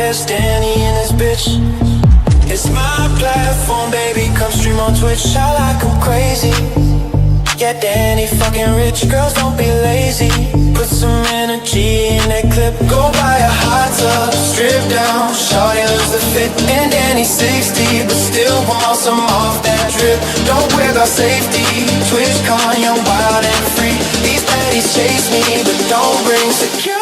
where's Danny and his bitch? It's my platform, baby, come stream on Twitch. I like 'em crazy. Yeah, Danny fucking rich, girls don't be lazy. Put some energy in that clip. Go buy a hot tub, strip down, shawty loves the fit. And Danny's 60, but still wants some off that drip. Don't wear the safety, Twitch con, young, wild and free. These baddies chase me, but don't bring security.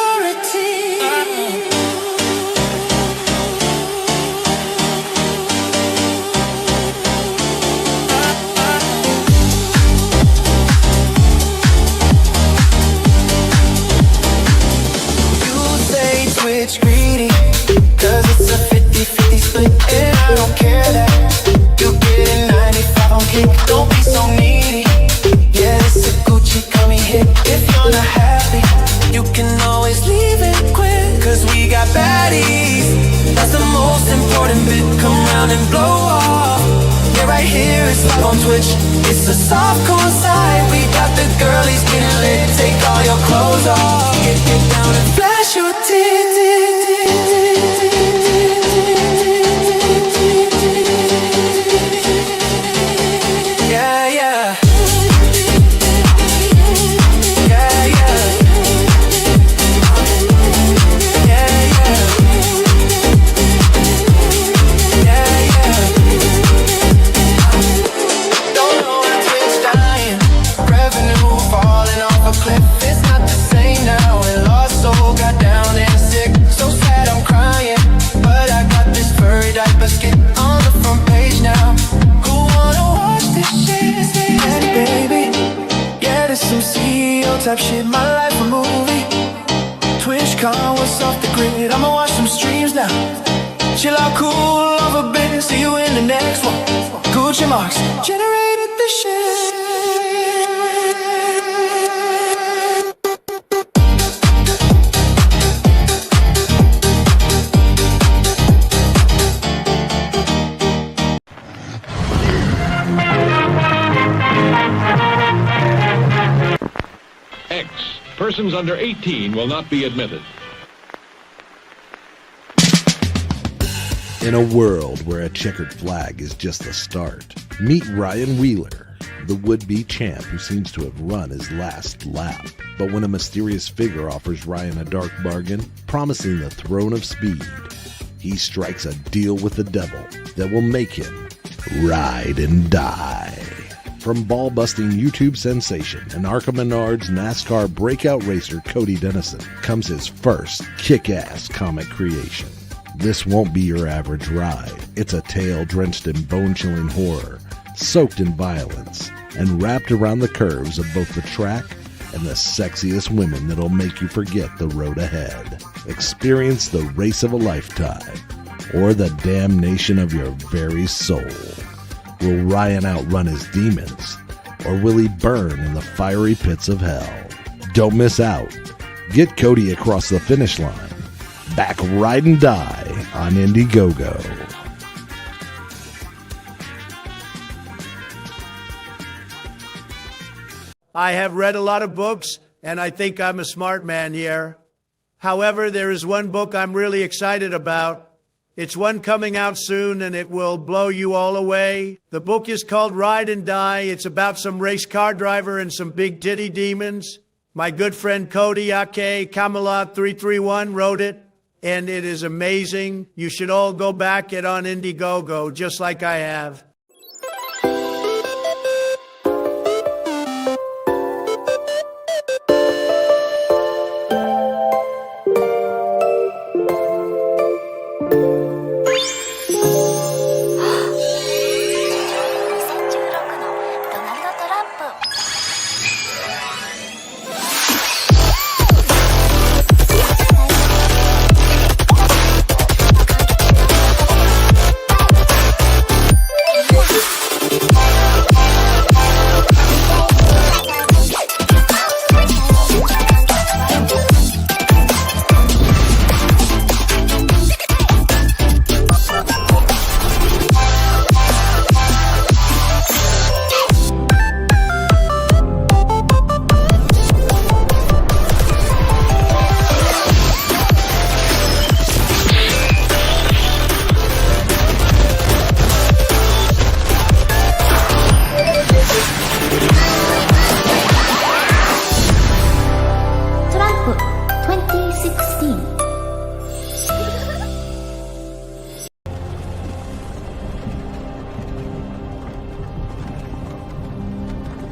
Twitch greedy, cause it's a 50-50 split. And I don't care that you get a 95 on kick. Don't be so needy. Yeah, this a Gucci coming hit. If you're not happy, you can always leave it quick. Cause we got baddies, that's the most important bit. Come round and blow off. Yeah, right here, it's live on Twitch. It's a softcore side. We got the girlies getting lit. Take all your clothes off. Get down and flash your tits. Type shit, my life a movie. TwitchCon, what's off the grid? I'ma watch some streams now. Chill out, cool off a bit. See you in the next one. Gucci marks generated the shit. Persons under 18 will not be admitted. In a world where a checkered flag is just the start, meet Ryan Wheeler, the would-be champ who seems to have run his last lap. But when a mysterious figure offers Ryan a dark bargain, promising the throne of speed, he strikes a deal with the devil that will make him ride and die. From ball-busting YouTube sensation and Arkham Menard's NASCAR breakout racer Cody Dennison comes his first kick-ass comic creation. This won't be your average ride. It's a tale drenched in bone-chilling horror, soaked in violence, and wrapped around the curves of both the track and the sexiest women that'll make you forget the road ahead. Experience the race of a lifetime, or the damnation of your very soul. Will Ryan outrun his demons, or will he burn in the fiery pits of hell? Don't miss out. Get Cody across the finish line. Back Ride and Die on Indiegogo. I have read a lot of books, and I think I'm a smart man here. However, there is one book I'm really excited about. It's one coming out soon, and it will blow you all away. The book is called Ride and Die. It's about some race car driver and some big titty demons. My good friend Cody, aka Camelot331, wrote it, and it is amazing. You should all go back it on Indiegogo, just like I have.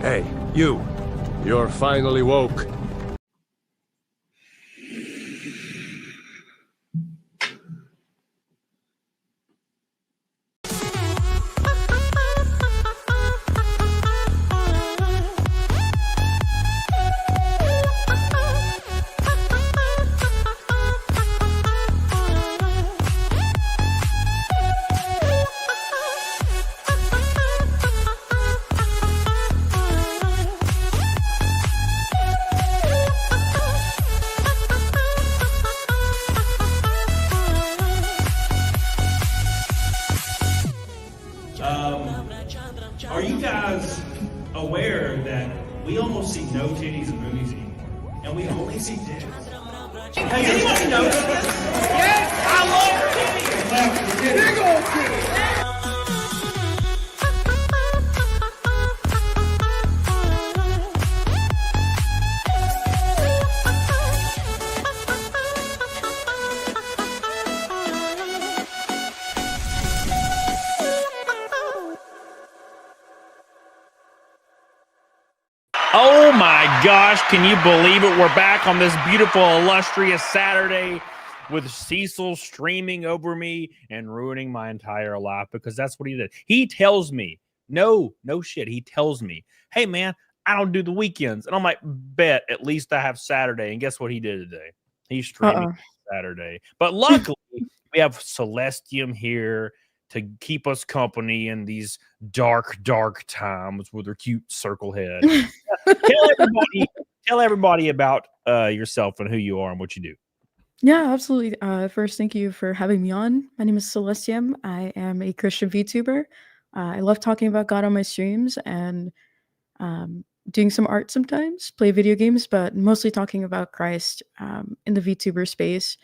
Hey, you. You're finally woke. Are you guys aware that we almost see no titties in movies anymore? And we only see dicks. Hey, anybody know this? Yes, I love titties! Big old titties! Oh my gosh, can you believe it? We're back on this beautiful, illustrious Saturday with Cecil streaming over me and ruining my entire life because that's what he did. He tells me, no shit, he tells me, hey man, I don't do the weekends. And I'm like, bet, at least I have Saturday. And guess what he did today? He's streaming Saturday. But luckily, we have Celestium here to keep us company in these dark times with her cute circle head. tell everybody about yourself and who you are and what you do. Yeah, absolutely. First, thank you for having me on. My name is Celestium. I am a Christian VTuber. I love talking about God on my streams and doing some art sometimes, play video games, but mostly talking about Christ in the VTuber space.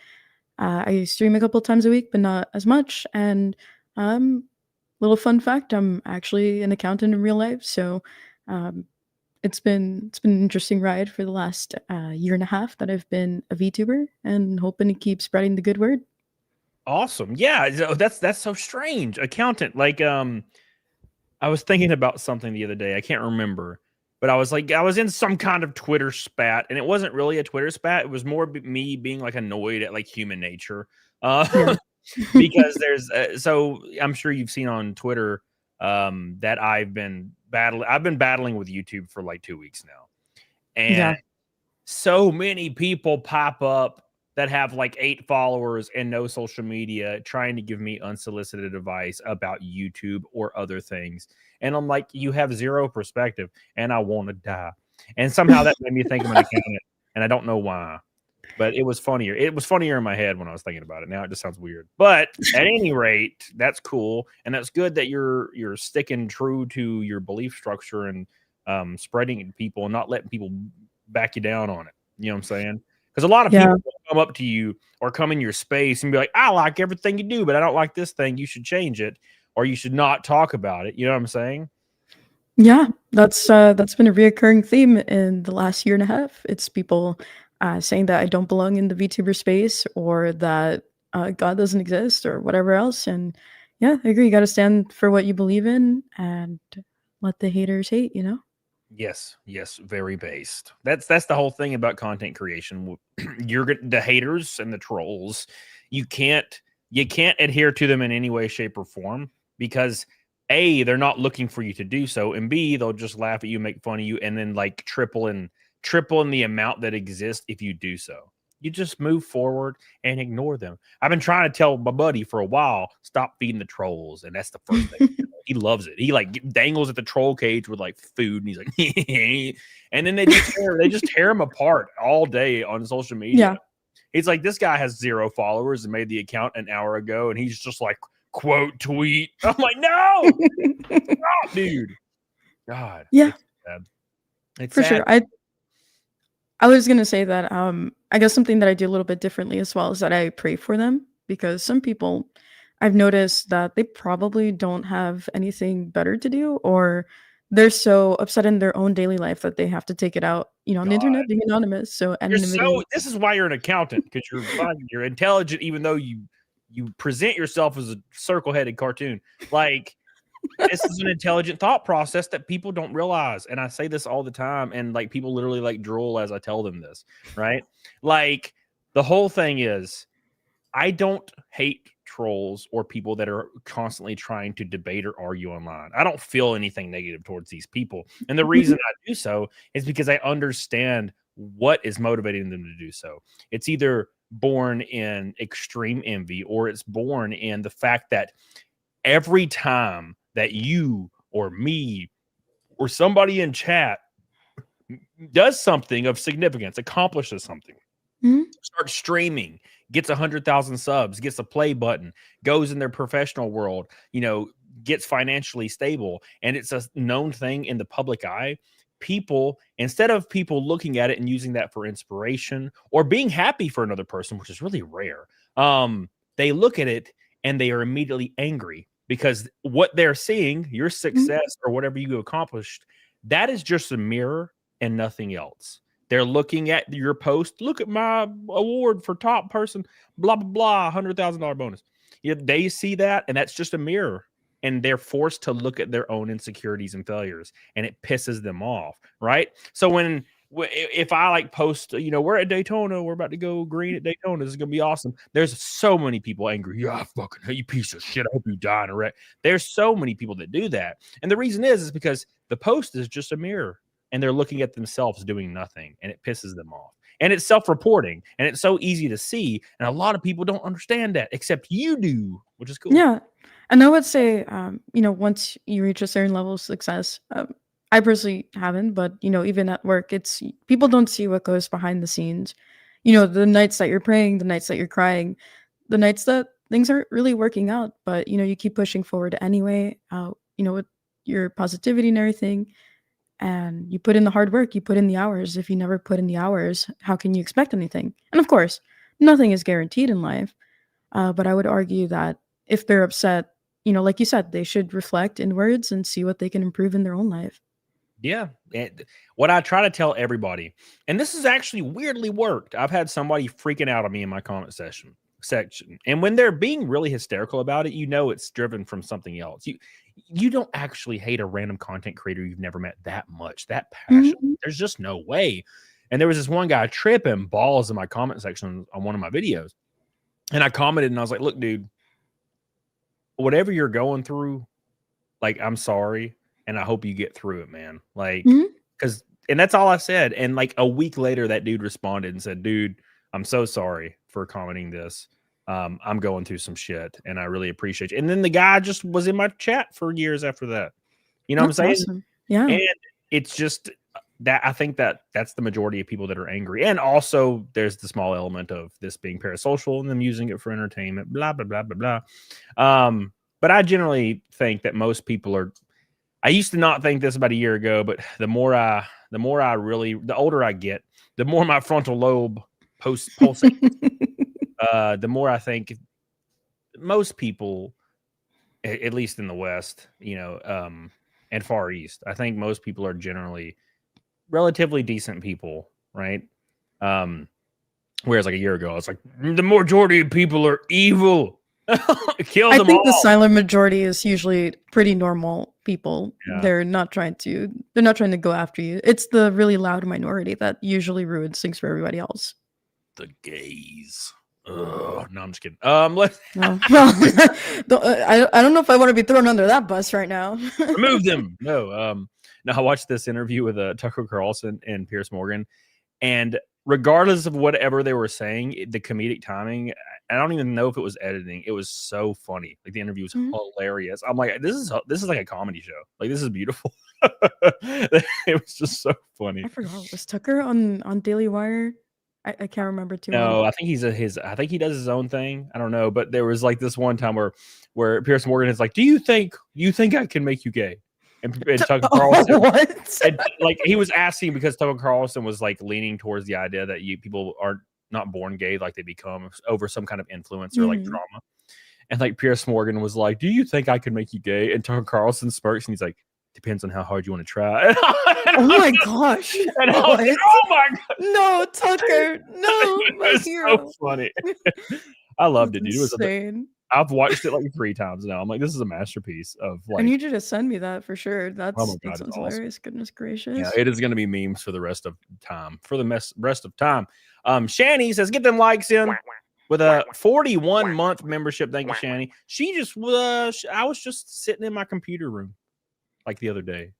I stream a couple times a week, but not as much. And little fun fact, I'm actually an accountant in real life. So it's been an interesting ride for the last year and a half that I've been a VTuber and hoping to keep spreading the good word. Awesome. Yeah, that's so strange. Accountant. Like I was thinking about something the other day. I can't remember. But I was in some kind of Twitter spat, and it wasn't really a Twitter spat. It was more me being like annoyed at like human nature. Because there's so I'm sure you've seen on Twitter that I've been battling with YouTube for like 2 weeks now. And so many people pop up that have like 8 followers and no social media trying to give me unsolicited advice about YouTube or other things. And I'm like, you have zero perspective and I want to die. And somehow that made me think of an accountant, and I don't know why. But it was funnier. It was funnier in my head when I was thinking about it. Now it just sounds weird. But at any rate, that's cool. And that's good that you're sticking true to your belief structure and spreading it to people and not letting people back you down on it. You know what I'm saying? Because a lot of people come up to you or come in your space and be like, I like everything you do, but I don't like this thing. You should change it, or you should not talk about it. You know what I'm saying? Yeah, that's been a reoccurring theme in the last year and a half. It's people saying that I don't belong in the VTuber space, or that God doesn't exist, or whatever else. And yeah, I agree. You got to stand for what you believe in and let the haters hate, you know? Yes, very based. That's the whole thing about content creation. You're the haters and the trolls. You can't adhere to them in any way, shape, or form because A, they're not looking for you to do so, and B, they'll just laugh at you, make fun of you, and then like triple in the amount that exists if you do so. You just move forward and ignore them. I've been trying to tell my buddy for a while, stop feeding the trolls, and that's the first thing. He loves it. He like dangles at the troll cage with like food, and he's like, and then they just tear him apart all day on social media. Yeah. It's like this guy has 0 followers and made the account an hour ago, and he's just like quote tweet. I'm like, no, stop, dude. God, yeah, it's for sad. sure. I was gonna say that I guess something that I do a little bit differently as well is that I pray for them, because some people I've noticed that they probably don't have anything better to do, or they're so upset in their own daily life that they have to take it out, on the internet, being anonymous. So anonymity. This is why you're an accountant, because you're fun, you're intelligent, even though you present yourself as a circle-headed cartoon. Like This is an intelligent thought process that people don't realize. And I say this all the time. And like people literally like drool as I tell them this, right? Like the whole thing is, I don't hate trolls or people that are constantly trying to debate or argue online. I don't feel anything negative towards these people. And the reason I do so is because I understand what is motivating them to do so. It's either born in extreme envy, or it's born in the fact that every time that you or me or somebody in chat does something of significance, accomplishes something, starts streaming, gets 100,000 subs, gets a play button, goes in their professional world, gets financially stable, and it's a known thing in the public eye, people, instead of people looking at it and using that for inspiration or being happy for another person, which is really rare, they look at it and they are immediately angry because what they're seeing, your success or whatever you accomplished, that is just a mirror and nothing else. They're looking at your post. Look at my award for top person, blah, blah, blah, $100,000 bonus. They see that, and that's just a mirror. And they're forced to look at their own insecurities and failures, and it pisses them off, right? So if I like post, we're at Daytona, we're about to go green at Daytona, this is gonna be awesome. There's so many people angry. Yeah, I fucking hate you, piece of shit. I hope you die in a wreck. There's so many people that do that, and the reason is because the post is just a mirror, and they're looking at themselves doing nothing, and it pisses them off. And it's self-reporting, and it's so easy to see, and a lot of people don't understand that, except you do, which is cool. Yeah. And I would say, once you reach a certain level of success, I personally haven't, but, even at work, it's people don't see what goes behind the scenes. The nights that you're praying, the nights that you're crying, the nights that things aren't really working out, but, you keep pushing forward anyway, with your positivity and everything. And you put in the hard work, you put in the hours. If you never put in the hours, how can you expect anything? And of course, nothing is guaranteed in life. But I would argue that if they're upset, like you said, they should reflect inwards and see what they can improve in their own life. Yeah. What I try to tell everybody, and this has actually weirdly worked. I've had somebody freaking out on me in my comment section. And when they're being really hysterical about it, it's driven from something else. You don't actually hate a random content creator you've never met that much, that passion. There's just no way. And there was this one guy tripping balls in my comment section on one of my videos. And I commented and I was like, look, dude, whatever you're going through, like, I'm sorry. And I hope you get through it, man. Like, and that's all I said. And like a week later, that dude responded and said, dude, I'm so sorry for commenting this. I'm going through some shit and I really appreciate you. And then the guy just was in my chat for years after that. You know what I'm saying? Awesome. Yeah. And it's just that I think that's the majority of people that are angry. And also there's the small element of this being parasocial and them using it for entertainment, blah, blah, blah, blah, blah. But I generally think that most people are, I used to not think this about a year ago, but the older I get, the more my frontal lobe pulsates. The more I think most people, at least in the West, and Far East, I think most people are generally relatively decent people, right? Whereas like a year ago, it's like the majority of people are evil. Kill them all. I think the silent majority is usually pretty normal people. Yeah. They're not trying to go after you. It's the really loud minority that usually ruins things for everybody else. The gays. No, I'm just kidding. Well, I don't know if I want to be thrown under that bus right now. Remove them. No, I watched this interview with Tucker Carlson and Piers Morgan, and regardless of whatever they were saying, the comedic timing, I don't even know if it was editing. It was so funny. Like the interview was hilarious. I'm like, this is like a comedy show. Like this is beautiful. It was just so funny. I forgot. Was Tucker on Daily Wire? I can't remember too. No, I think I think he does his own thing. I don't know, but there was like this one time where Piers Morgan is like, "Do you think I can make you gay?" And Tucker Carlson, and, like he was asking because Tucker Carlson was like leaning towards the idea that people are not born gay, like they become over some kind of influence or like trauma. And like Piers Morgan was like, "Do you think I can make you gay?" And Tucker Carlson smirks and he's like, "Depends on how hard you want to try." Oh my gosh! And I was like, oh my god! No, Tucker! No, my it was hero. so funny. I loved it, dude. Insane. I've watched it like 3 times now. I'm like, this is a masterpiece of I like. need you to send me that for sure. Oh my That God, sounds it's awesome. hilarious. Goodness gracious. Yeah, it is going to be memes for the rest of time. For the rest of time. Shani says, get them likes in with a 41-month membership. Thank you, Shani. She just I was just sitting in my computer room like the other day.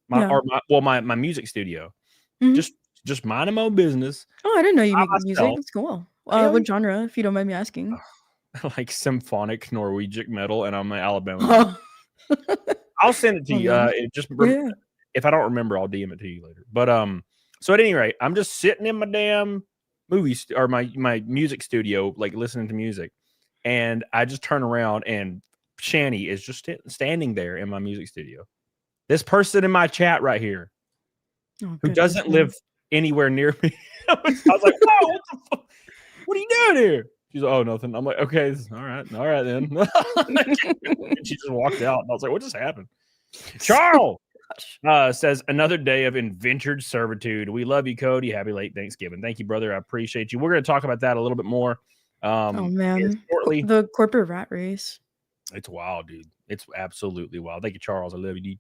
My music studio. Mhm. Just minding my own business. Oh, I didn't know you by make music. myself. That's cool. Yeah, What genre, if you don't mind me asking? like symphonic Norwegian metal, and I'm an Alabama. I'll send it to you. man. Yeah. If I don't remember, I'll DM it to you later. But so at any rate, I'm just sitting in my damn or my music studio, like listening to music, and I just turn around and Shani is just standing there in my music studio. This person in my chat right here, who doesn't live anywhere near me. I was like, "Whoa, what the fuck? What are you doing here?" She's like, "Oh, nothing." I'm like, "Okay, all right then." And she just walked out. And I was like, "What just happened?" Charles says, another day of indentured servitude. We love you, Cody. Happy late Thanksgiving. Thank you, brother. I appreciate you. We're going to talk about that a little bit more. Oh man, shortly. The corporate rat race. It's wild, dude. It's absolutely wild. Thank you, Charles. I love you, dude.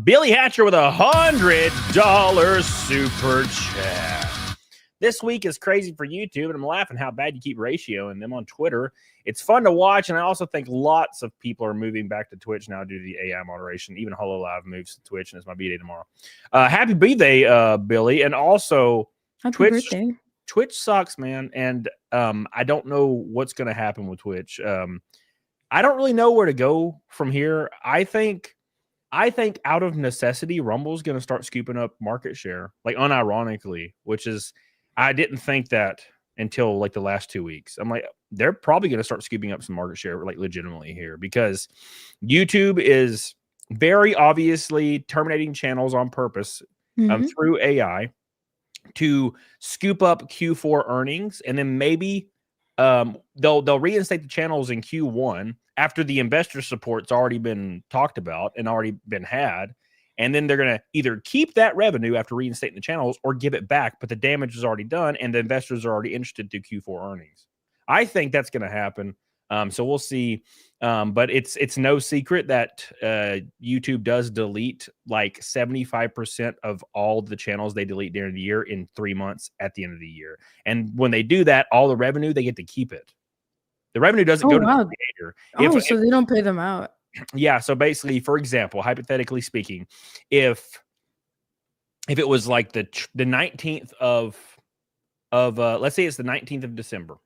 Billy Hatcher with $100 super chat. This week is crazy for YouTube, and I'm laughing how bad you keep ratioing them on Twitter. It's fun to watch, and I also think lots of people are moving back to Twitch now due to the AI moderation. Even HoloLive moves to Twitch, and it's my B-Day tomorrow. Happy B-Day, Billy. And also, Happy birthday. Twitch sucks, man, and I don't know what's going to happen with Twitch. I don't really know where to go from here. I think out of necessity, Rumble's going to start scooping up market share, like unironically, which is I didn't think that until like the last 2 weeks. I'm like, they're probably going to start scooping up some market share, like legitimately here, because YouTube is very obviously terminating channels on purpose through AI to scoop up Q4 earnings, and then maybe they'll reinstate the channels in Q1 after the investor support's already been talked about and already been had. And then they're going to either keep that revenue after reinstating the channels or give it back, but the damage is already done and the investors are already interested through Q4 earnings. I think that's going to happen. So we'll see. But it's no secret that YouTube does delete like 75% of all the channels they delete during the year in 3 months at the end of the year. And when they do that, all the revenue, they get to keep it. The revenue doesn't go to the creator. So they don't pay them out. Yeah. So basically, for example, hypothetically speaking, if it was like the 19th of let's say it's the 19th of December,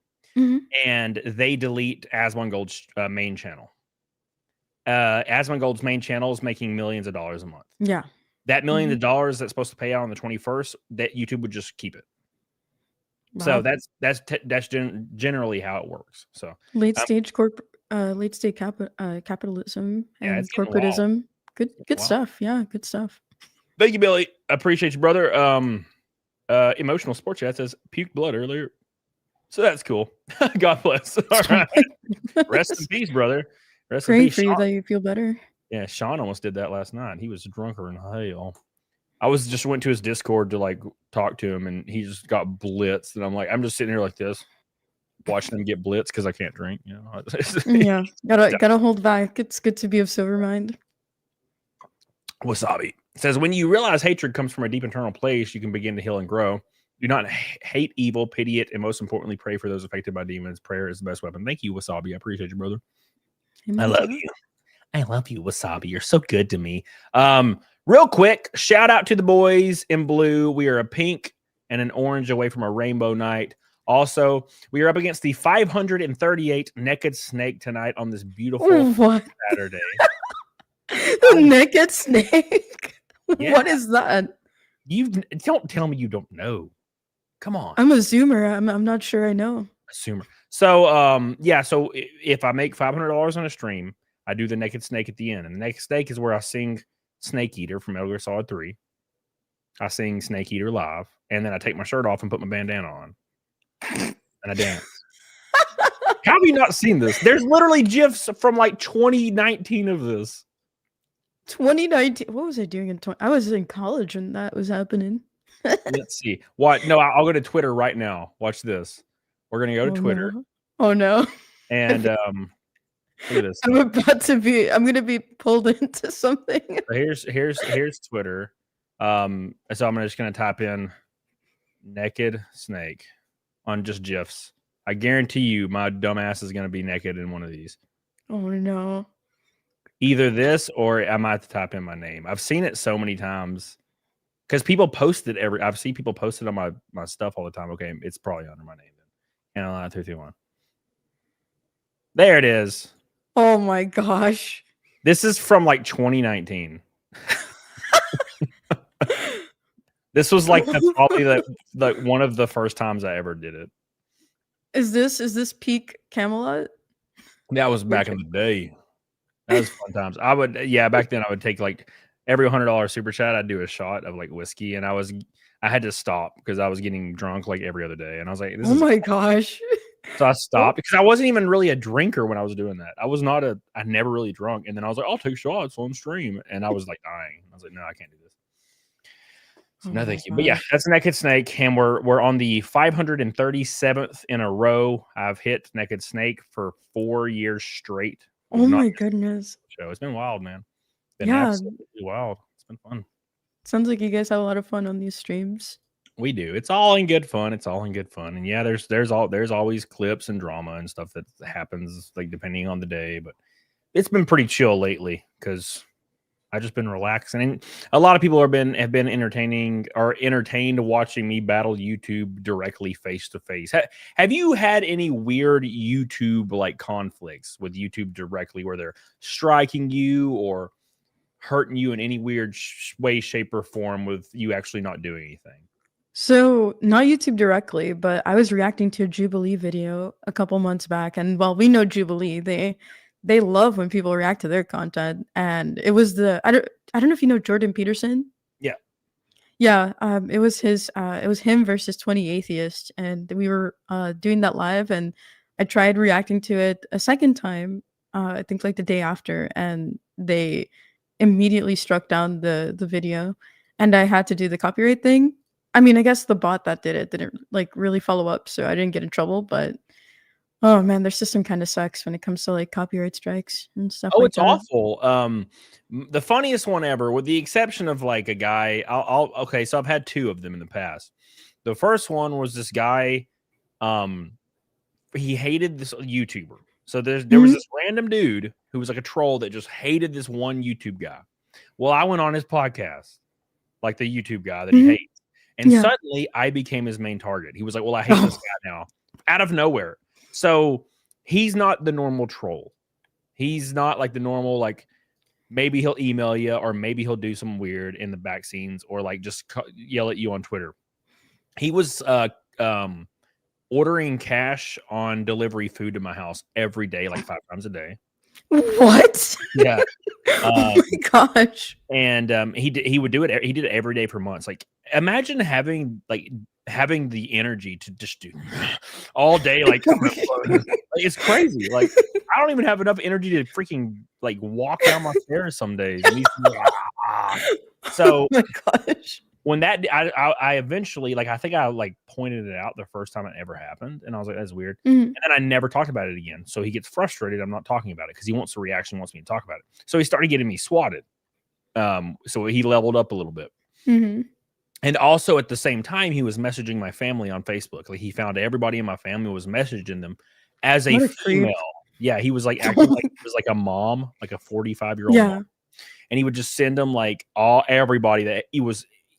and they delete Asmongold's main channel. Asmongold's main channel is making millions of dollars a month. Yeah. That millions of dollars that's supposed to pay out on the 21st, that YouTube would just keep it. Wow. So that's generally how it works. So late stage capitalism and corporatism. Good stuff. Yeah, good stuff. Thank you, Billy. I appreciate you, brother. Emotional Sports Chat says puked blood earlier. So that's cool. God bless. All right. Rest in peace, brother. Rest in peace. Pray for you that you feel better. Yeah, Sean almost did that last night. He was drunker than hell. I went to his Discord to like talk to him, and he just got blitzed. And I'm like, I'm just sitting here like this, watching him get blitzed because I can't drink. You know. Yeah, gotta hold back. It's good to be of sober mind. Wasabi says, when you realize hatred comes from a deep internal place, you can begin to heal and grow. Do not hate evil, pity it, and most importantly, pray for those affected by demons. Prayer is the best weapon. Thank you, Wasabi. I appreciate you, brother. I love you. I love you, Wasabi. You're so good to me. Real quick, shout out to the boys in blue. We are a pink and an orange away from a rainbow night. Also, we are up against the 538 Naked Snake tonight on this beautiful Saturday. The Naked Snake? Yeah. What is that? You don't tell me you don't know. Come on. I'm a Zoomer. I'm not sure I know. A Zoomer. So, so if I make $500 on a stream, I do the Naked Snake at the end. And the Naked Snake is where I sing Snake Eater from Metal Gear Solid 3. I sing Snake Eater live, and then I take my shirt off and put my bandana on. And I dance. How have you not seen this? There's literally GIFs from like 2019 of this. 2019. What was I doing in I was in college when that was happening. Let's see. What? No, I'll go to Twitter right now. Watch this. We're gonna go to Twitter. No. Oh no. And Look at this. I'm gonna be pulled into something. So here's Twitter. So I'm just gonna type in naked snake on just GIFs. I guarantee you my dumbass is gonna be naked in one of these. Oh no. Either this or I might have to type in my name. I've seen it so many times because people post it I've seen people post it on my stuff all the time. Okay, it's probably under my name then. And 331. There it is. Oh my gosh. This is from like 2019. This was like probably like one of the first times I ever did it. Is this peak Camelot? That was back in the day. That was fun times. Back then I would take like every $100 super chat, I'd do a shot of like whiskey, and I had to stop because I was getting drunk like every other day, and I was like, oh my gosh. So I stopped because I wasn't even really a drinker when I was doing that. I never really drunk, and then I was like, I'll take shots on stream, and I was like dying. I was like, no, I can't do this. So no, thank you. But yeah, that's Naked Snake, and we're on the 537th in a row. I've hit Naked Snake for 4 years straight. Oh my goodness. Show. It's been wild, man. Been Yeah. absolutely wild. It's been fun. Sounds like you guys have a lot of fun on these streams. We do. It's all in good fun. And yeah, there's always clips and drama and stuff that happens like depending on the day, but it's been pretty chill lately because I've just been relaxing. And a lot of people have been entertained watching me battle YouTube directly face to face. Have you had any weird YouTube like conflicts with YouTube directly where they're striking you or hurting you in any weird way, shape, or form with you actually not doing anything? So not YouTube directly, but I was reacting to a Jubilee video a couple months back, and well, we know Jubilee. They love when people react to their content, and it was I don't know if you know Jordan Peterson. Yeah, it was him versus 20 Atheists, and we were doing that live, and I tried reacting to it a second time, I think like the day after, and they immediately struck down the video, and I had to do the copyright thing. I mean, I guess the bot that did it didn't like really follow up, so I didn't get in trouble, but oh man, their system kind of sucks when it comes to like copyright strikes and stuff like it's that. awful. The funniest one ever, with the exception of like a guy, okay, so I've had two of them in the past. The first one was this guy, he hated this YouTuber. So there was this random dude who was like a troll that just hated this one YouTube guy. Well, I went on his podcast, like the YouTube guy that he hates. And suddenly I became his main target. He was like, well, I hate this guy now. Out of nowhere. So he's not the normal troll. He's not like the normal, like maybe he'll email you or maybe he'll do some weird in the back scenes or like just yell at you on Twitter. He was ordering cash on delivery food to my house every day, like 5 times a day. What? Yeah. Oh my gosh. And he would do it. He did it every day for months. Like imagine having the energy to just do all day. Like it's crazy. Like I don't even have enough energy to freaking like walk down my stairs some days. And so oh my gosh. When that I eventually like I think I like pointed it out the first time it ever happened, and I was like, that's weird. And then I never talked about it again. So he gets frustrated. I'm not talking about it because he wants a reaction, wants me to talk about it. So he started getting me swatted. So he leveled up a little bit. And also at the same time, he was messaging my family on Facebook. Like he found everybody in my family was messaging them as a female. Yeah, he was like acting like he was like a mom, like a 45-year-old mom. And he would just send them like everybody that he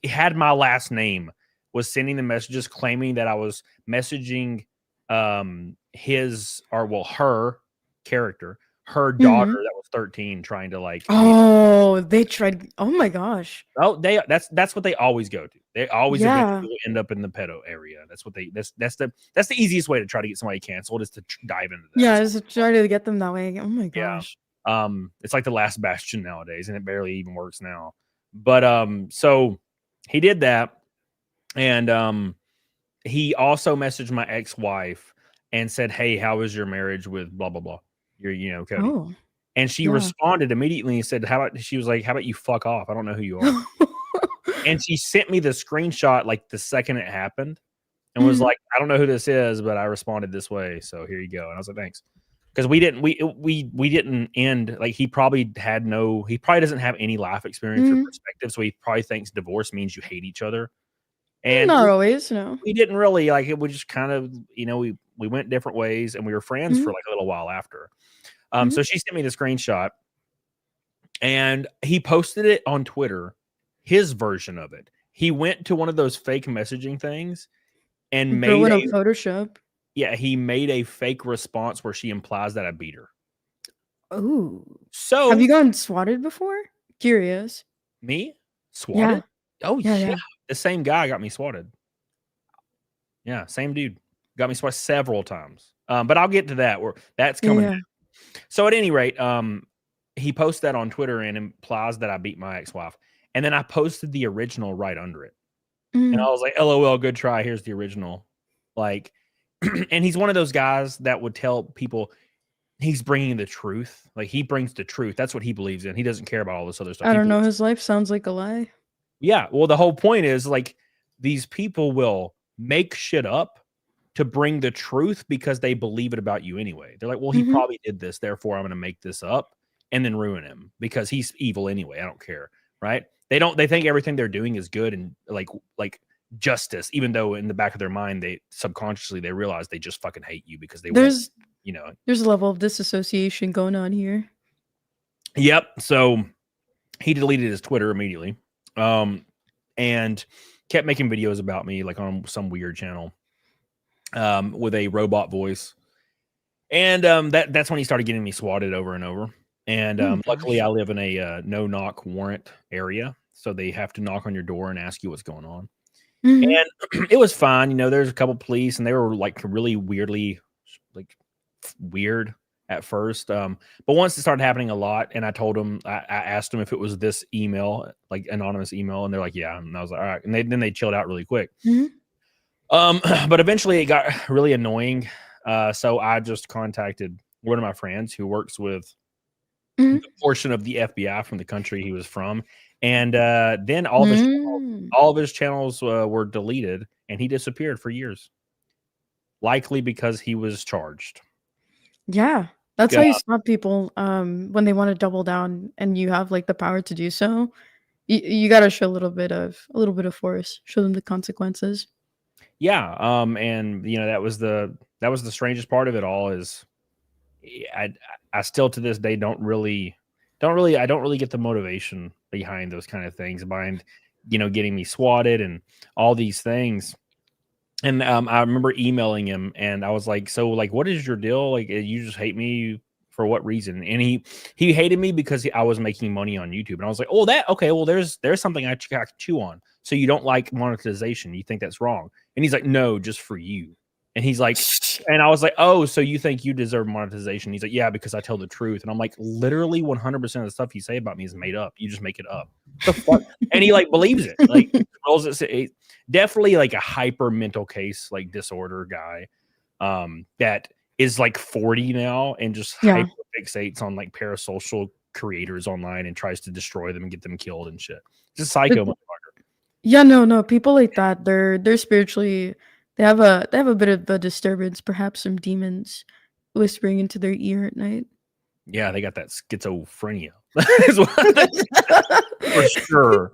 had my last name, was sending the messages claiming that I was messaging her character, her daughter that was 13, trying to like they tried. Oh my gosh. That's what they always go to. They always eventually end up in the pedo area. That's the easiest way to try to get somebody canceled is to dive into that. Yeah, just try to get them that way. Oh my gosh. Yeah. It's like the last bastion nowadays, and it barely even works now. But so he did that, and he also messaged my ex-wife and said, "Hey, how is your marriage with blah blah blah? Cody." Oh. And she responded immediately and said, how about you fuck off? I don't know who you are. And she sent me the screenshot like the second it happened and was like, I don't know who this is, but I responded this way. So here you go. And I was like, thanks. because we didn't end, like, he probably doesn't have any life experience or Mhm. perspective, so he probably thinks divorce means you hate each other. And Not always, no. we didn't really, like, it was just kind of, we went different ways, and we were friends for Mhm, like a little while after. mhm. So she sent me the screenshot, and he posted it on Twitter, his version of it. He went to one of those fake messaging things and made Growing up a Photoshop. he made a fake response where she implies that I beat her. Ooh. Have So you gotten swatted before? Curious. me Yeah. swatted? Oh Yeah, yeah, yeah. the same guy got me swatted. Yeah, same dude got me swatted several times. But I'll get to that. Where that's Yeah, coming. yeah. So at any rate, he posted that on Twitter and implies that I beat my ex-wife. And then I posted the original right under it. And I Mhm. was like, LOL, good try. Here's the original. Like, and he's one of those guys that would tell people he's bringing the truth. Like, he brings the truth. That's what he believes in. He doesn't care about all this other stuff. I He don't know, believes, his life sounds like a lie. yeah. Well, the whole point is, like, these people will make shit up to bring the truth because they believe it about you anyway. They're like, well, he Mhm. probably did this, therefore I'm going to make this up and then ruin him because he's evil anyway. I don't care, right? They think everything they're doing is good and like justice, even though in the back of their mind they subconsciously they realize they just fucking hate you because they won't, There's you know. there's a level of disassociation going on here. Yep. So he deleted his Twitter immediately, and kept making videos about me like on some weird channel, with a robot voice. And that's when he started getting me swatted over and over. And Oh my luckily, gosh. I live in a no knock warrant area, so they have to knock on your door and ask you what's going on. Mhm. And it was fine. There's a couple police, and they were like really weirdly, like, weird at first. But once it started happening a lot, and I told them, I asked them if it was this email, like anonymous email, and they're like, yeah. And I was like, all right. And then they chilled out really quick. Mhm. But eventually it got really annoying. So I just contacted one of my friends who works with Mhm. the portion of the FBI from the country he was from. And then Mm. all of his channels were deleted, and he disappeared for years, likely because he was charged. Yeah. That's how Yeah, you stop people, when they wanna double down and you have, like, the power to do so. You gotta show a little bit of force, show them the consequences. yeah. And that was the strangest part of it all is I I still to this day I don't really get the motivation behind those kind of things, behind getting me swatted and all these things. And I remember emailing him, and I was like, so, like, what is your deal? Like, you just hate me for what reason? And he hated me because I was making money on YouTube. And I was like, oh, that okay, well, there's something I can chew on. So you don't like monetization, you think that's wrong. And he's like, no, just for you. And he's like, and I was like, oh, so you think you deserve monetization? He's like, yeah, because I tell the truth. And I'm like, literally 100% of the stuff you say about me is made up. You just make it up. The fuck? And he like believes it. Like, rolls it. Definitely like a hyper mental case, like disorder guy, that is like 40 now and just Yeah. hyper fixates on like parasocial creators online and tries to destroy them and get them killed and shit. Just psycho But motherfucker. yeah, no, people like that, they're spiritually they have a bit of a disturbance, perhaps some demons whispering into their ear at night. Yeah, they got that schizophrenia. Is what for sure.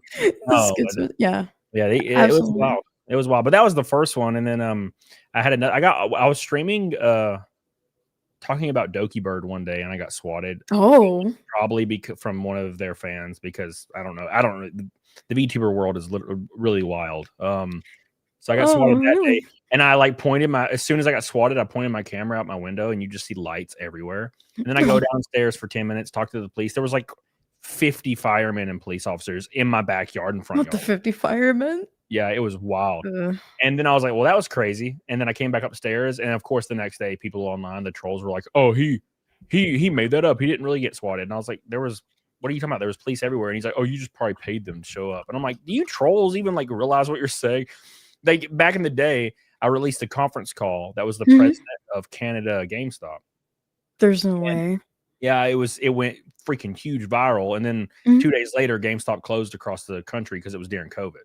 Oh, Yeah, yeah, it was absolutely. wild. It was wild. But that was the first one. And then I had another I was streaming talking about Doki Bird one day, and I got swatted. Oh. Probably because from one of their fans, because I don't know. I don't know. The VTuber world is really wild. So I got Oh, swatted that day, really? and I like pointed as soon as I got swatted, I pointed my camera out my window, and you just see lights everywhere. And then I go downstairs for 10 minutes, talk to the police. There was like 50 firemen and police officers in my backyard and front Not the yard. 50 firemen? Yeah, it was wild. Ugh. And then I was like, well, that was crazy. And then I came back upstairs, and of course, the next day, people online, the trolls were like, oh, he made that up. He didn't really get swatted. And I was like, what are you talking about? There was police everywhere. And he's like, oh, you just probably paid them to show up. And I'm like, do you trolls even like realize what you're saying? Like, back in the day, I released a conference call that was the Mhm. president of Canada GameStop. There's no And way. yeah, it went freaking huge viral. And then Mhm. 2 days later, GameStop closed across the country because it was during COVID.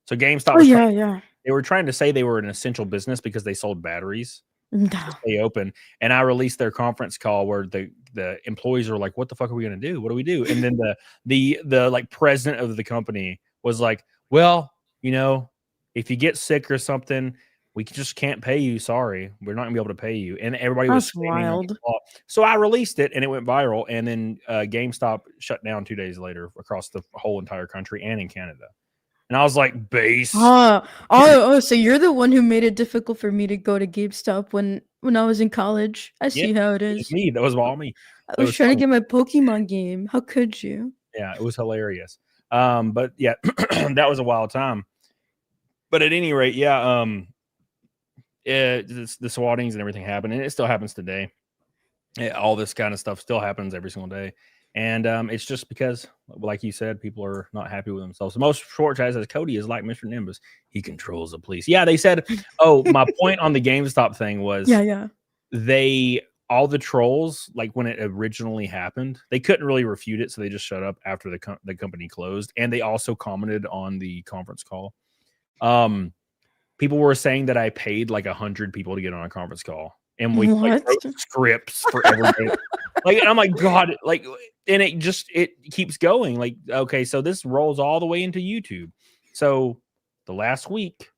So GameStop Oh, was yeah, yeah. they were trying to say they were an essential business because they sold batteries. No. stay open. And I released their conference call where the employees were like, "What the fuck are we gonna do? What do we do?" And then the like president of the company was like, "Well, if you get sick or something, we just can't pay you. Sorry, we're not gonna be able to pay you." And everybody was That's screaming like, wild. "Oh." So I released it, and it went viral. And then GameStop shut down 2 days later across the whole entire country and in Canada. And I was like, "Base." So you're the one who made it difficult for me to go to GameStop when I was in college. I Yeah, see how it it was is. me. That was all me. I It was was trying to funny. get my Pokemon game. How could you? Yeah, it was hilarious. But yeah, that was a wild time. But at any rate, yeah, the swattings and everything happened, and it still happens today. All this kind of stuff still happens every single day. And it's just because, like you said, people are not happy with themselves. The most short chat says Cody is like Mr. Nimbus. He controls the police. Yeah, they said, oh, my point on the GameStop thing was Yeah. all the trolls, like when it originally happened, they couldn't really refute it. So they just shut up after the company closed. And they also commented on the conference call. People were saying that I paid like 100 people to get on a conference call. And we like What? wrote scripts for everybody. Like, and I'm like, God, like, and it keeps going. Like, okay, so this rolls all the way into YouTube. So the last week,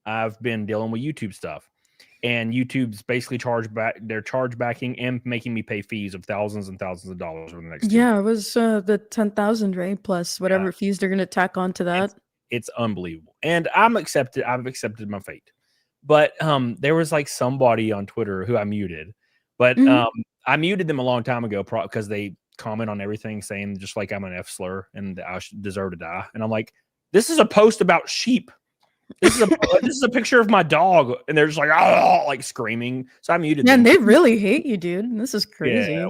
I've been dealing with YouTube stuff, and YouTube's basically they're chargebacking and making me pay fees of thousands and thousands of dollars over the next 2 Yeah, it was the 10,000, right? Plus whatever fees they're gonna tack onto that. It's unbelievable. And I've accepted my fate. But there was like somebody on Twitter who I muted. But Mhm. I muted them a long time ago because they comment on everything saying just like I'm an F slur and I deserve to die. And I'm like, this is a post about sheep. This is a picture of my dog, and they're just like, oh, like screaming. So I muted Yeah, them. and they really hate you, dude. This is crazy. Yeah,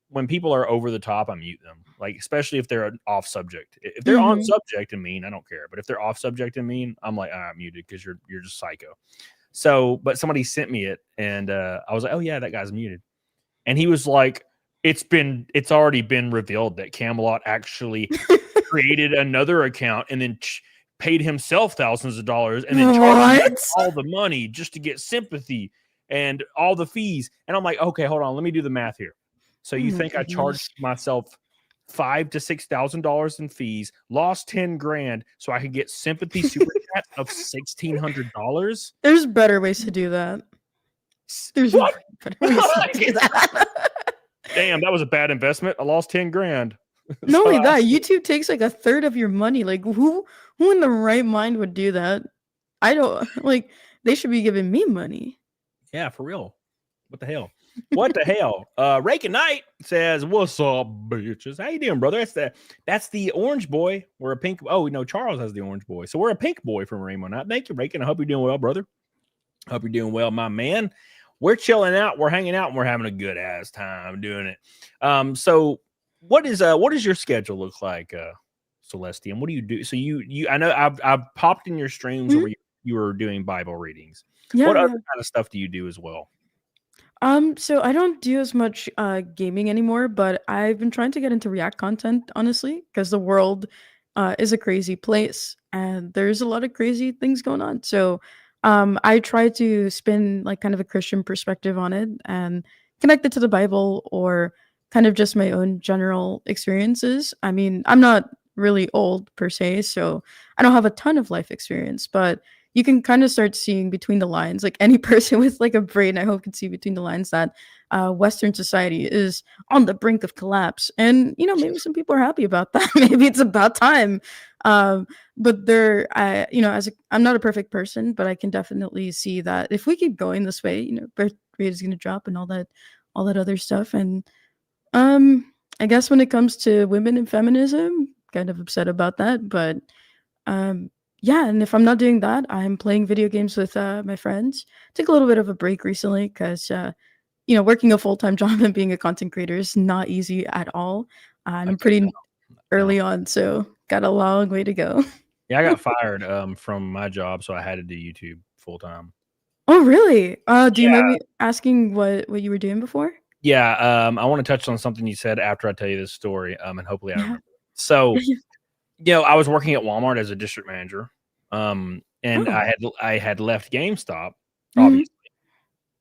when people are over the top, I mute them. Like, especially if they're off subject. If they're on Mhm. subject and mean, I don't care. But if they're off subject and mean, I'm like, I'm muted because you're just psycho. So, but somebody sent me it, and I was like, oh yeah, that guy's muted. And he was like, it's already been revealed that Camelot actually created another account and then paid himself thousands of dollars and then charged What? all the money just to get sympathy and all the fees. And I'm like, okay, hold on, let me do the math here. So you Oh my think I charged goodness. myself $5,000 to $6,000 in fees, lost 10 grand, so I could get sympathy super chat of $1,600? There's better ways to do that. There's What? better ways to do that. Damn, that was a bad investment. I lost 10 grand. Not So only I- that, YouTube takes like a third of your money. Like who in the right mind would do that? I don't like they should be giving me money. Yeah, for real. What the hell? What the hell? Rake and Knight says, "What's up, bitches? How you doing, brother? That's the orange boy. We're a pink. Oh no, Charles has the orange boy. So we're a pink boy from Rainbow Knight. Thank you, Rake, and I hope you're doing well, brother. Hope you're doing well, my man. We're chilling out, we're hanging out, and we're having a good ass time doing it. So what is your schedule look like, Celestium? What do you do? So you I know I've popped in your streams where you were doing Bible readings. Yeah, What yeah. other kind of stuff do you do as well? So I don't do as much gaming anymore, but I've been trying to get into React content, honestly, because the world is a crazy place and there's a lot of crazy things going on. So I try to spin like kind of a Christian perspective on it and connect it to the Bible or kind of just my own general experiences. I mean, I'm not really old per se, so I don't have a ton of life experience, but you can kind of start seeing between the lines. Like any person with like a brain, I hope can see between the lines that Western society is on the brink of collapse. And maybe some people are happy about that. Maybe it's about time. But I'm not a perfect person, but I can definitely see that if we keep going this way, birth rate is going to drop and all that other stuff. And I guess when it comes to women and feminism, kind of upset about that, but yeah, and if I'm not doing that, I'm playing video games with my friends. Took a little bit of a break recently because working a full-time job and being a content creator is not easy at all. And I'm Okay, pretty no. early on, so got a long way to go. Yeah, I got fired from my job, so I had to do YouTube full time. Oh, really? Do you mind Yeah. me asking what you were doing before? Yeah, I want to touch on something you said after I tell you this story, and hopefully I Yeah. remember. So, I was working at Walmart as a district manager, and Oh. I had left GameStop, Mhm. obviously,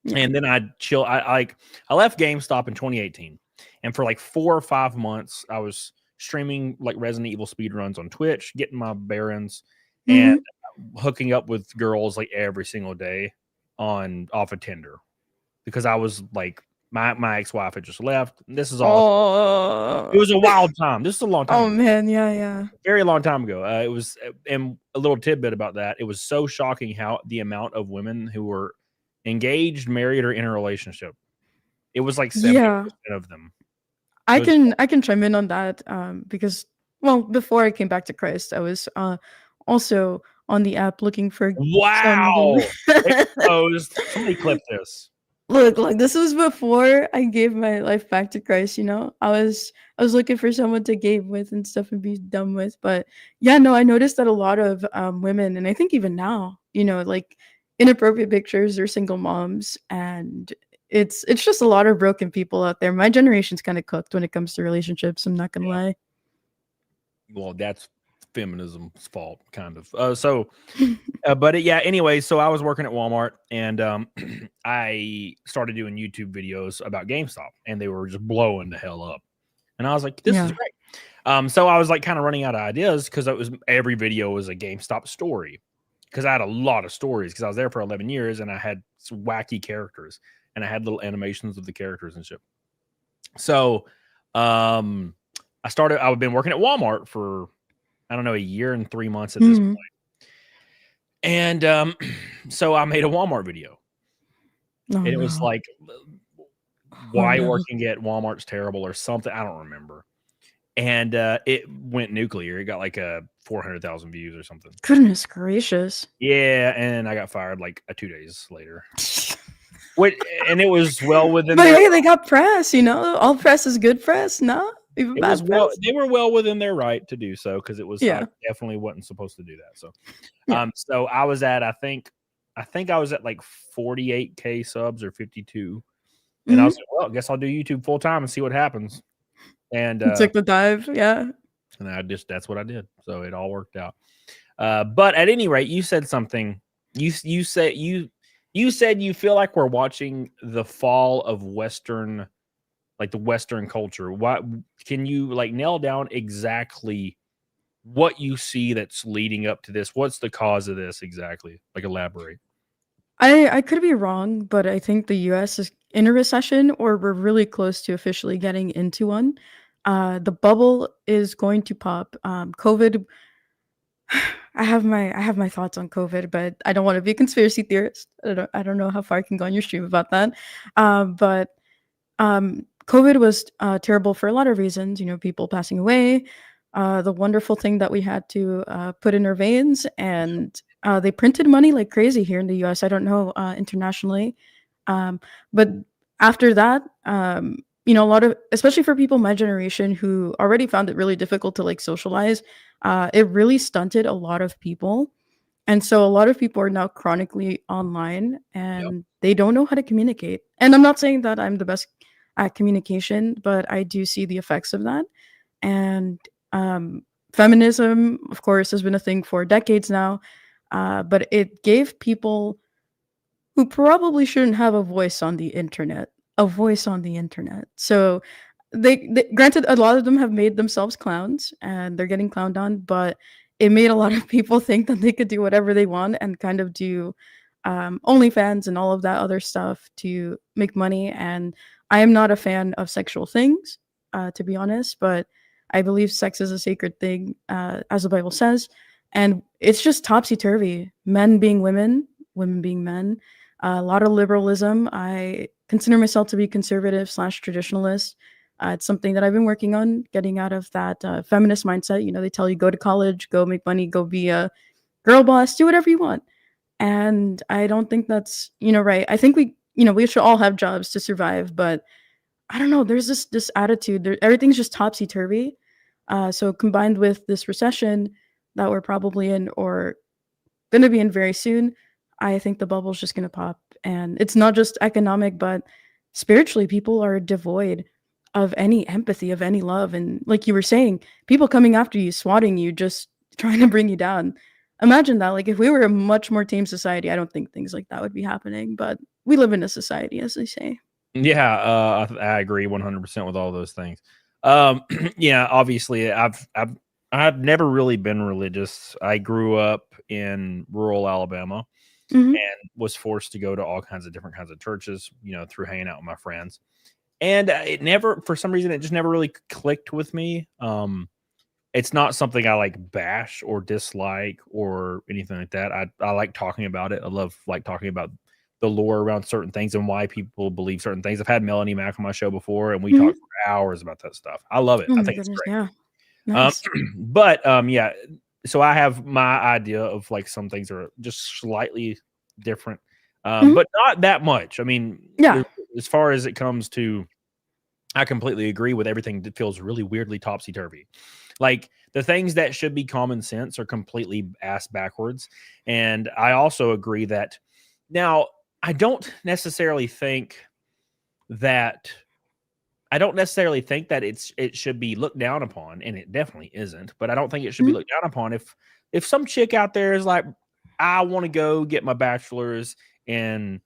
Yeah. And then I chill. I left GameStop in 2018, and for like 4 or 5 months, I was streaming like Resident Evil speedruns on Twitch, getting my bearings, and hooking up with girls like every single day off of Tinder, because I was like, my ex-wife had just left. This is all. It Oh. was a wild time. This is a long time Oh ago. man, yeah. Very long time ago. It was, and a little tidbit about that. It was so shocking how the amount of women who were engaged, married, or in a relationship. It was like 70% Yeah. of them. I It was- can chime in on that because well, before I came back to Christ, I was also on the app looking for Wow. some Exposed. Somebody clip this. Look, this was before I gave my life back to Christ, you know? I was looking for someone to game with and stuff and be done with. But yeah, no, I noticed that a lot of women, and I think even now, you know, like inappropriate pictures or single moms, and it's just a lot of broken people out there. My generation's kind of cooked when it comes to relationships, I'm not gonna lie. Well, that's feminism's fault, kind of. Yeah. Anyway, so I was working at Walmart, and I started doing YouTube videos about GameStop, and they were just blowing the hell up. And I was like, "This is Yeah. great." So I was like, kind of running out of ideas because every video was a GameStop story. Because I had a lot of stories because I was there for 11 years, and I had some wacky characters, and I had little animations of the characters and shit. So, I've been working at Walmart for, I don't know, a year and 3 months at this Mhm. point. And so I made a Walmart video. Oh, And it was no. like, Oh, why no. working at Walmart's terrible or something. I don't remember. And it went nuclear. It got like 400,000 views or something. Goodness gracious. Yeah, and I got fired like 2 days later. And it was well within But their hey, they got press, you know? All press is good press, no? Even it was bad well press? they were well within their right to do so, because it was Yeah. I definitely wasn't supposed to do that. So Yeah. so I was at, I think I was at like 48K subs or 52. And I Mhm. was like, well, I guess I'll do YouTube full time and see what happens. And You took the dive, yeah. that's what I did. So it all worked out. But at any rate, you said something. You said you feel like we're watching the fall of Western, like the Western culture. What can you like nail down exactly what you see that's leading up to this? What's the cause of this exactly? Like, elaborate. I could be wrong, but I think the US is in a recession, or we're really close to officially getting into one. The bubble is going to pop. COVID I have my thoughts on COVID, but I don't want to be a conspiracy theorist. I don't know how far I can go on your stream about that. But COVID was terrible for a lot of reasons. You know, people passing away, the wonderful thing that we had to put in our veins, and they printed money like crazy here in the U.S. I don't know internationally, but after that, you know, a lot of, especially for people my generation who already found it really difficult to like socialize, it really stunted a lot of people. And so a lot of people are now chronically online Yep. and they don't know how to communicate. And I'm not saying that I'm the best at communication, but I do see the effects of that. And feminism, of course, has been a thing for decades now, but it gave people who probably shouldn't have a voice on the internet a voice on the internet. So they granted, a lot of them have made themselves clowns and they're getting clowned on, but it made a lot of people think that they could do whatever they want and kind of do OnlyFans and all of that other stuff to make money. And I am not a fan of sexual things, to be honest, but I believe sex is a sacred thing, as the Bible says. And it's just topsy turvy. Men being women, women being men. A lot of liberalism. I consider myself to be conservative slash traditionalist. It's something that I've been working on, getting out of that feminist mindset. You know, they tell you go to college, go make money, go be a girl boss, do whatever you want. And I don't think that's, you know, right. I think we should all have jobs to survive, but I don't know. There's this attitude. Everything's just topsy turvy. So combined with this recession that we're probably in or going to be in very soon, I think the bubble's just going to pop. And it's not just economic, but spiritually, people are devoid of any empathy, of any love. And like you were saying, people coming after you, swatting you, just trying to bring you down. imagine that. Like if we were a much more tame society, I don't think things like that would be happening. But we live in a society, as they say. Yeah, I agree 100% with all those things. Yeah, obviously, I've never really been religious. I grew up in rural Alabama Hmm. and was forced to go to all kinds of different kinds of churches, through hanging out with my friends. And it never, for some reason, it just never really clicked with me. It's not something I like bash or dislike or anything like that. I like talking about it. I love like talking about the lore around certain things and why people believe certain things. I've had Melanie Mack on my show before, and we Hmm. talked for hours about that stuff. I love it. Oh I my think it's goodness, great. yeah, Um, nice. but yeah, so I have my idea of like some things are just slightly different, Mhm. but not that much. I mean, Yeah, as far as it comes to, I completely agree with everything that feels really weirdly topsy turvy. Like the things that should be common sense are completely ass backwards. And I also agree that now I don't necessarily think that it should be looked down upon, and it definitely isn't. But I don't think it should be mhm, looked down upon if some chick out there is like, I want to go get my bachelor's in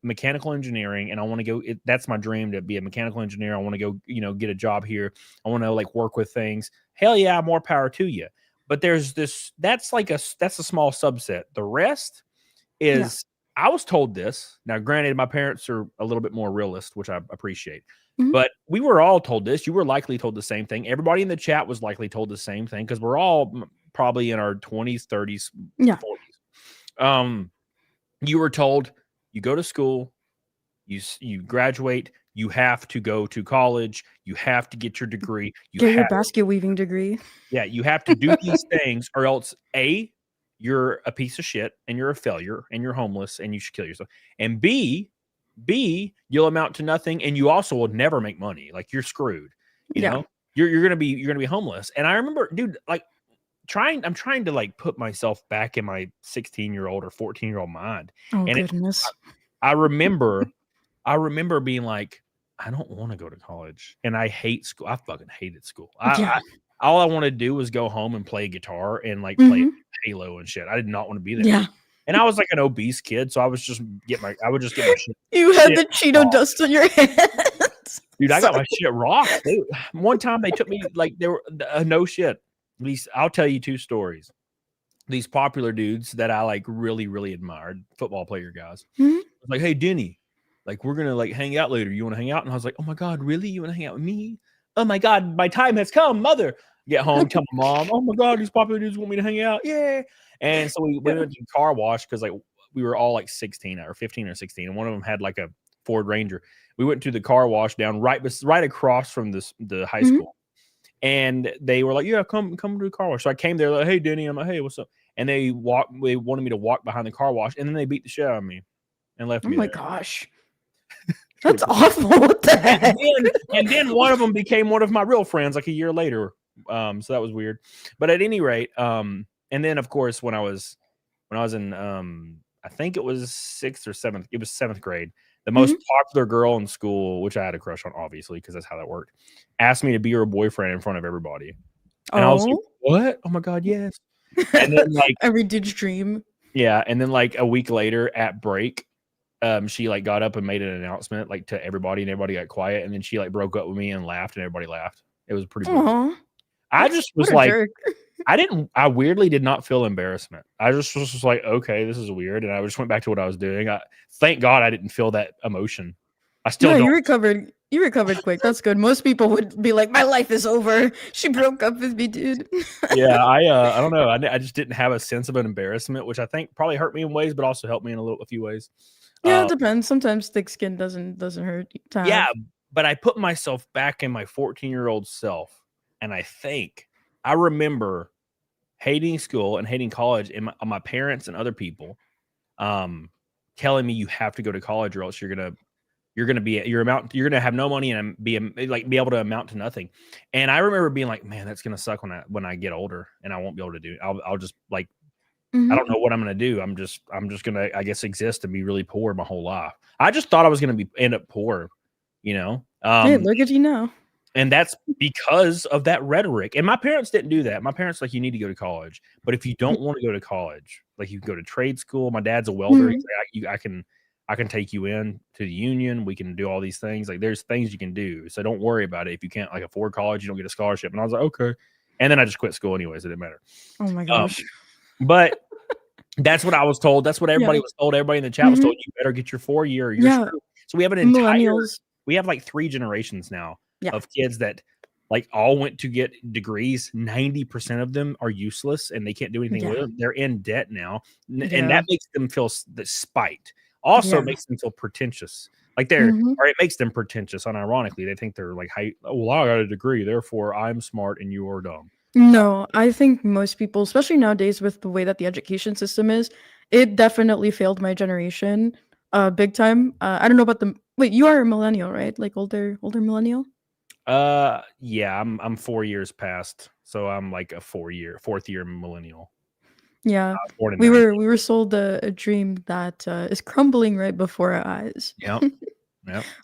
mechanical engineering, and I want to go. That's my dream to be a mechanical engineer. I want to go, get a job here. I want to like work with things. Hell yeah, more power to you. But there's this. That's a small subset. The rest yeah, is. I was told this. Now, granted, my parents are a little bit more realist, which I appreciate. mhm, But we were all told this. You were likely told the same thing. Everybody in the chat was likely told the same thing because we're all probably in our 20s, 30s, yeah, 40s. You were told you go to school, you graduate, you have to go to college, you have to get your degree, get your basket weaving degree. you have to do these things, or else A, you're a piece of shit and you're a failure and you're homeless and you should kill yourself. And B, you'll amount to nothing, and you also will never make money. Like you're screwed. You Yeah. know, you're gonna be homeless. And I remember, dude, like I'm trying to like put myself back in my 16-year-old or 14-year-old mind. Oh And goodness. I remember I remember being like, I don't want to go to college, and I hate school. I fucking hated school. Yeah. All I want to do was go home and play guitar and like play Mhm. Halo and shit. I did not want to be there. Yeah. And I was like an obese kid, so I would just get my shit. You had shit the Cheeto dust on your hands. Dude, I got my Sorry. shit rocked. One time they took me like they were no shit. At least I'll tell you two stories. These popular dudes that I like really, really admired, football player guys. Mhm. Like, hey, Denny, like we're gonna like hang out later. You want to hang out? And I was like, oh my god, really? You want to hang out with me? Oh my god, my time has come, mother. Get home, tell my mom, oh my god, these popular dudes want me to hang out. Yeah. And so we went to the car wash because like we were all like 16 or 15 or 16, and one of them had like a Ford Ranger. We went to the car wash down right across from the high Mhm. school. And they were like, yeah, come to the car wash. So I came there like, hey, Denny. I'm like, hey, what's up? And they wanted me to walk behind the car wash, and then they beat the shit out of me and left Oh me my there. gosh. That's awful. What the heck? And then one of them became one of my real friends like a year later. So that was weird. But at any rate, and then of course when I was in I think it was 6th or 7th, it was 7th grade. The most Mhm. popular girl in school, which I had a crush on, obviously, because that's how that worked, asked me to be her boyfriend in front of everybody. And I was like, Oh. what? Oh my God, yes. And then like, Every dude's dream. yeah, and then like a week later at break, she like got up and made an announcement like to everybody, and everybody got quiet, and then she like broke up with me and laughed, and everybody laughed. It was pretty brutal. Aw. I just was What a like, jerk. I weirdly did not feel embarrassment. I just was just like, okay, this is weird. And I just went back to what I was doing. Thank God I didn't feel that emotion. I still No, don't. you recovered quick. That's good. Most people would be like, my life is over. She broke up with me, dude. Yeah, I don't know. I just didn't have a sense of an embarrassment, which I think probably hurt me in ways, but also helped me in a few ways. Yeah, it depends. Sometimes thick skin doesn't hurt to Yeah, have. but I put myself back in my 14-year-old self, and I remember hating school and hating college, and my parents and other people telling me you have to go to college or else you're gonna have no money and be able to amount to nothing. And I remember being like, man, that's gonna suck when I get older and I won't be able to do it. I'll just like I Mhm. don't know what I'm gonna do. I'm just gonna, I guess, exist and be really poor my whole life. I just thought I was gonna end up poor, you know. Hey, look at you now. And that's because of that rhetoric. And my parents didn't do that. My parents like, you need to go to college. But if you don't want to go to college, like you can go to trade school. My dad's a welder. He's like, I can take you in to the union. We can do all these things. Like there's things you can do. So don't worry about it. If you can't like afford college, you don't get a scholarship. And I was like, okay. And then I just quit school anyways. It didn't matter. Oh my gosh. But that's what I was told. That's what everybody was told. Everybody in the chat was told, you better get your 4-year. So we have an entire, we have like 3 generations now of kids that like all went to get degrees. 90% of them are useless and they can't do anything with them. They're in debt now. And that makes them feel the spite. Also makes them feel pretentious. Like they're, or it makes them pretentious. Unironically, they think they're like, well, I got a degree, therefore I'm smart and you are dumb. No, I think most people, especially nowadays with the way that the education system is, it definitely failed my generation big time. I don't know about wait, you are a millennial, right? Like older millennial? Yeah, I'm 4 years past. So I'm like a 4th year millennial. Yeah. We were sold a dream that is crumbling right before our eyes. Yep.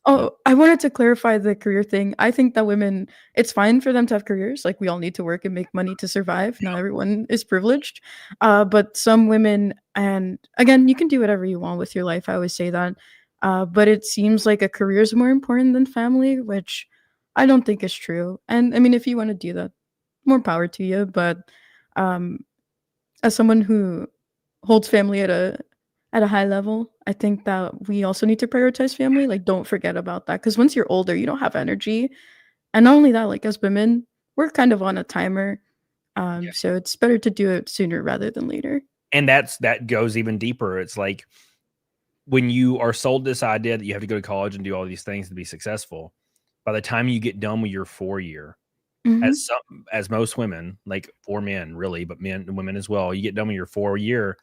Oh, I wanted to clarify the career thing. I think that women, it's fine for them to have careers. Like we all need to work and make money to survive. Not everyone is privileged. But some women, and again, you can do whatever you want with your life. I always say that. But it seems like a career is more important than family, which I don't think is true. And I mean, if you want to do that, more power to you. But as someone who holds family at a high level, I think that we also need to prioritize family. Like, don't forget about that. Because once you're older, you don't have energy. And not only that, like as women, we're kind of on a timer. So it's better to do it sooner rather than later. And that goes even deeper. It's like when you are sold this idea that you have to go to college and do all these things to be successful, by the time you get done with your 4-year, as most women, like, or men really, but men and women as well, you get done with your 4-year,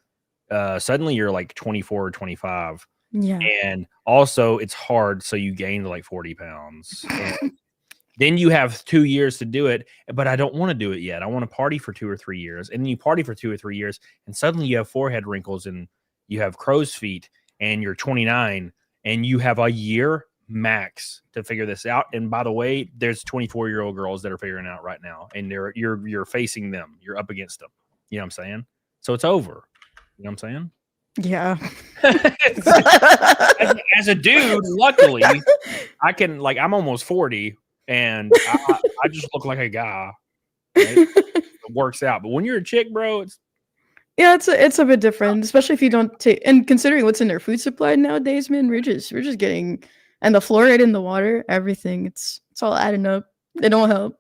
suddenly you're like 24 or 25. Yeah. And also it's hard. So you gain like 40 pounds. And then you have 2 years to do it, but I don't want to do it yet. I want to party for 2 or 3 years. And then you party for 2 or 3 years, and suddenly you have forehead wrinkles and you have crow's feet and you're 29 and you have a year max to figure this out. And by the way, there's 24-year-old girls that are figuring it out right now, and you're facing them. You're up against them. You know what I'm saying? So it's over. You know what I'm saying? Yeah. as a dude, luckily, I can, like, I'm almost 40 and I just look like a guy. Right? It works out. But when you're a chick, bro, it's a bit different, especially if you don't take, and considering what's in their food supply nowadays, man, we're just getting, and the fluoride in the water, everything, it's all adding up. They don't help.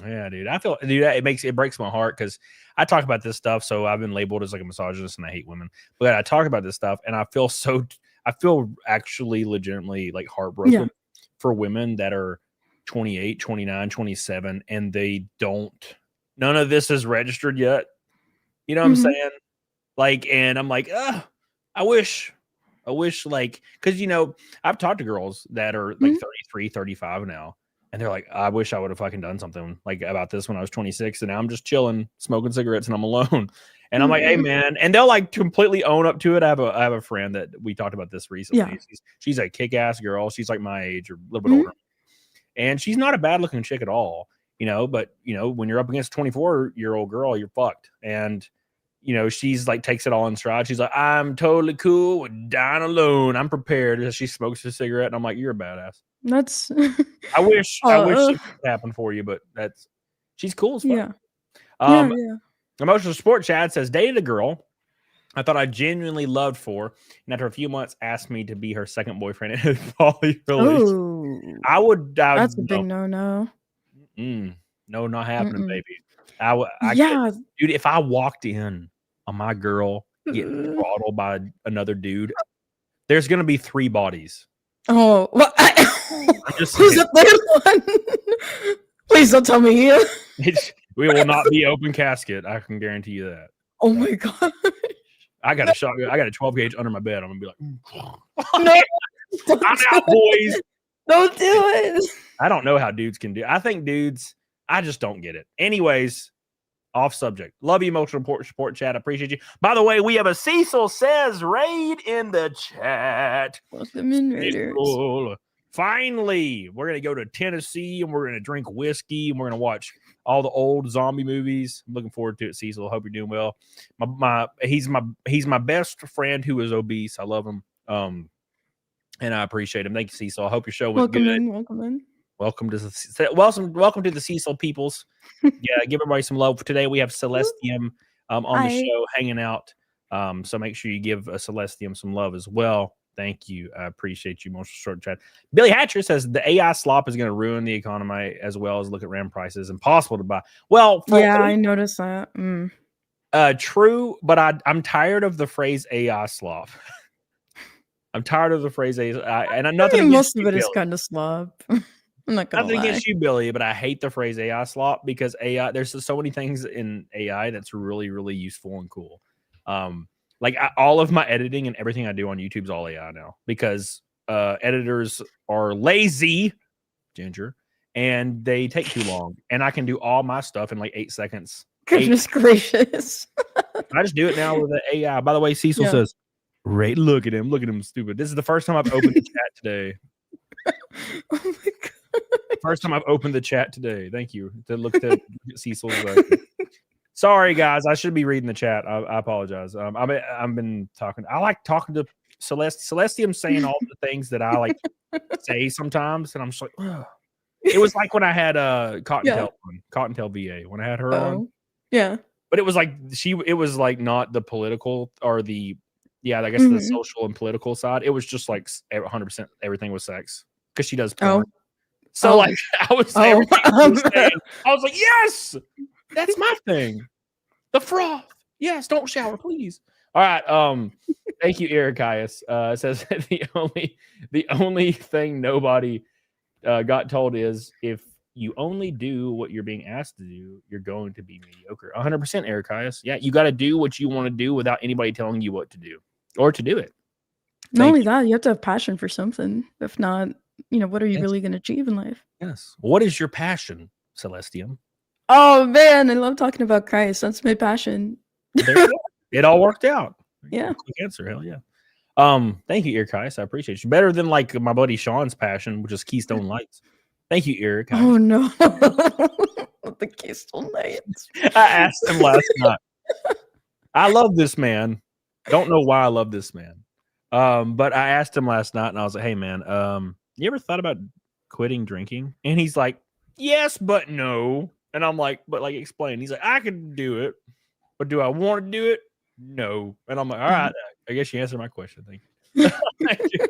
Yeah, dude. I feel, dude, it breaks my heart because I talk about this stuff. So I've been labeled as like a misogynist and I hate women, but I talk about this stuff and I feel actually legitimately like heartbroken for women that are 28, 29, 27, and none of this is registered yet. You know what I'm saying? Like, and I'm like, I wish like, cause you know, I've talked to girls that are like 33, 35 now. And they're like, I wish I would have fucking done something like about this when I was 26. And now I'm just chilling, smoking cigarettes, and I'm alone. And I'm like, hey, man. And they'll like completely own up to it. I have a friend that we talked about this recently. Yeah. She's a kick-ass girl. She's like my age or a little bit older. And she's not a bad looking chick at all, you know, but you know, when you're up against a 24-year-old girl, you're fucked. And you know, she's like takes it all in stride. She's like, I'm totally cool with dying alone. I'm prepared. She smokes a cigarette, and I'm like, you're a badass. That's I wish it could happen for you, but she's cool as fuck. Yeah. Emotional Sport Chad says, dated a girl I thought I genuinely loved for, and after a few months asked me to be her second boyfriend in a poly relationship. That's a big no. No, not happening, baby. Dude, if I walked in on my girl getting throttled by another dude, there's gonna be 3 bodies. Oh, well, who's the third one? Please don't tell me you. We will not be open casket. I can guarantee you that. Oh my god! I got a shotgun. I got a 12 gauge under my bed. I'm gonna be like, no, I'm out, boys. Don't do it. I don't know how dudes can do. I think dudes. I just don't get it. Anyways, off subject. Love you, Emotional Support Chat. Appreciate you. By the way, we have a Cecil Says raid in the chat. Welcome in, raiders. Finally, we're gonna go to Tennessee and we're gonna drink whiskey and we're gonna watch all the old zombie movies. I'm looking forward to it, Cecil. Hope you're doing well. He's my best friend who is obese. I love him. And I appreciate him. Thank you, Cecil. I hope your show went good. Welcome in. Welcome to the Cecil peoples. Yeah, give everybody some love. Today we have Celestium on the show hanging out. So make sure you give Celestium some love as well. Thank you. I appreciate you. Most short chat. Billy Hatcher says the AI slop is going to ruin the economy as well as look at RAM prices. Impossible to buy. Well, I noticed that. True, but I'm tired of the phrase AI slop. I'm tired of the phrase AI, and nothing. Most of it is kind of slop. I'm not gonna nothing lie. against you, Billy, but I hate the phrase AI slop because AI. There's so many things in AI that's really, really useful and cool. All of my editing and everything I do on YouTube is all AI now because editors are lazy, Ginger, and they take too long. And I can do all my stuff in like 8 seconds. Goodness gracious! I just do it now with the AI. By the way, Cecil says, "Right, look at him, stupid." This is the first time I've opened the chat today. Oh my god! First time I've opened the chat today. Thank you to look at Cecil's. Sorry, guys. I should be reading the chat. I apologize. I've been talking. I like talking to Celestium saying all the things that I like say sometimes, and I'm just like, ugh. It was like when I had Cottontail VA when I had her on. Yeah, but it was like it was like not the political or the I guess the social and political side. It was just like 100% everything was sex because she does porn. So like I was saying, I was like, yes. That's my thing. The froth. Yes, don't shower, please. All right. Thank you, Eric Caius. It says the only thing nobody got told is if you only do what you're being asked to do, you're going to be mediocre. 100%, Eric Caius. Yeah, you got to do what you want to do without anybody telling you what to do or to do it. Not only that, you have to have passion for something. If not, what are you really going to achieve in life? Yes. What is your passion, Celestium? Oh man, I love talking about Christ. That's my passion. It all worked out. Yeah. Quick answer. Hell yeah. Thank you, Eric Caius. I appreciate you. Better than like my buddy Sean's passion, which is Keystone Lights. Thank you, Eric. Oh no. The Keystone Lights. I asked him last night. I love this man. Don't know why I love this man. But I asked him last night and I was like, hey man, you ever thought about quitting drinking? And he's like, yes, but no. And I'm like, but like explain. He's like, I can do it, but do I want to do it? No. And I'm like, all right, I guess you answered my question. Thank you. Thank you.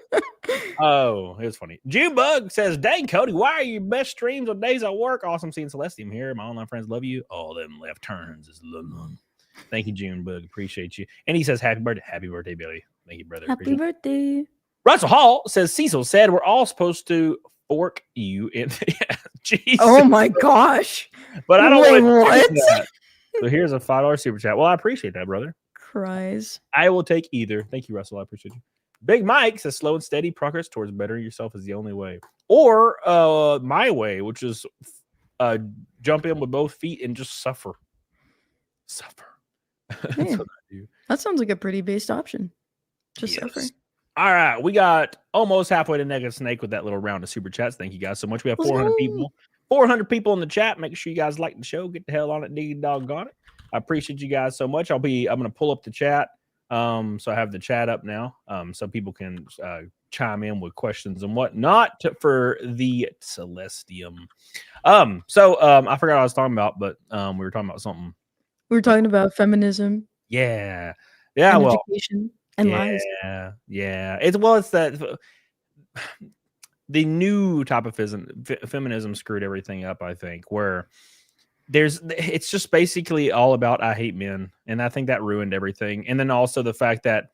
Oh, it was funny. Junebug says, dang, Cody, why are your best streams on days I work? Awesome seeing Celestium here. My online friends love you. All them left turns is love. Thank you, Junebug. Appreciate you. And he says, happy birthday. Happy birthday, Billy. Thank you, brother. Happy birthday. Russell Hall says, Cecil said we're all supposed to fork you in. Jesus. Oh my gosh. But I don't want to do that. So here's a $5 super chat. Well, I appreciate that, brother. Cries. I will take either. Thank you, Russell. I appreciate you. Big Mike says slow and steady progress towards bettering yourself is the only way. Or my way, which is jump in with both feet and just suffer. Suffer. That's what I do. That sounds like a pretty based option. Just suffer. All right, we got almost halfway to Naked Snake with that little round of super chats. Thank you guys so much. We have 400 people. 400 people in the chat. Make sure you guys like the show. Get the hell on it, dig doggone it. I appreciate you guys so much. I'm gonna pull up the chat. So I have the chat up now. So people can chime in with questions and whatnot for the Celestium. So I forgot what I was talking about, but we were talking about something. We were talking about feminism. Yeah. And education. And lies. Yeah. It's that the new type of feminism screwed everything up, I think, where it's just basically all about I hate men. And I think that ruined everything. And then also the fact that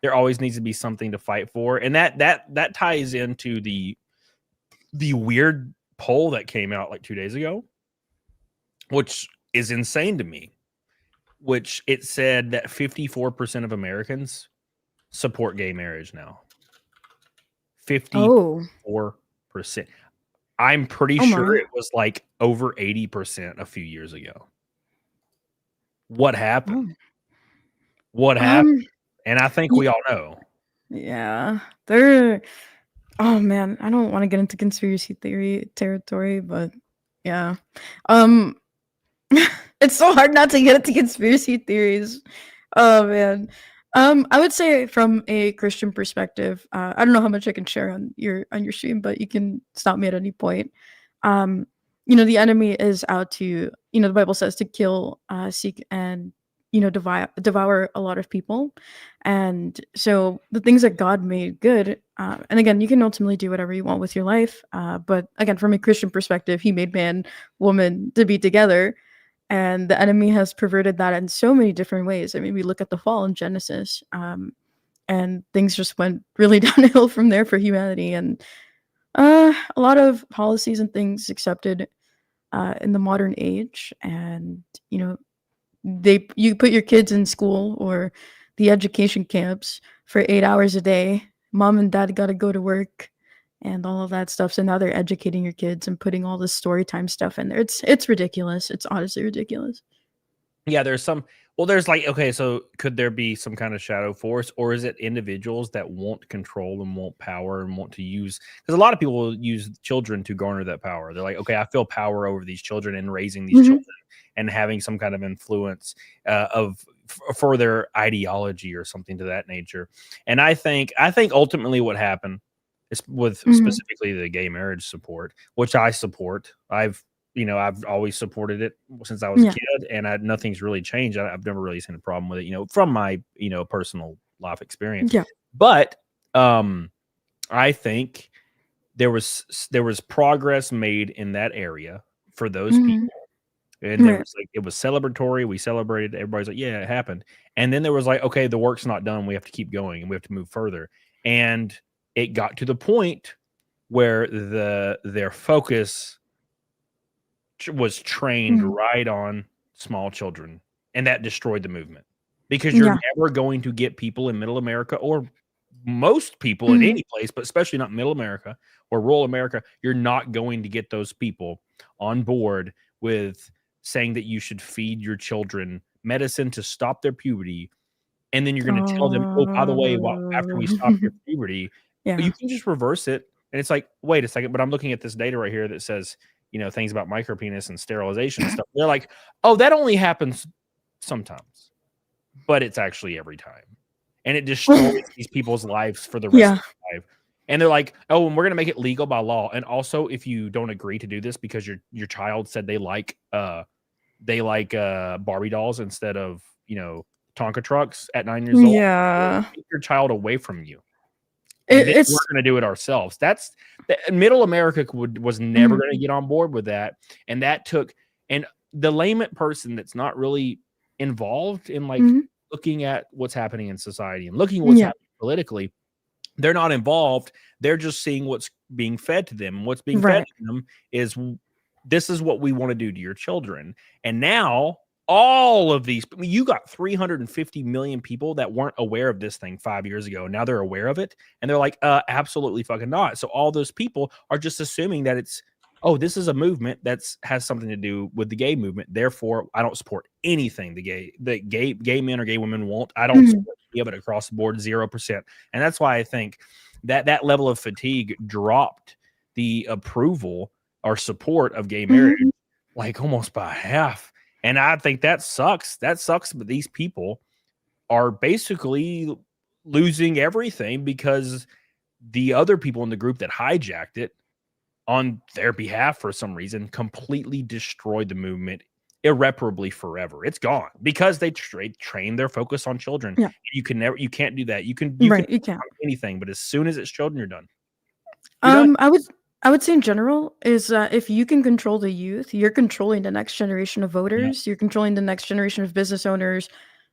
there always needs to be something to fight for. And that ties into the weird poll that came out like 2 days ago, which is insane to me, which it said that 54% of Americans support gay marriage now. 54%. I'm pretty sure it was like over 80% a few years ago. What happened? What happened? And I think we all know. Yeah. They're Oh man, I don't want to get into conspiracy theory territory, but yeah. Um it's so hard not to get into conspiracy theories. Oh man. I would say from a Christian perspective, I don't know how much I can share on your stream, but you can stop me at any point. Um, the enemy is out to, the Bible says to kill, seek, and devour a lot of people. And so the things that God made good, and again, you can ultimately do whatever you want with your life. But again, from a Christian perspective, He made man, woman to be together, and the enemy has perverted that in so many different ways. I mean, we look at the fall in Genesis, and things just went really downhill from there for humanity, and a lot of policies and things accepted in the modern age. And you put your kids in school or the education camps for 8 hours a day. Mom and dad got to go to work and all of that stuff. So now they're educating your kids and putting all this story time stuff in there. It's ridiculous. It's honestly ridiculous. Yeah, there's some. Well, there's like, okay, so could there be some kind of shadow force, or is it individuals that want control and want power and want to use? Because a lot of people will use children to garner that power. They're like, okay, I feel power over these children and raising these children and having some kind of influence for their ideology or something to that nature. And I think ultimately what happened is with specifically the gay marriage support, which I support. I've always supported it since I was a kid, and nothing's really changed. I've never really seen a problem with it, from my, personal life experience. Yeah. But I think there was progress made in that area for those people. And there was like, it was celebratory. We celebrated. Everybody's like, yeah, it happened. And then there was like, okay, the work's not done. We have to keep going and we have to move further. And it got to the point where their focus was trained right on small children, and that destroyed the movement, because you're never going to get people in middle America, or most people in any place, but especially not middle America or rural America. You're not going to get those people on board with saying that you should feed your children medicine to stop their puberty, and then you're going to tell them, oh, by the way, after we stop your puberty, you can just reverse it. And it's like, wait a second, but I'm looking at this data right here that says, things about micropenis and sterilization and stuff. They're like, oh, that only happens sometimes, but it's actually every time. And it destroys these people's lives for the rest of their life. And they're like, oh, and we're going to make it legal by law. And also, if you don't agree to do this because your child said they like Barbie dolls instead of, Tonka trucks at 9 years old, take your child away from you. And we're going to do it ourselves. Middle America was never going to get on board with that. And that took, and the layman person that's not really involved in like looking at what's happening in society and looking at what's happening politically, they're not involved. They're just seeing what's being fed to them. What's being fed to them is, this is what we want to do to your children. And now all of these, you got 350 million people that weren't aware of this thing 5 years ago. Now they're aware of it, and they're like, absolutely fucking not. So all those people are just assuming that it's, oh, this is a movement has something to do with the gay movement. Therefore, I don't support anything the gay men or gay women want. I don't support any of it across the board, 0%. And that's why I think that level of fatigue dropped the approval or support of gay marriage like almost by half. And I think that sucks. That sucks. But these people are basically losing everything because the other people in the group that hijacked it on their behalf for some reason completely destroyed the movement irreparably forever. It's gone because they train their focus on children. Yeah. You can't do that. You can can't. anything, but as soon as it's children, you're done. I would say in general is if you can control the youth, you're controlling the next generation of voters. You're controlling the next generation of business owners.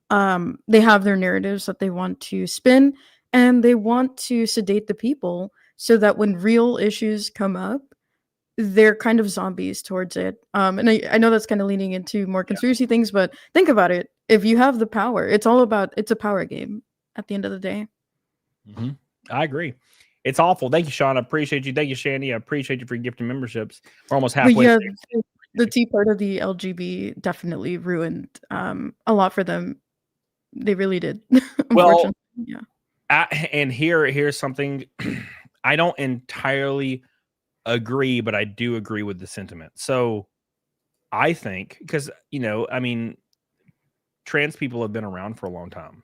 They have their narratives that they want to spin, and they want to sedate the people so that when real issues come up, they're kind of zombies towards it. And I know that's kind of leaning into more conspiracy things, but think about it. If you have the power, it's a power game at the end of the day. I agree. It's awful. Thank you, Sean. I appreciate you. Thank you, Shandy. I appreciate you for gifting memberships. We're almost halfway. Yeah, the Tea part of the LGB definitely ruined a lot for them. They really did. Well, and here's something. I don't entirely agree, but I do agree with the sentiment. So I think, because, I mean, trans people have been around for a long time.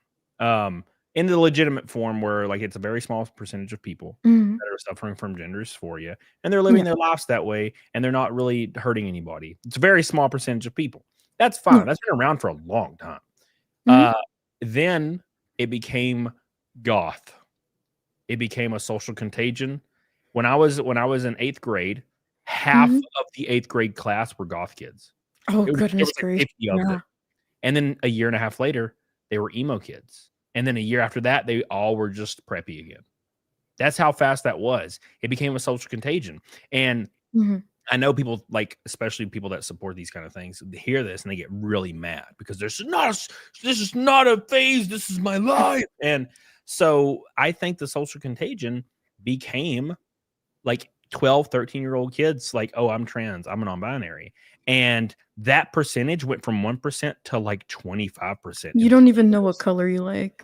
In the legitimate form where like it's a very small percentage of people Mhm. that are suffering from gender dysphoria, and they're living Yeah. their lives that way, and they're not really hurting anybody. It's a very small percentage of people. That's Yeah. fine. That's been around for a long time. Mhm. Then it became goth. It became a social contagion. When I was in 8th grade, half Mhm. of the 8th grade class were goth kids. Oh, There goodness was like gracious. 50 of them. Yeah. And then a year and a half later, they were emo kids. And then a year after that, they all were just preppy again. That's how fast that was. It became a social contagion. And Mhm. I know people, like, especially people that support these kind of things, they hear this and they get really mad because this is not a phase. This is my life. And so I think the social contagion became like 12, 13-year-old kids like, oh, I'm trans, I'm a non-binary. And that percentage went from 1% to like 25%. You don't even know what color you like.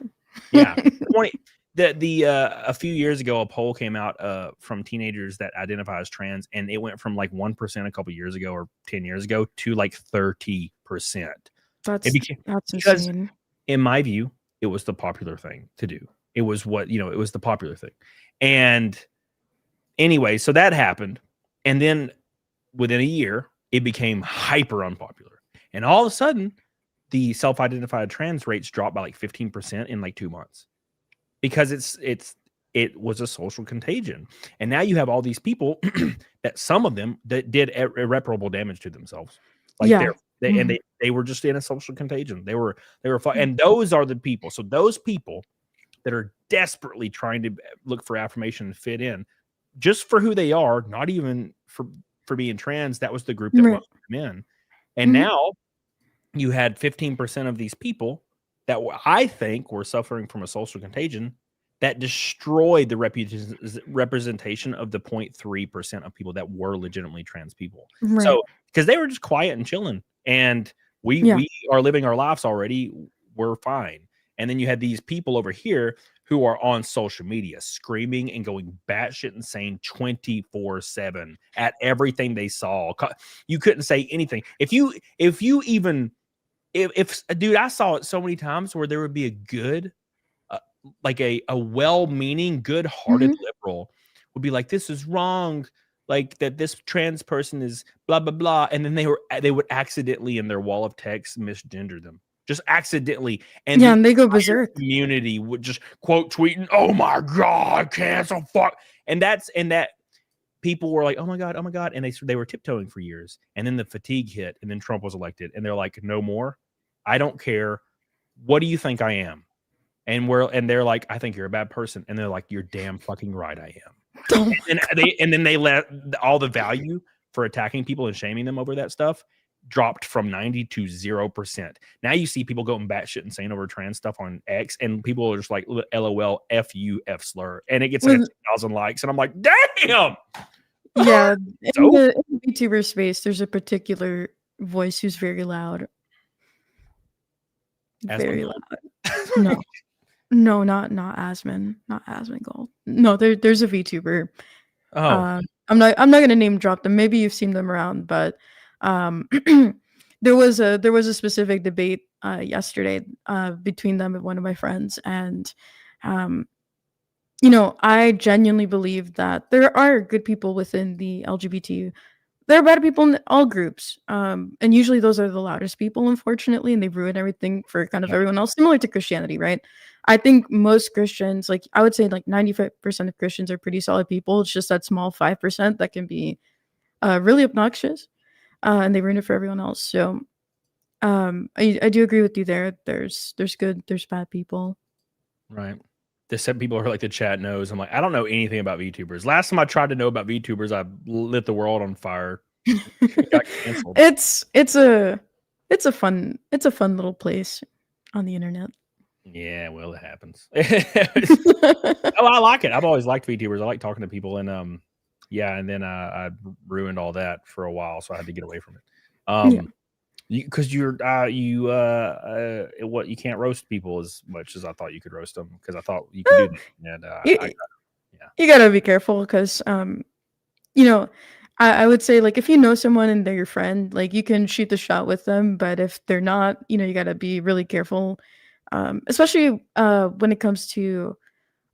Yeah. 20 a few years ago, a poll came out from teenagers that identify as trans, and it went from like 1% a couple years ago or 10 years ago to like 30%. It became, That's because insane. in my view, it was the popular thing to do. It was what, it was the popular thing. And anyway, so that happened. And then within a year, it became hyper unpopular. And all of a sudden, the self-identified trans rates dropped by like 15% in like 2 months because it was a social contagion. And now you have all these people that some of them that did irreparable damage to themselves. Like Yeah. Mhm. they were just in a social contagion. And those are the people. So those people that are desperately trying to look for affirmation and fit in, just for who they are, not even for being trans, that was the group that Right. welcomed them in. And Mhm. now you had 15% of these people that I think were suffering from a social contagion that destroyed the representation of the 0.3% of people that were legitimately trans people. Right. So, because they were just quiet and chilling, and Yeah. we are living our lives already, we're fine. And then you had these people over here who are on social media screaming and going batshit insane 24/7 at everything they saw. You couldn't say anything. If dude, I saw it so many times where there would be a good, like a well-meaning, good-hearted Mhm. liberal would be like, this is wrong, like that this trans person is blah blah blah, and then they would accidentally in their wall of text misgender them, just accidentally, and Yeah, the and they go entire berserk. community would just quote tweeting, oh my god, cancel, fuck. And that people were like, oh my god, and they were tiptoeing for years, and then the fatigue hit, and then Trump was elected, and they're like, no more. I don't care. What do you think I am? And they're like, I think you're a bad person. And they're like, you're damn fucking right I am. Oh And then they let all the value for attacking people and shaming them over that stuff dropped from 90 to 0%. Now you see people going batshit insane over trans stuff on X, and people are just like, LOL, F you, F slur. And it gets like Well, 2,000 likes. And I'm like, damn. yeah, in So the VTuber space, there's a particular voice who's very loud. Very Asmongold. loud. No. No, not Asmon. Not Asmongold. No, there's a VTuber. Oh, I'm not gonna name drop them. Maybe you've seen them around, but there was a specific debate yesterday between them and one of my friends, and um, I genuinely believe that there are good people within the LGBT. There are bad people in all groups, and usually those are the loudest people, unfortunately, and they ruin everything for kind of yeah. everyone else. Similar to Christianity, right? I think most Christians, like I would say, like 95% of Christians are pretty solid people. It's just that small 5% that can be really obnoxious, and they ruin it for everyone else. So, I do agree with you there. There's good, there's bad people. Right. The some people are like, the chat knows. I'm like, I don't know anything about VTubers. Last time I tried to know about VTubers, I lit the world on fire. Got canceled. It's a fun little place on the internet. Yeah, well, it happens. Oh, I like it. I've always liked VTubers. I like talking to people, and yeah, and then I ruined all that for a while, so I had to get away from it. Yeah. Because you can't roast people as much as I thought you could roast them, because I thought you could do that, and It- You gotta be careful because you know, I would say like if you know someone and they're your friend, like you can shoot the shot with them, but if they're not, you gotta be really careful. Especially when it comes to,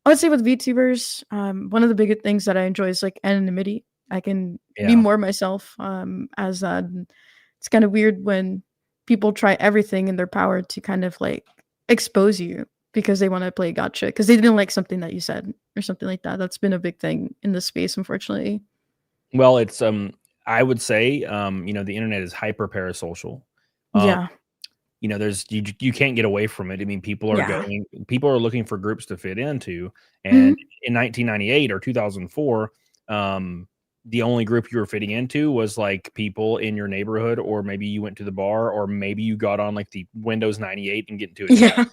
I would say with VTubers, one of the big things that I enjoy is like anonymity. I can be Yeah. more myself. As it's kind of weird when people try everything in their power to kind of like expose you because they want to play gotcha because they didn't like something that you said or something like that. That's been a big thing in this space, unfortunately. Well, it's I would say the internet is hyper parasocial. Um, Yeah. there's you can't get away from it. I mean, Yeah. people are looking for groups to fit into, and Mhm. in 1998 or 2004, the only group you were fitting into was like people in your neighborhood, or maybe you went to the bar, or maybe you got on like the Windows 98 and get into a chat. Yeah.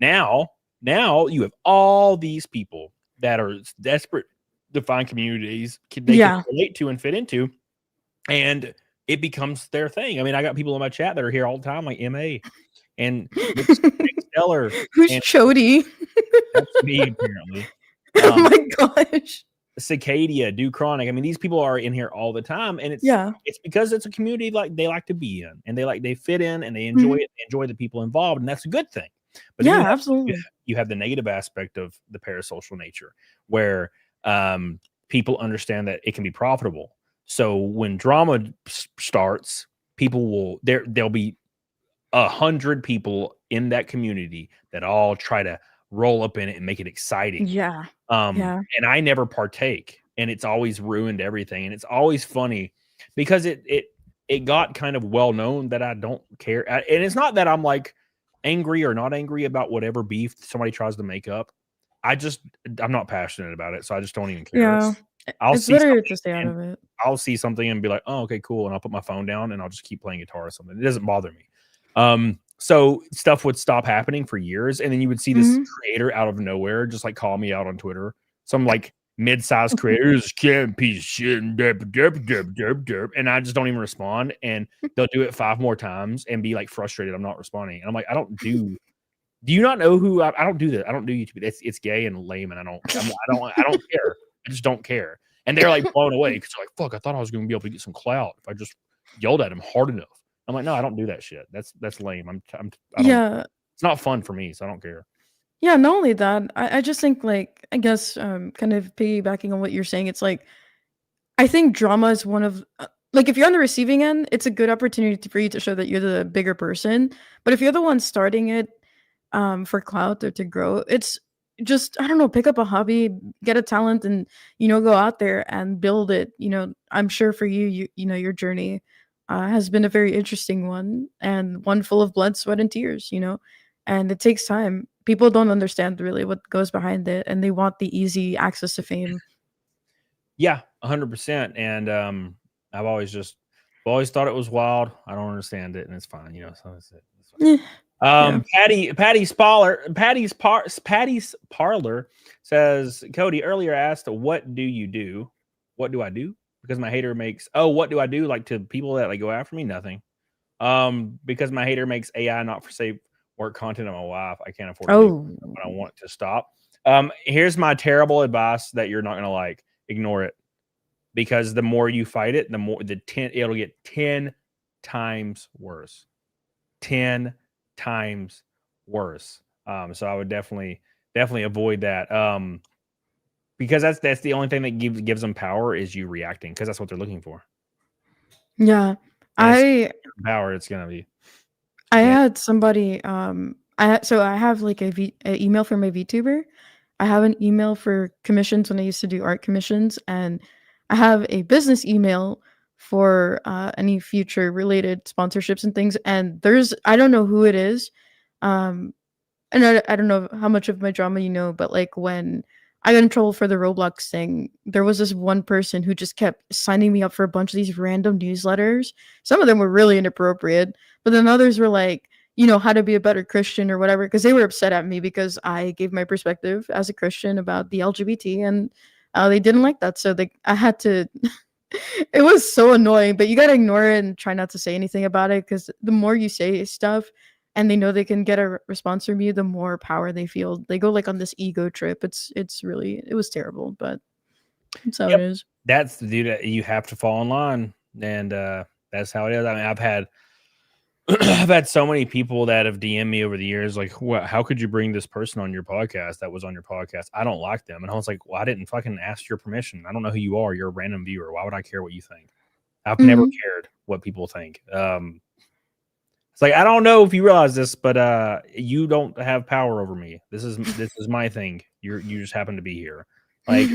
Now, now you have all these people that are desperate to find communities they can Yeah. relate to and fit into, and it becomes their thing. I mean, I got people in my chat that are here all the time, like MA and Nick Stellar, Who's and Chody? that's me apparently. Oh Um, my gosh. Cicadia, Do Chronic. I mean, these people are in here all the time, and Yeah. it's because it's a community like they like to be in, and they fit in, and they enjoy Mhm. it. They enjoy the people involved, and that's a good thing. But then Yeah, absolutely. you have the negative aspect of the parasocial nature, where people understand that it can be profitable. So when drama starts, people there'll be 100 people in that community that all try to roll up in it and make it exciting. Yeah. Yeah. And I never partake, and it's always ruined everything. And it's always funny because it got kind of well known that I don't care. And it's not that I'm like angry or not angry about whatever beef somebody tries to make up. I'm not passionate about it, so I just don't even care. Yeah. I'll It's see better something to stay out and of it. I'll see something and be like, "Oh, okay, cool," and I'll put my phone down and I'll just keep playing guitar or something. It doesn't bother me. So stuff would stop happening for years, and then you would see this Mhm. creator out of nowhere just like call me out on Twitter. Some like mid-sized creators can't piece of shit and derp, derp, derp, derp, derp, and I just don't even respond. And they'll do it 5 more times and be like frustrated. I'm not responding, and I'm like, I don't do. Do you not know who I don't do that? I don't do YouTube. It's gay and lame, and I don't care. I just don't care. And they're like blown away because like, fuck, I thought I was going to be able to get some clout if I just yelled at him hard enough. I'm like, no, I don't do that shit. That's lame. I don't. Yeah. It's not fun for me, so I don't care. Yeah, not only that, I just think like I guess kind of piggybacking on what you're saying, it's like I think drama is one of like if you're on the receiving end, it's a good opportunity for you to show that you're the bigger person. But if you're the one starting it for clout or to grow, it's just I don't know, pick up a hobby, get a talent, and go out there and build it. I'm sure for you, your journey has been a very interesting one and one full of blood, sweat, and tears. And it takes time. People don't understand really what goes behind it, and they want the easy access to fame. Yeah, 100%. And I've always thought it was wild. I don't understand it, and it's fine. So that's it. That's fine. Yeah. Patty's Parlor says, Cody earlier asked, "What do you do? What do I do?" Because my hater makes. Oh, what do I do? Like to people that like go after me? Nothing. Because my hater makes AI not for safe work content on my wife. I can't afford to do Oh. it, but I want to stop. Here's my terrible advice that you're not gonna like. Ignore it, because the more you fight it, the more it'll get 10 times worse. 10 times worse. So I would definitely avoid that. Because that's the only thing that gives them power is you reacting, because that's what they're looking for. Yeah. And it's I power. It's gonna be. I Yeah. had somebody I have like a email for my VTuber. I have an email for commissions when I used to do art commissions, and I have a business email for any future related sponsorships and things. And I don't know who it is, and I don't know how much of my drama but like when I got in trouble for the Roblox thing, there was this one person who just kept signing me up for a bunch of these random newsletters. Some of them were really inappropriate, but then others were like, how to be a better Christian or whatever, because they were upset at me because I gave my perspective as a Christian about the LGBT, and they didn't like that. So I had to. It was so annoying, but you gotta ignore it and try not to say anything about it, because the more you say stuff, and they know they can get a response from you, the more power they feel. They go like on this ego trip. It was terrible, but that's how it is. That's the dude that you have to fall in line, and that's how it is. I mean, I've had I've had so many people that have DM'd me over the years, like, "What? How could you bring this person on your podcast that was on your podcast? I don't like them." And I was like, "Well, I didn't fucking ask your permission. I don't know who you are. You're a random viewer. Why would I care what you think? I've never cared what people think." It's like, I don't know if you realize this, but you don't have power over me. This is my thing. You just happen to be here. Like,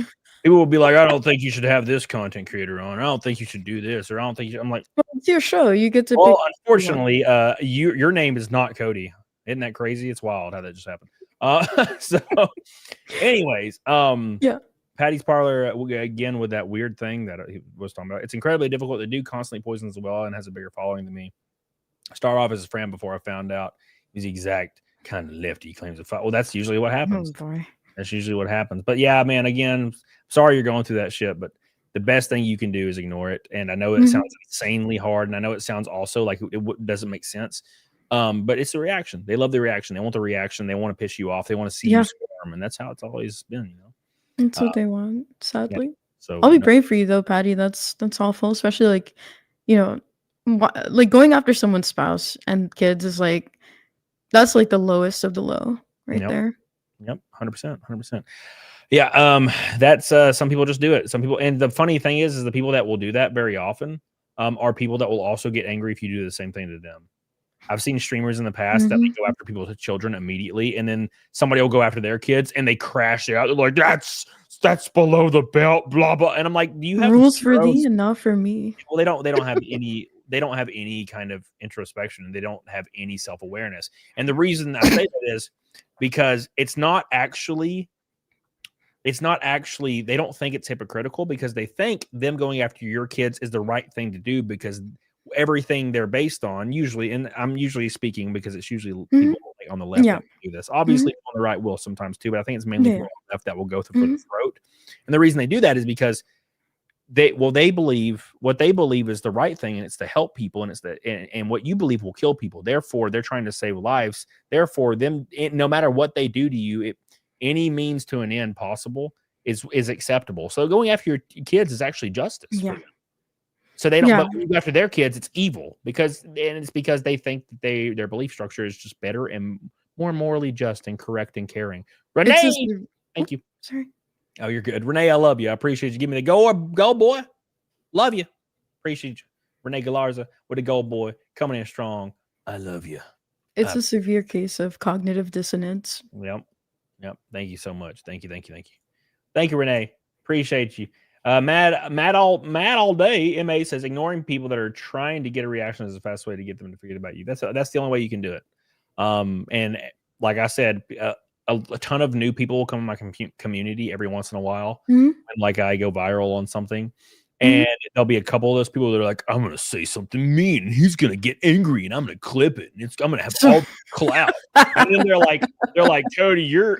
people will be like, "I don't think you should have this content creator on. I don't think you should do this, or I don't think you." I'm like, Well, it's your show. You get to well, pick. unfortunately, your name is not Cody. Isn't that crazy? It's wild how that just happened. So, anyways, Yeah. Patty's Parlor again with that weird thing that he was talking about. It's incredibly difficult to do. Constantly poisons the well and has a bigger following than me. Start off as a friend before I found out he's the exact kind of lefty he claims to fight. Well, that's usually what happens. Oh boy. That's usually what happens. But yeah, man, again, sorry you're going through that shit, but the best thing you can do is ignore it. And I know it sounds insanely hard, and I know it sounds also like it doesn't make sense. But it's a reaction. They love the reaction. They want the reaction. They want to piss you off. They want to see you squirm, and that's how it's always been, you know. That's what they want, sadly. Yeah. So I'll be praying for you though, Patty. That's awful, especially like, you know, like going after someone's spouse and kids is like, that's like the lowest of the low right there. Yep, 100%. Yeah, that's some people just do it. Some people, and the funny thing is the people that will do that very often are people that will also get angry if you do the same thing to them. I've seen streamers in the past that go after people's children immediately, and then somebody will go after their kids, and they crash out. They're like, "That's below the belt," blah blah. And I'm like, "Do you have rules for thee and not for me?" Well, they don't have any. They don't have any kind of introspection, and they don't have any self-awareness. And the reason I say that is because it's not actually. They don't think it's hypocritical because they think them going after your kids is the right thing to do because everything they're based on usually, and I'm usually speaking because it's usually people on the left that do this. Obviously on the right will sometimes too, but I think it's mainly people on the left that will go through for the throat. And the reason they do that is because they believe what they believe is the right thing, and it's to help people, and it's and what you believe will kill people. Therefore, they're trying to save lives. Therefore, no matter what they do to you, any means to an end possible is acceptable. So going after your kids is actually justice. For them. So they don't. But when you go after their kids, it's evil because they think that their belief structure is just better and more morally just and correct and caring. Renee, thank you. Sorry. Oh, you're good, Renee. I love you. I appreciate you. Give me the go, boy. Love you. Appreciate you, Renee Galarza with the gold boy coming in strong. I love you. It's a severe case of cognitive dissonance. Yep. Thank you so much. Thank you, Renee. Appreciate you. Matt all day. MA says ignoring people that are trying to get a reaction is the fast way to get them to forget about you. That's the only way you can do it. And like I said, a ton of new people will come in my community every once in a while, and like I go viral on something, and there'll be a couple of those people that are like, "I'm gonna say something mean, and he's gonna get angry, and I'm gonna clip it, and I'm gonna have all clout." And then they're like, "Cody, you're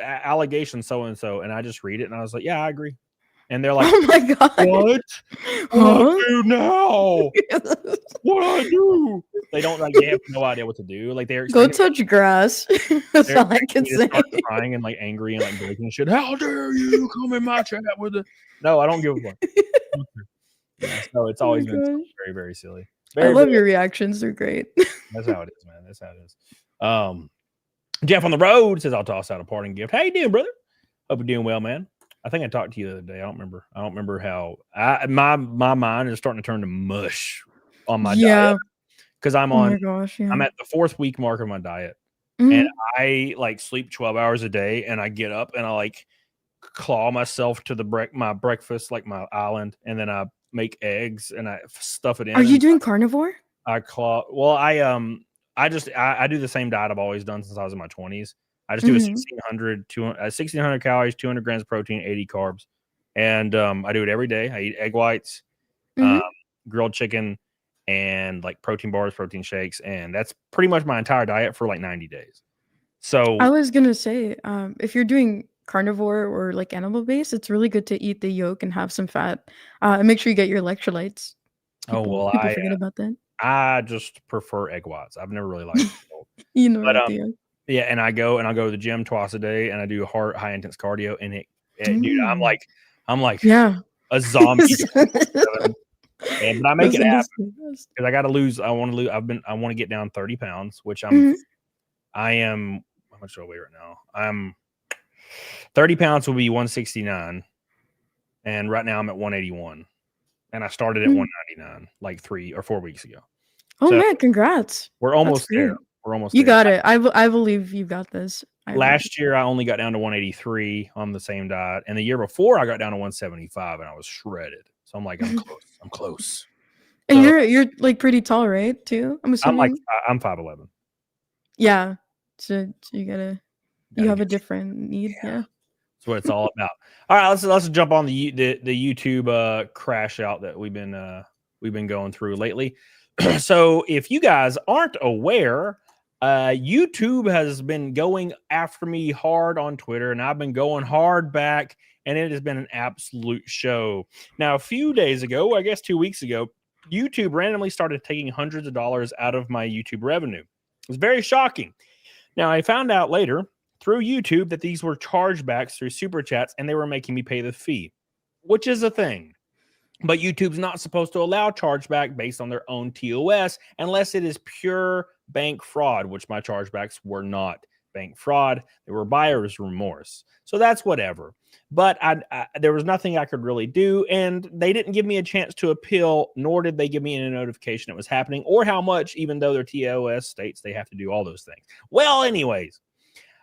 allegation so and so," and I just read it, and I was like, "Yeah, I agree." And they're like, "Oh my god, what? What do I do now? What do I do?" They don't they have no idea what to do. Like they're go touch grass. That's all I can say. Start crying and like angry and like breaking shit. How dare you come in my chat with it? No, I don't give a fuck. So it's always been very, very silly. I love your reactions; they're great. That's how it is, man. That's how it is. Jeff on the road says, "I'll toss out a parting gift." How you doing, brother? Hope you're doing well, man. I think I talked to you the other day. I don't remember how my mind is starting to turn to mush on my diet because I'm on. Oh my gosh, I'm at the 4th week mark of my diet, and I like sleep 12 hours a day, and I get up and I like claw myself to my breakfast, like my island, and then I make eggs and I stuff it in. Are you doing carnivore? I claw. Well, I do the same diet I've always done since I was in my 20s. I just do a 1,600 calories, 200 grams of protein, 80 carbs. And I do it every day. I eat egg whites, grilled chicken, and like protein bars, protein shakes. And that's pretty much my entire diet for like 90 days. So I was going to say, if you're doing carnivore or like animal based, it's really good to eat the yolk and have some fat. And make sure you get your electrolytes. People forget about that. I just prefer egg whites. I've never really liked milk. You know, But right there. yeah, and I go to the gym twice a day, and I do high intense cardio, and dude, Mm. I'm like Yeah. a zombie. 24/7. But I make it happen Misunderstood. because I got to lose. I want to lose. I want to get down 30 pounds, which Mhm. I am. How much do I weigh right now? I'm 30 pounds will be 169, and right now I'm at 181, and I started at Mm. 199 like 3 or 4 weeks ago. Oh So man, congrats. we're That's almost there. great. We're almost You there. got it. I believe you got this. I believe. Last year, I only got down to 183 on the same diet, and the year before, I got down to 175, and I was shredded. So I'm like, I'm close. I'm close. And So you're like pretty tall, right? Too. I'm assuming. I'm 5'11". Yeah. So you gotta. You Gotta have a get different need. Yeah. That's what it's all about. All right, let's jump on the YouTube crash out that we've been going through lately. So if you guys aren't aware, YouTube has been going after me hard on Twitter, and I've been going hard back, and it has been an absolute show. Now, a few days ago, I guess 2 weeks ago, YouTube randomly started taking hundreds of dollars out of my YouTube revenue. It was very shocking. Now, I found out later through YouTube that these were chargebacks through super chats, and they were making me pay the fee, which is a thing. But YouTube's not supposed to allow chargeback based on their own TOS unless it is pure bank fraud, which my chargebacks were not bank fraud. They were buyer's remorse. So that's whatever. But there was nothing I could really do, and they didn't give me a chance to appeal, nor did they give me a notification it was happening or how much, even though their TOS states they have to do all those things. Well, anyways,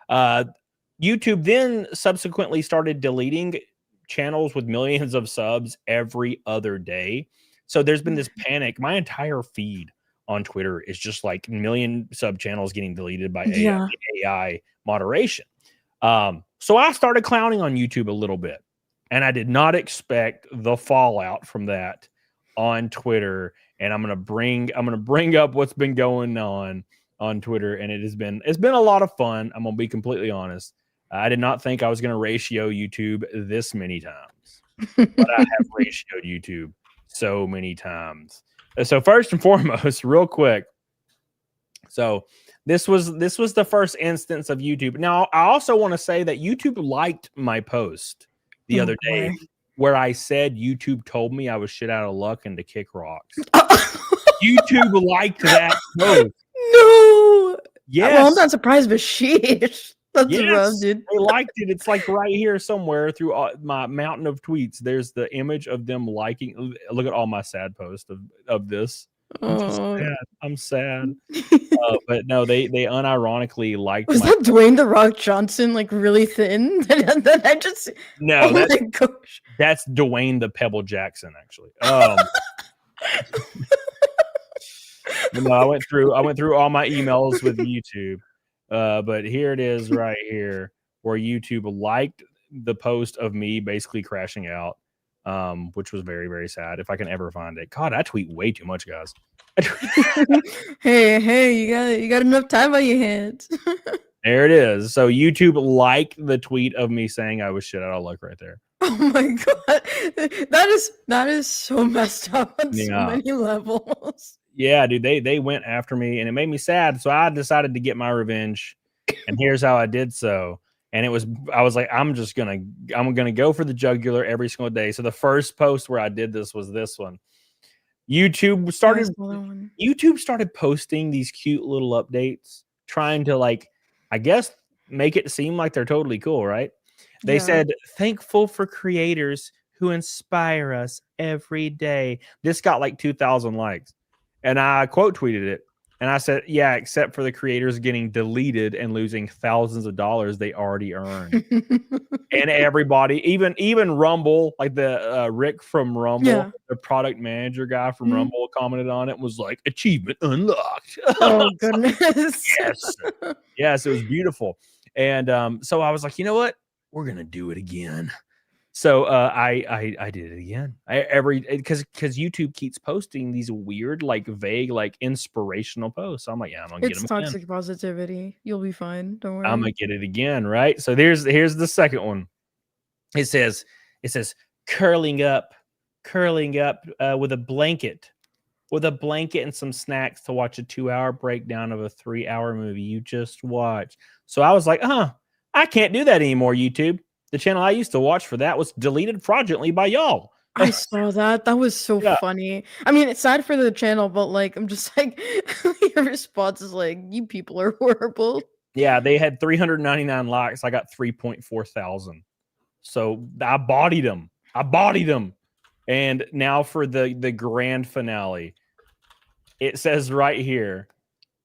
YouTube then subsequently started deleting channels with millions of subs every other day. So there's been this panic. My entire feed on Twitter is just like million sub channels getting deleted by AI moderation. So I started clowning on YouTube a little bit, and I did not expect the fallout from that on Twitter. And I'm gonna bring up what's been going on Twitter, and it's been a lot of fun. I'm gonna be completely honest. I did not think I was gonna ratio YouTube this many times, but I have ratioed YouTube so many times. So first and foremost, real quick. So this was the first instance of YouTube. Now, I also want to say that YouTube liked my post the other day where I said YouTube told me I was shit out of luck and to kick rocks. YouTube liked that post. No. Yes. Well, I'm not surprised, but sheesh. That's rough, dude. They liked it. It's like right here somewhere through my mountain of tweets. There's the image of them liking. Look at all my sad posts of this. I'm sad. But no, they unironically liked. Was that Dwayne the Rock Johnson like really thin? That I just no. Oh my gosh. That's Dwayne the Pebble Jackson actually. No, I went through all my emails with YouTube. But here it is right here where YouTube liked the post of me basically crashing out, which was very, very sad. If I can ever find it. God, I tweet way too much, guys. Hey, you got enough time on your hands. There it is. So YouTube liked the tweet of me saying I was shit out of luck right there. Oh my god. That is so messed up on so many levels. Yeah, dude, they went after me and it made me sad. So I decided to get my revenge. And here's how I did so. And I was like, I'm gonna go for the jugular every single day. So the first post where I did this was this one. YouTube started posting these cute little updates, trying to like, I guess, make it seem like they're totally cool, right? They said, thankful for creators who inspire us every day. This got like 2,000 likes. And I quote tweeted it. And I said, yeah, except for the creators getting deleted and losing thousands of dollars they already earned. And everybody, even Rumble, like the Rick from Rumble, the product manager guy from Rumble commented on it and was like, achievement unlocked. Oh, goodness. Yes, it was beautiful. And so I was like, you know what? We're going to do it again. So I did it again. Because YouTube keeps posting these weird, like vague, like inspirational posts. So I'm like, yeah, I'm gonna get them. It's toxic positivity. You'll be fine. Don't worry. I'm gonna get it again, right? So here's the second one. It says curling up with a blanket with a blanket and some snacks to watch a 2-hour breakdown of a 3-hour movie you just watched. So I was like, I can't do that anymore, YouTube. The channel I used to watch for that was deleted fraudulently by y'all. I saw that. That was so Yeah. funny. I mean, it's sad for the channel, but like, I'm just like, your response is like, you people are horrible. Yeah, they had 399 likes. I got 3.4 thousand. So I bodied them. And now for the grand finale, it says right here,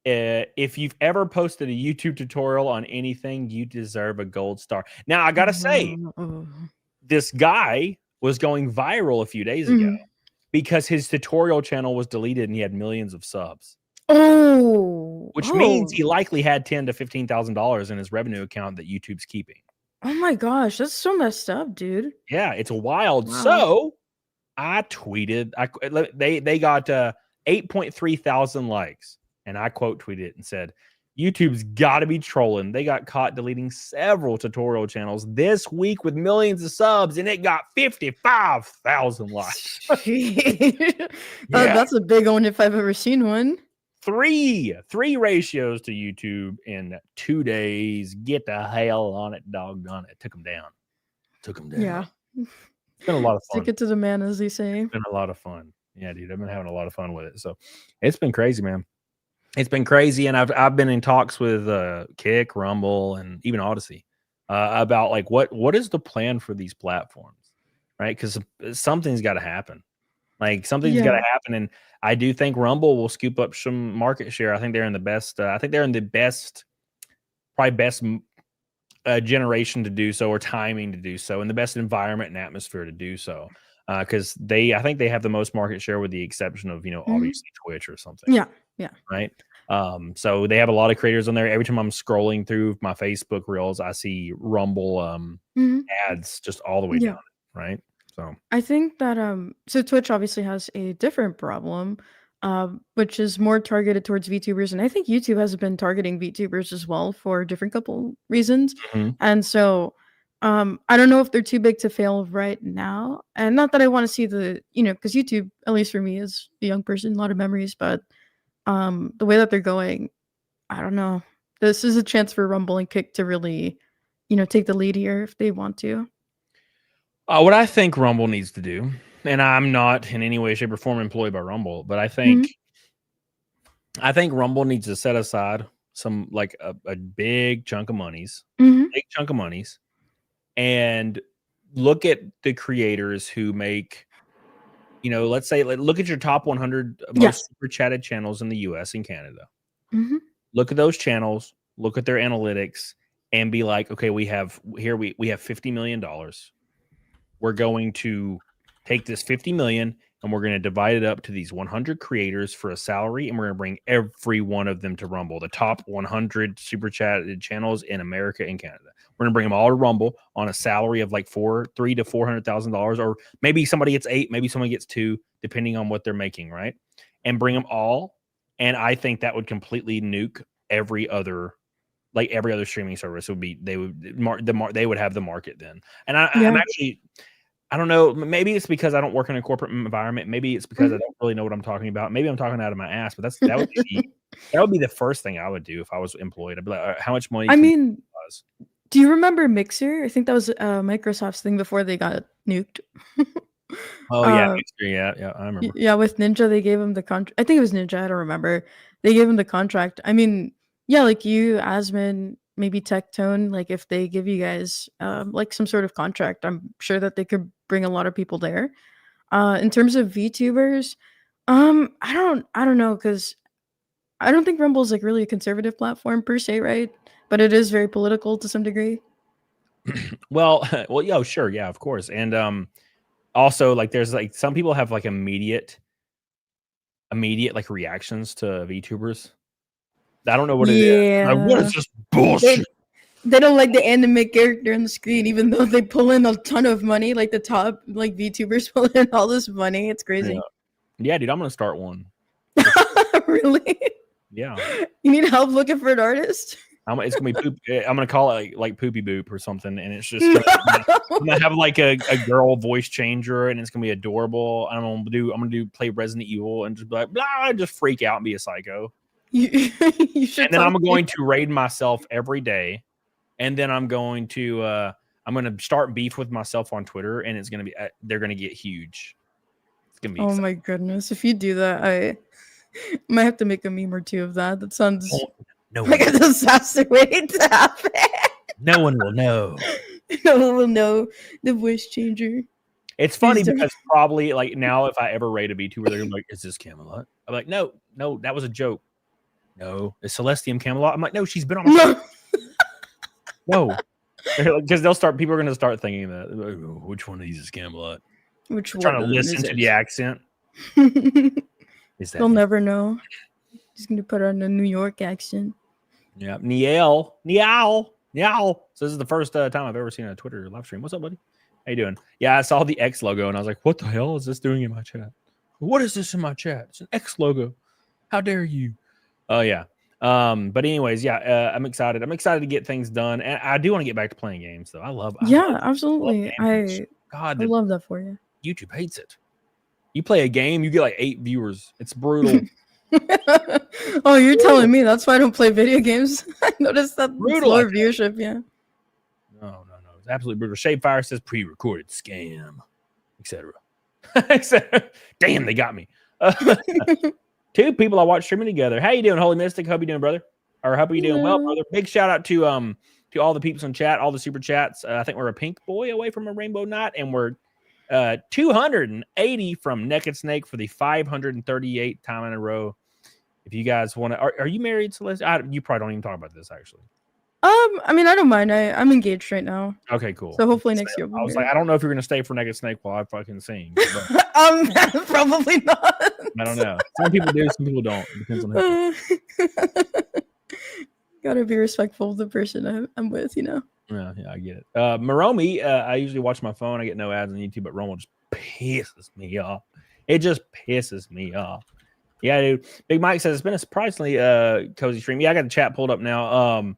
if you've ever posted a YouTube tutorial on anything, you deserve a gold star. Now, I got to say, this guy was going viral a few days ago because his tutorial channel was deleted and he had millions of subs. Which means he likely had $10,000 to $15,000 in his revenue account that YouTube's keeping. Oh my gosh, that's so messed up, dude. Yeah, it's wild. Wow. So I tweeted, they got 8.3 thousand likes, and I quote tweeted it and said, YouTube's got to be trolling. They got caught deleting several tutorial channels this week with millions of subs, and it got 55,000 likes. That's a big one if I've ever seen one. Three ratios to YouTube in 2 days. Get the hell on it, doggone it. Took them down. Yeah. It's been a lot of fun. Stick it to the man, as they say. It's been a lot of fun. Yeah, dude. I've been having a lot of fun with it. So it's been crazy, man. It's been crazy. And I've been in talks with Kick, Rumble, and even Odyssey about like what is the plan for these platforms, right? Because something's got to happen. Like something's got to happen, and I do think Rumble will scoop up some market share. I think they're in the best. Probably best generation to do so, or timing to do so, and the best environment and atmosphere to do so. Because I think they have the most market share, with the exception of obviously Twitch or something. Yeah. Right. So they have a lot of creators on there. Every time I'm scrolling through my Facebook reels, I see Rumble ads just all the way down. Right. So I think that so Twitch obviously has a different problem, which is more targeted towards VTubers, and I think YouTube has been targeting VTubers as well for a different couple reasons. And so I don't know if they're too big to fail right now, and not that I want to see because YouTube, at least for me as a young person, a lot of memories, but the way that they're going, I don't know. This is a chance for Rumble and Kick to really take the lead here if they want to. What I think Rumble needs to do, and I'm not in any way, shape, or form employed by Rumble, but I think Rumble needs to set aside some like a big chunk of monies, and look at the creators who make, let's say, look at your top 100 most super chatted channels in the US and Canada. Look at those channels, look at their analytics, and be like, okay, we have $50 million. We're going to take this 50 million and we're going to divide it up to these 100 creators for a salary, and we're going to bring every one of them to Rumble, the top 100 super chatted channels in America and Canada. We're going to bring them all to Rumble on a salary of like $300,000 to $400,000, or maybe somebody gets 8, maybe someone gets 2, depending on what they're making, right? And bring them all, and I think that would completely nuke every other streaming service. They would have the market then. And I'm actually, I don't know. Maybe it's because I don't work in a corporate environment. Maybe it's because I don't really know what I'm talking about. Maybe I'm talking out of my ass. But that would be the first thing I would do if I was employed. I'd be like, how much money? Do you remember Mixer? I think that was Microsoft's thing before they got nuked. Mixer, yeah, I remember. Yeah, with Ninja, they gave him the contract. I think it was Ninja. I don't remember. They gave him the contract. I mean, yeah, like you, Asmon, maybe Tectone, like if they give you guys like some sort of contract, I'm sure that they could bring a lot of people there. In terms of VTubers, I don't know, because I don't think Rumble is like really a conservative platform per se, right? But it is very political to some degree. well, yeah, sure, yeah, of course, and also like there's like some people have like immediate like reactions to VTubers. I don't know what it is. Like, what is this bullshit? They don't like the anime character on the screen, even though they pull in a ton of money. Like the top like VTubers pull in all this money. It's crazy. Yeah, dude, I'm gonna start one. Really? Yeah. You need help looking for an artist? It's gonna be poop. I'm gonna call it like Poopy Boop or something, and it's just I'm gonna have like a girl voice changer, and it's gonna be adorable. And I'm gonna do play Resident Evil and just be like blah, just freak out and be a psycho. You should. And then I'm going to raid myself every day, and then I'm going to start beef with myself on Twitter, and it's gonna be they're gonna get huge. It's gonna be. Oh exciting. my goodness! If you do that, I might have to make a meme or two of that. That sounds No like a disaster waiting to happen. No one will know. No one will know the voice changer. It's funny because probably like now if I ever raid a VTuber, they're gonna be like, "Is this Camelot?" I'm like, "No, that was a joke." No, it's Celestium Camelot. I'm like, "No, she's been on." No. No, because people are gonna start thinking that. Like, oh, which one of these is Camelot? Which one? Trying to listen to the accent. They'll never know. He's gonna put on a New York accent. Yeah, Niall. So this is the first time I've ever seen a Twitter live stream. What's up, buddy? How you doing? Yeah, I saw the X logo and I was like, what the hell is this doing in my chat? What is this in my chat? It's an X logo. How dare you? Oh yeah. But anyways, yeah, I'm excited. I'm excited to get things done, and I do want to get back to playing games though. I love absolutely. I love that for you. YouTube hates it. You play a game, you get like 8 viewers. It's brutal. Oh, you're telling me that's why I don't play video games? I noticed that lower viewership. Yeah. No. It's absolutely brutal. Shapefire says pre-recorded scam, etc. Damn, they got me. 2 people I watched streaming together. How you doing, Holy Mystic? Hope you doing, brother? Or hope you doing well, brother. Big shout out to all the peeps in chat, all the super chats. I think we're a pink boy away from a rainbow knot, and we're 280 from Naked Snake for the 538th time in a row. If you guys want to, are you married, Celeste? You probably don't even talk about this actually. I mean, I don't mind. I'm engaged right now. Okay, cool. So hopefully next year. I was like, I don't know if you're gonna stay for Naked Snake while I fucking sing. Probably not. I don't know. Some people do, some people don't. It depends on who. Gotta be respectful of the person I'm with, you know. Yeah, I get it. Maromi, I usually watch my phone. I get no ads on YouTube, but Romo just pisses me off. It just pisses me off. Yeah, dude. Big Mike says it's been a surprisingly cozy stream. Yeah, I got the chat pulled up now.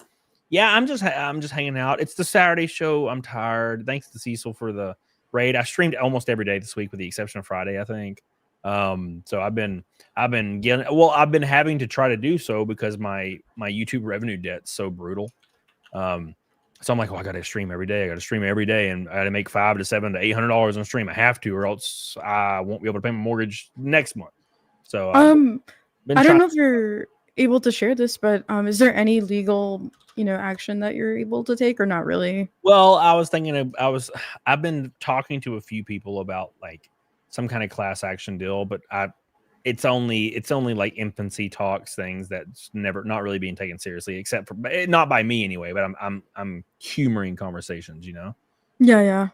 Yeah, I'm just hanging out. It's the Saturday show. I'm tired. Thanks to Cecil for the raid. I streamed almost every day this week, with the exception of Friday, I think. So I've been having to try to do so because my YouTube revenue debt's so brutal. So I'm like, I got to stream every day. And I got to make $500 to $700 to $800 on stream. I have to, or else I won't be able to pay my mortgage next month. So I don't know if you're able to share this, but is there any legal, action that you're able to take, or not really? Well, I was thinking I've been talking to a few people about like some kind of class action deal, but it's only like infancy talks, things that's not really being taken seriously, except for not by me anyway. But I'm humoring conversations, Yeah.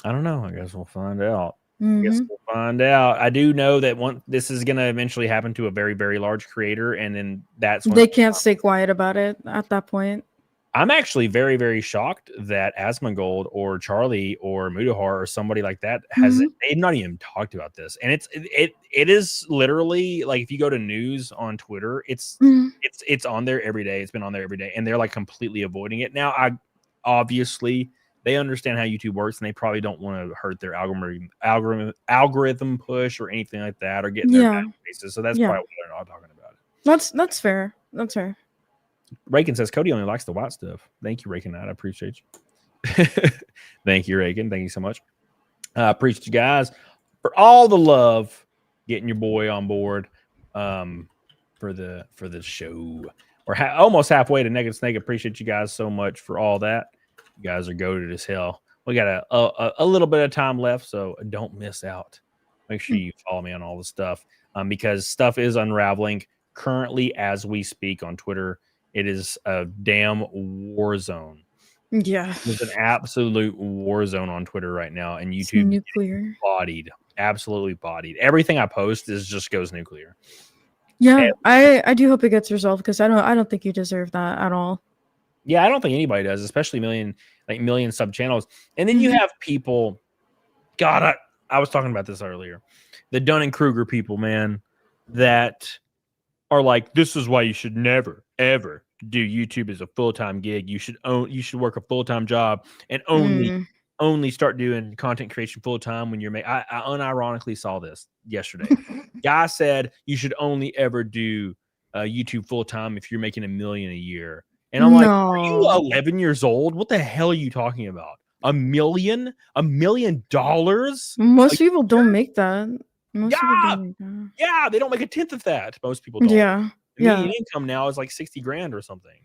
I don't know. I guess we'll find out. Mm-hmm. I do know that this is going to eventually happen to a very, very large creator, and then that's when they can't stay quiet about it at that point. I'm actually very, very shocked that Asmongold or Charlie or Mudahar or somebody like that they've not even talked about this. And it is literally like, if you go to news on Twitter, it's on there every day. It's been on there every day, and they're like completely avoiding it. Now, obviously they understand how YouTube works, and they probably don't want to hurt their algorithm push or anything like that, or get in their faces. So that's probably why they're not talking about it. That's fair. That's fair. Raken says Cody only likes the white stuff. Thank you, Raken. I appreciate you. Thank you, Raken. Thank you so much. I appreciate you guys for all the love, getting your boy on board for the show. We're almost halfway to Naked Snake. Appreciate you guys so much for all that. You guys are goated as hell. We got a little bit of time left, so don't miss out. Make sure you follow me on all the stuff, because stuff is unraveling currently as we speak on Twitter. It is a damn war zone. Yeah. It's an absolute war zone on Twitter right now, and YouTube nuclear. Bodied. Absolutely bodied. Everything I post just goes nuclear. Yeah, I do hope it gets resolved, because I don't think you deserve that at all. Yeah, I don't think anybody does, especially million sub channels. And then you have people, God, I was talking about this earlier. The Dunning-Kruger people, man, that are like, this is why you should never ever do YouTube as a full-time gig. You should work a full-time job and only start doing content creation full-time when you're I unironically saw this yesterday. Guy said you should only ever do YouTube full-time if you're making $1 million a year. And I'm like, are you 11 years old? What the hell are you talking about? $1 million? $1 million? Most people don't make that. Most people Yeah, don't make that. yeah, they don't make a tenth of that. Most people don't. Yeah. The median income now is like 60 grand or something.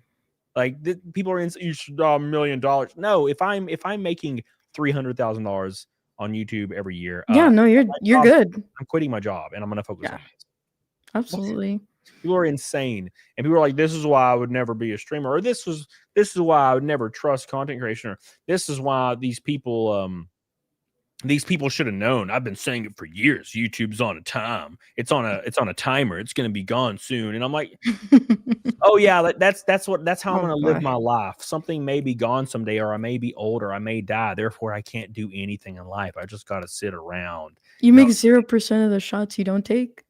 Like people are in you should $1 million. No, if I'm making $300,000 on YouTube every year, Yeah, no, you're good. I'm quitting my job and I'm gonna focus on this. Absolutely. People are insane, and people are like, "This is why I would never be a streamer," or "This is why I would never trust content creation," or "This is why these people should have known." I've been saying it for years. YouTube's on a time. It's on a timer. It's going to be gone soon. And I'm like, oh yeah, that's how I'm going to live my life. Something may be gone someday, or I may be old, or I may die. Therefore, I can't do anything in life. I just got to sit around. You make 0% of the shots you don't take.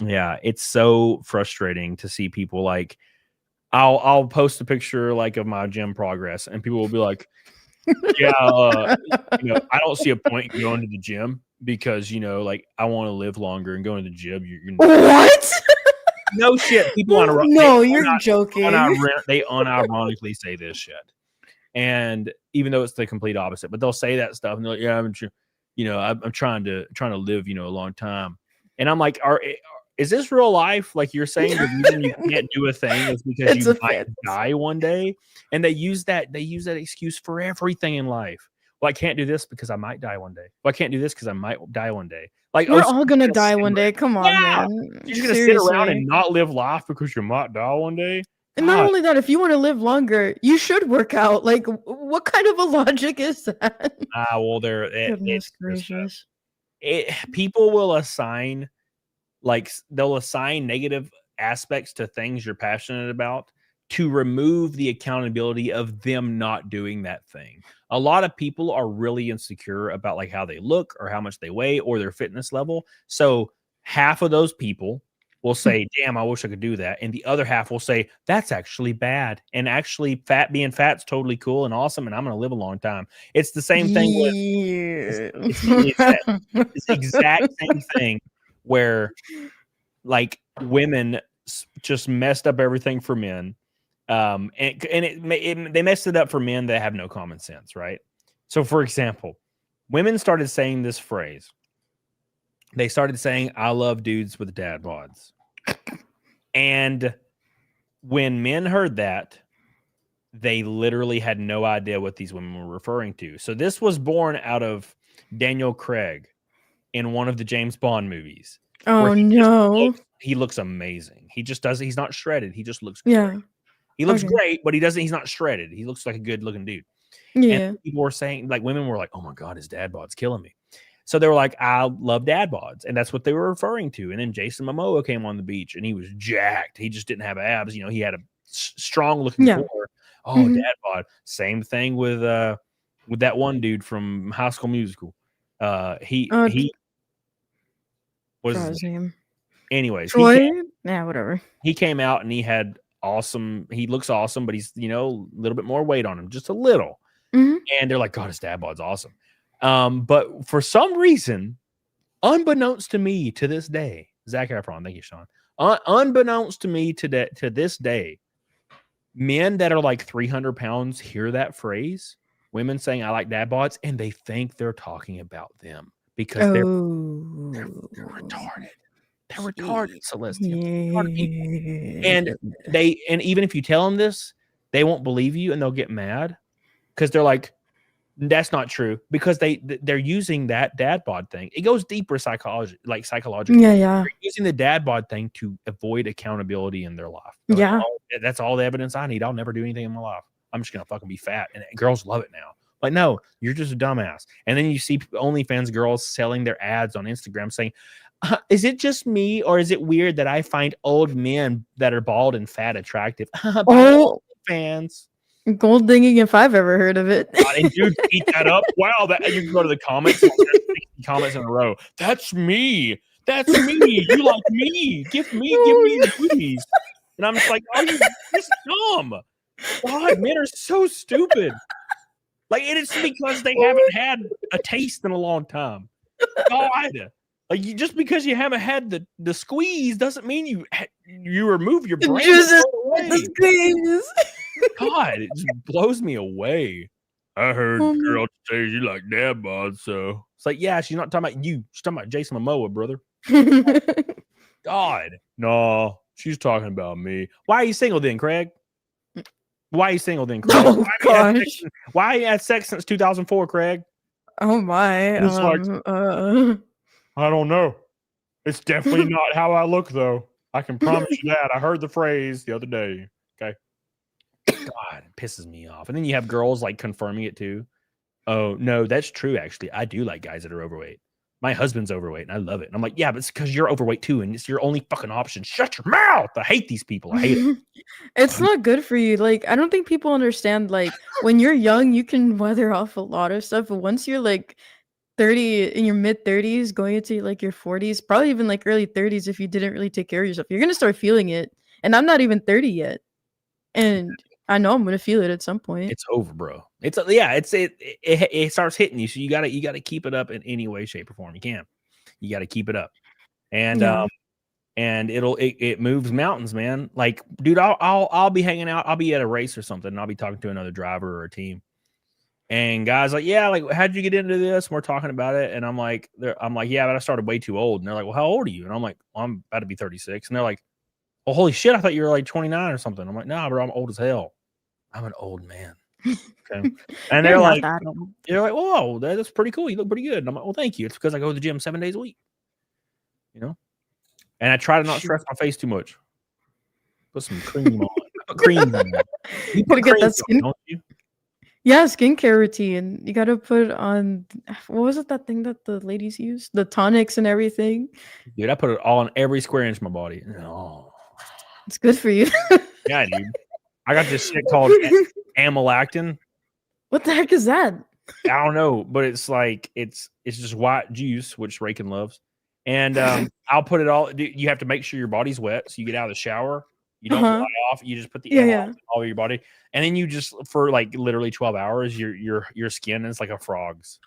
Yeah, it's so frustrating to see people like, I'll post a picture like of my gym progress, and people will be like, yeah, I don't see a point in going to the gym because like I want to live longer, and going to the gym. You're what? No shit. People you're joking. They unironically say this shit, and even though it's the complete opposite, but they'll say that stuff, and they're like, yeah, I'm trying to live a long time, and I'm like, is this real life? Like you're saying the reason you can't do a thing is because you might die one day. And they use that excuse for everything in life. Well, I can't do this because I might die one day. Well, I can't do this because I might die one day. Like we're all gonna die one day. Come on, man. You're just gonna sit around and not live life because you might die one day. And not only that, if you want to live longer, you should work out. Like, what kind of a logic is that? Well, Goodness gracious. People will assign. Like they'll assign negative aspects to things you're passionate about to remove the accountability of them not doing that thing. A lot of people are really insecure about like how they look or how much they weigh or their fitness level. So half of those people will say, damn, I wish I could do that. And the other half will say, that's actually bad. And actually being fat's totally cool and awesome. And I'm going to live a long time. It's the same thing with it's the exact same thing where like women just messed up everything for men. They messed it up for men that have no common sense, right? So for example, women started saying this phrase. They started saying, I love dudes with dad bods. And when men heard that, they literally had no idea what these women were referring to. So this was born out of Daniel Craig in one of the James Bond movies. Oh no. He looks amazing. He just does. He's not shredded. He just looks great. Yeah. He looks great, but he's not shredded. He looks like a good looking dude. Yeah. And people were saying, like, women were like, oh my God, his dad bod's killing me. So they were like, I love dad bods. And that's what they were referring to. And then Jason Momoa came on the beach and he was jacked. He just didn't have abs. He had a strong looking core. Oh, dad bod. Same thing with that one dude from High School Musical. What is his name? Anyways, yeah, whatever. He came out and he had he looks awesome, but he's a little bit more weight on him, just a little. And they're like, God, his dad bod's awesome. But for some reason, unbeknownst to me to this day, Zac Efron, thank you, Sean. Unbeknownst to me to this day, men that are like 300 pounds hear that phrase, women saying I like dad bods, and they think they're talking about them because they're retarded. They're retarded, Celestium. And even if you tell them this, they won't believe you and they'll get mad because they're like, that's not true, because they're using that dad bod thing. It goes deeper psychologically. Yeah. They're using the dad bod thing to avoid accountability in their life. They're like, that's all the evidence I need. I'll never do anything in my life. I'm just gonna fucking be fat, and girls love it now. Like, no, you're just a dumbass. And then you see OnlyFans girls selling their ads on Instagram saying, is it just me, or is it weird that I find old men that are bald and fat attractive? OnlyFans. Gold digging, if I've ever heard of it. And dude, eat that up. Wow, that you can go to the comments. 60 comments in a row. That's me. That's me. You like me. Give me the booties. And I'm just like, oh, you're just dumb. God, men are so stupid. Like, and it's because they haven't had a taste in a long time. God. Like, just because you haven't had the squeeze doesn't mean you remove your brain. The squeeze. God, it just blows me away. I heard girls say you like dad bod, so it's like, yeah, she's not talking about you. She's talking about Jason Momoa, brother. God, no, she's talking about me. Why are you single then, Craig? Why are you single then, Craig? Oh gosh. Why you had sex since 2004, Craig? Oh my. I don't know. It's definitely not how I look, though. I can promise you that. I heard the phrase the other day. Okay. God, it pisses me off. And then you have girls like confirming it too. Oh, no, that's true, actually. I do like guys that are overweight. My husband's overweight and I love it. And I'm like, yeah, but it's because you're overweight too. And it's your only fucking option. Shut your mouth. I hate these people. I hate it. It's not good for you. Like, I don't think people understand, like, when you're young, you can weather off a lot of stuff. But once you're like 30, in your mid 30s, going into like your 40s, probably even like early 30s, if you didn't really take care of yourself, you're going to start feeling it. And I'm not even 30 yet. And I know I'm gonna feel it at some point. It's over, bro. It starts hitting you. So you gotta keep it up in any way, shape, or form you can. You gotta keep it up, and and it moves mountains, man. Like, dude, I'll be hanging out. I'll be at a race or something, and I'll be talking to another driver or a team, and guys like, yeah, like, how'd you get into this? And we're talking about it, and I'm like, yeah, but I started way too old. And they're like, well, how old are you? And I'm like, well, I'm about to be 36. And they're like, well, holy shit, I thought you were like 29 or something. I'm like, nah, bro, I'm old as hell. I'm an old man. Okay. And they're like, whoa, that's pretty cool. You look pretty good. And I'm like, well, thank you. It's because I go to the gym 7 days a week. You know? And I try to not stress my face too much. Put some cream on. Put cream on. You gotta get that skin. Don't you? Yeah, skincare routine. You gotta put on, what was it, that thing that the ladies use? The tonics and everything. Dude, I put it all on every square inch of my body. Oh. It's good for you. Yeah, dude. I got this shit called CAMELCAST. What the heck is that? I don't know, but it's like it's just white juice, which Rakin loves. And I'll put it all. You have to make sure your body's wet, so you get out of the shower. You don't dry off. You just put the all over your body, and then you just, for like literally 12 hours, your skin is like a frog's.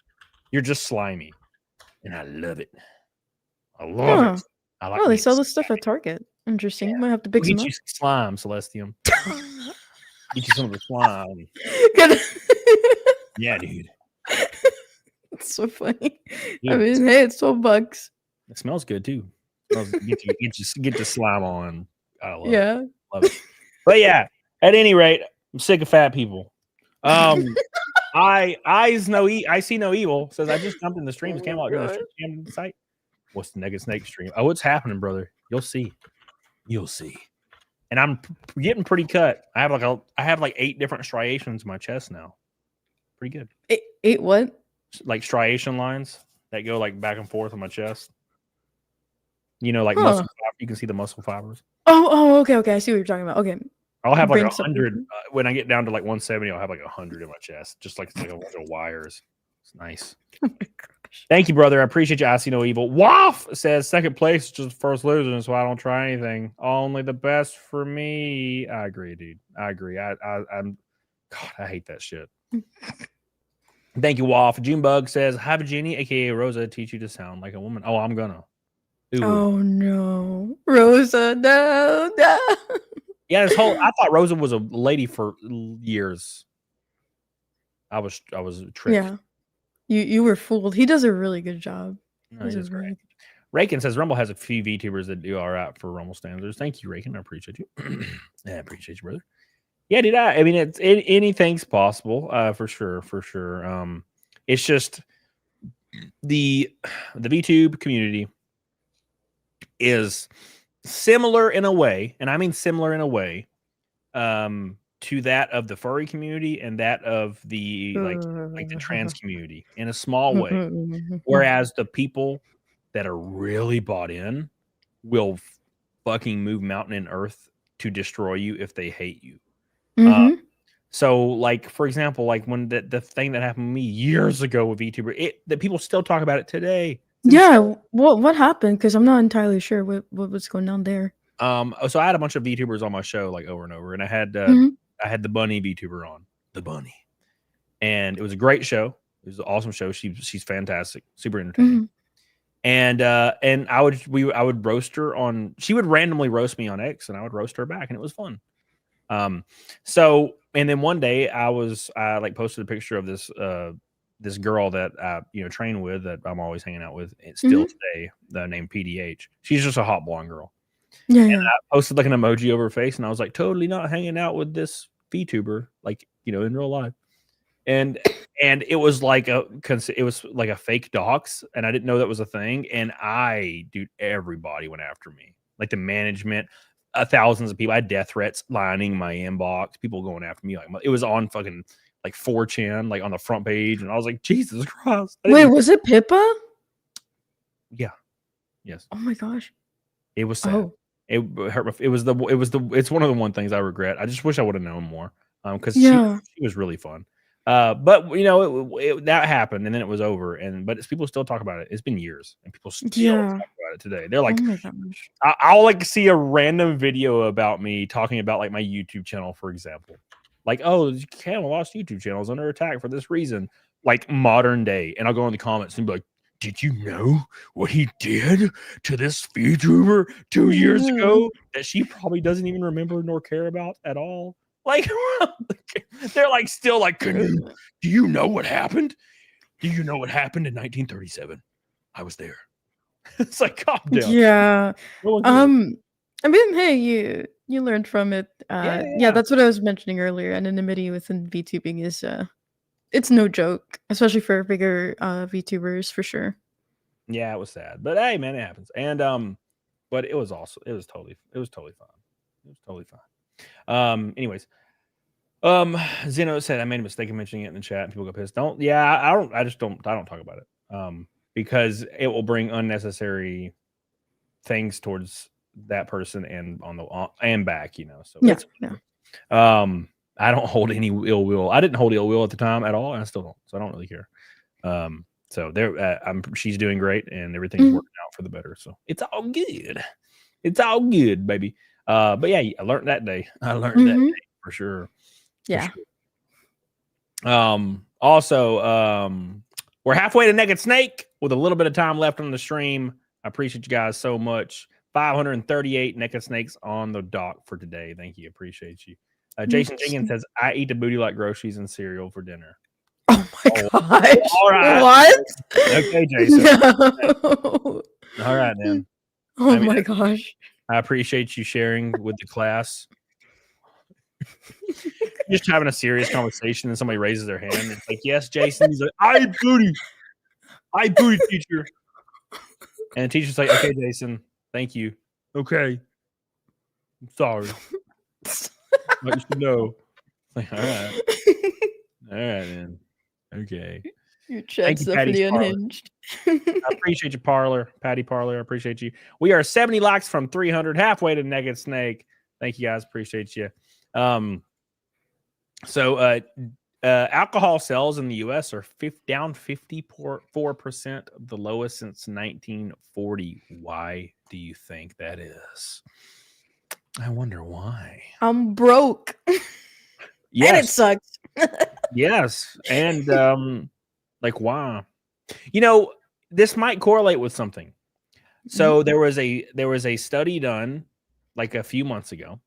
You're just slimy, and I love it. I love it. I like. Oh, they sell this stuff at Target. Interesting. Yeah. Might have to pick some Get up. you some slime, Celestium. Get you some of the slime. Yeah, dude. It's so funny. Yeah. I mean, hey, it's $12. It smells good too. Get your slime on. I love Yeah. it. Love it. But yeah, at any rate, I'm sick of fat people. I see no evil says I just jumped in the streams. Came out during the stream site. What's the Naked Snake stream? Oh, what's happening, brother? You'll see. You'll see. And I'm getting pretty cut. I have like 8 different striations in my chest now. Pretty good. Eight what? Like striation lines that go like back and forth on my chest. You know, like muscle fiber. You can see the muscle fibers. Oh, okay. I see what you're talking about. Okay. I'll have like 100 when I get down to like 170. I'll have like 100 in my chest, just like a bunch of wires. It's nice. Oh my gosh. Thank you, brother. I appreciate you. I see no evil. Waff says second place is just first losing, so I don't try anything. Only the best for me. I agree, dude. I agree. I'm. God, I hate that shit. Thank you, Waff. Junebug says, "Have Jenny, aka Rosa, teach you to sound like a woman." Oh, I'm gonna. Ooh. Oh no, Rosa, no. Yeah, I thought Rosa was a lady for years. I was tricked. Yeah, you were fooled. He does a really good job. No, he does great. Rakin says Rumble has a few VTubers that do all right for Rumble standards. Thank you, Rakin. I appreciate you. Yeah, I appreciate you, brother. Yeah, dude. I mean, anything's possible, for sure. It's just the VTube community is similar in a way, and I mean similar in a way, to that of the furry community and that of the like the trans community in a small way. Whereas the people that are really bought in will fucking move mountain and earth to destroy you if they hate you. So, like, for example, like when the thing that happened to me years ago with VTuber, that people still talk about it today. Yeah, what happened? Because I'm not entirely sure what was going on there. So I had a bunch of VTubers on my show like over and over, and I had Mhm. the bunny VTuber on, the bunny, and it was a great show. It was an awesome show. She's fantastic, super entertaining. Mhm. And I would roast her on. She would randomly roast me on X, and I would roast her back, and it was fun. So and then one day I like posted a picture of this girl that I train with, that I'm always hanging out with still today, named PDH. She's just a hot blonde girl. Yeah, And yeah. I posted like an emoji over her face, and I was like, totally not hanging out with this VTuber, like in real life. And it was like a fake dox, and I didn't know that was a thing. And dude, everybody went after me, like the management, thousands of people. I had death threats lining my inbox, people going after me. Like it was on fucking like 4chan, like on the front page, and I was like, Jesus Christ! Wait, was it Pippa? Yeah, yes, Oh my gosh. it was sad. Oh. It's one of the one things I regret. I just wish I would have known more, because Yeah. she was really fun. But that happened, and then it was over. But people still talk about it. It's been years, and people still Yeah. talk about it today. They're Oh like, my gosh. I'll like see a random video about me talking about like my YouTube channel, for example. Like, oh, Camelcast YouTube channel is under attack for this reason, like modern day. And I'll go in the comments and be like, did you know what he did to this VTuber 2 years ago that she probably doesn't even remember nor care about at all? Like, they're like still like, do you know what happened? Do you know what happened in 1937? I was there. It's like, calm down. Yeah. No one cares. I mean, hey, you learned from it. Yeah. That's what I was mentioning earlier. Anonymity within VTubing is it's no joke, especially for bigger VTubers for sure. Yeah, it was sad, but hey, man, it happens. And but it was also it was totally fun. It was totally fun. Anyways, Zeno said I made a mistake of mentioning it in the chat, and people got pissed. I don't talk about it. Because it will bring unnecessary things towards that person and and back, So Yeah, it's, yeah. I don't hold any ill will. I didn't hold ill will at the time at all, and I still don't. So I don't really care. So she's doing great, and everything's working out for the better. So it's all good. It's all good, baby. But yeah, I learned that day. I learned that day for sure. Yeah. Also, we're halfway to Naked Snake with a little bit of time left on the stream. I appreciate you guys so much. 538 Naked Snakes on the dock for today. Thank you. Appreciate you. Jason Jenkins says, I eat the booty like groceries and cereal for dinner. Oh my gosh. All right. What? Okay, Jason. No. All right, then. Oh my gosh. I appreciate you sharing with the class. Just having a serious conversation, and somebody raises their hand. It's like, yes, Jason. He's like, I eat booty. I eat booty, teacher. And the teacher's like, okay, Jason, thank you. Okay. I'm sorry. But you should know. Like, all right. All right, then. Okay. Your chat's definitely unhinged. I appreciate you, Patty Parlor. I appreciate you. We are 70 likes from 300, halfway to Naked Snake. Thank you, guys. Appreciate you. So alcohol sales in the U.S. are down 54%, the lowest since 1940. Why do you think that is? I wonder why. I'm broke. Yes. And it sucks. Yes. And like, why? This might correlate with something. So there was a study done like a few months ago.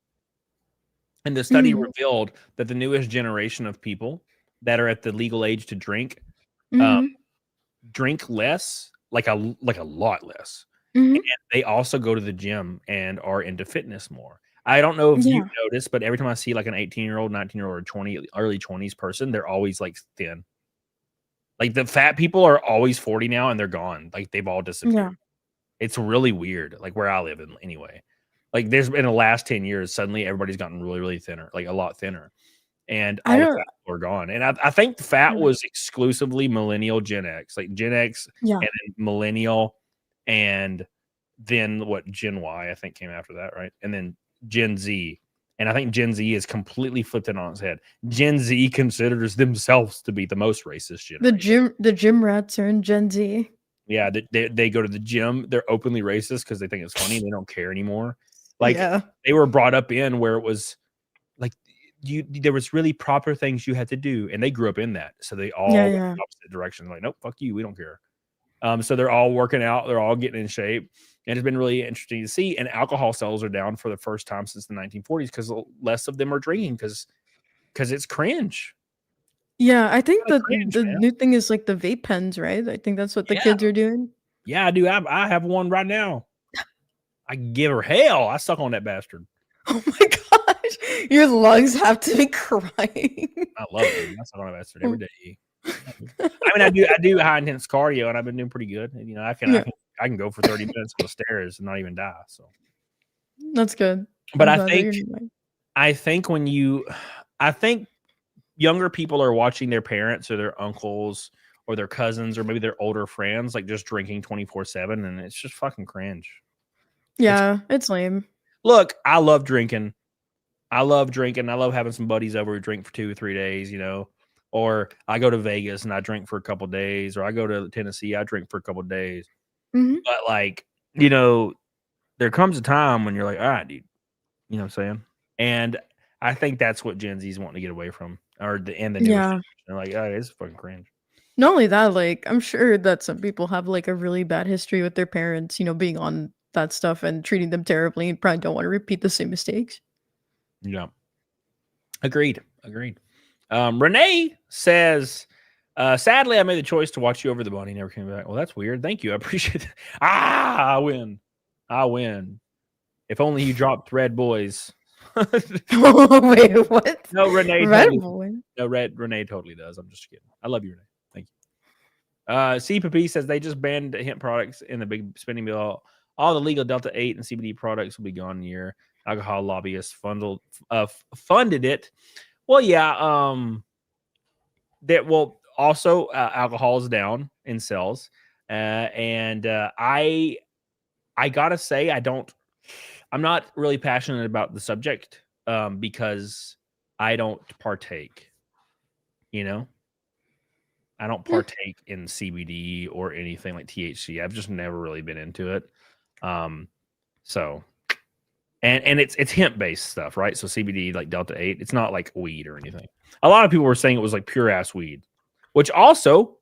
And the study revealed that the newest generation of people that are at the legal age to drink drink less, like a lot less. And they also go to the gym and are into fitness more. I don't know if you've noticed, but every time I see like an 18-year-old, 19-year-old, or early 20s person, they're always like thin. Like the fat people are always 40 now and they're gone. Like they've all disappeared. Yeah. It's really weird. Like where I live in anyway. Like there's in the last 10 years, suddenly everybody's gotten really, really thinner, like a lot thinner. And all the fat people are gone. And I think the fat was exclusively millennial Gen X, like Gen X and then millennial, and then what Gen Y, I think came after that, right? And then Gen Z. And I think Gen Z is completely flipped it on its head. Gen Z considers themselves to be the most racist generation. The gym rats are in Gen Z. Yeah, they go to the gym. They're openly racist because they think it's funny. They don't care anymore. Like Yeah. they were brought up in where it was like there was really proper things you had to do, and they grew up in that. So they all Yeah, went yeah. the opposite direction. Like, nope, fuck you, we don't care. So they're all working out, they're all getting in shape, and it's been really interesting to see. And alcohol sales are down for the first time since the 1940s because less of them are drinking because it's cringe. Yeah, I think Kinda the cringe, man. new thing is like the vape pens, right? I think that's what the Yeah. kids are doing. Yeah, I do. I have one right now. I give her hell. I suck on that bastard. Oh my gosh, your lungs have to be crying. I love it, dude. I suck on that bastard every day. I mean, I do high intense cardio, and I've been doing pretty good. And, you know, I can go for 30 minutes on the stairs and not even die. So That's good. But I'm I glad that you're think I think younger people are watching their parents or their uncles or their cousins or maybe their older friends like just drinking 24/7, and it's just fucking cringe. Yeah, it's lame. Look, I love drinking. I love having some buddies over who drink for 2 or 3 days, you know. Or I go to Vegas and I drink for a couple days, or I go to Tennessee, I drink for a couple days. Mhm. But like, you know, there comes a time when you're like, all right, dude. You know what I'm saying? And I think that's what Gen Z's wanting to get away from, or the newer Yeah. generation. They're like, oh, it's fucking cringe. Not only that, like, I'm sure that some people have, like, a really bad history with their parents, being on that stuff and treating them terribly and probably don't wanna repeat the same mistakes. Yeah. Agreed. Renee says, sadly, I made the choice to watch you over the bunny. Never came back. Well, that's weird. Thank you. I appreciate it. I win. If only you dropped Red Boys. Wait, what? No, Renee. Red Totally, Boy? no, Renee totally does. I'm just kidding. I love you, Renee. Thank you. CPP says they just banned hemp products in the big spending bill. All the legal Delta 8 and CBD products will be gone in a year. Alcohol lobbyists funded it. Well, yeah. That will also alcohol is down in sales, and I gotta say I'm not really passionate about the subject because I don't partake. You know, I don't partake in CBD or anything like THC. I've just never really been into it. So. And it's hemp based stuff, right? So CBD, like Delta 8, it's not like weed or anything. A lot of people were saying it was like pure ass weed, which also,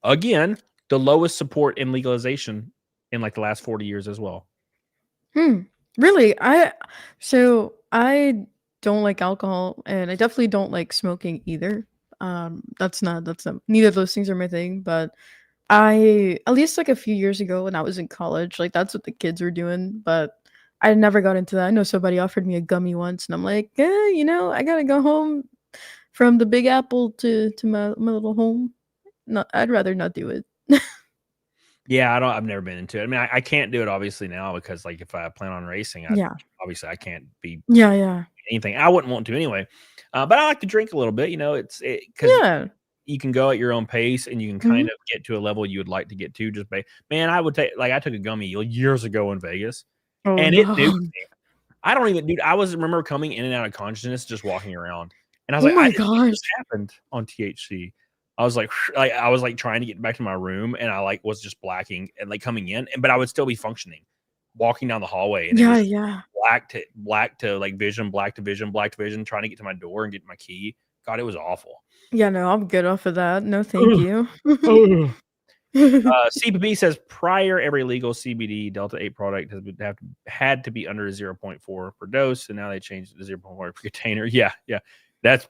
again, the lowest support in legalization in like the last 40 years as well. Really? I don't like alcohol, and I definitely don't like smoking either. That's not neither of those things are my thing, but at least like a few years ago when I was in college, like that's what the kids were doing, but I never got into that. I know somebody offered me a gummy once, and I'm like, I gotta go home from the Big Apple to my little home. No, I'd rather not do it. Yeah, I've never been into it. I mean, I can't do it obviously now because like if I plan on racing, obviously I can't be Yeah. anything. I wouldn't want to anyway. But I like to drink a little bit. You know, because you can go at your own pace and you can kind of get to a level you would like to get to. Man, I took a gummy years ago in Vegas. Oh, And no. it nuked me. I don't even, dude. I remember coming in and out of consciousness, just walking around, and I was Oh like, my I didn't think this gosh. happened on THC. I was like, I was like trying to get back to my room, and I like was just blacking and like coming in, but I would still be functioning, walking down the hallway, and it was Yeah. black to like vision, black to vision, trying to get to my door and get my key. God, it was awful. Yeah, no, I'm good off of that. No, thank you. CPP says prior every legal CBD Delta 8 product had to be under 0.4 per dose, and now they changed it to 0.1 per container. Yeah, that's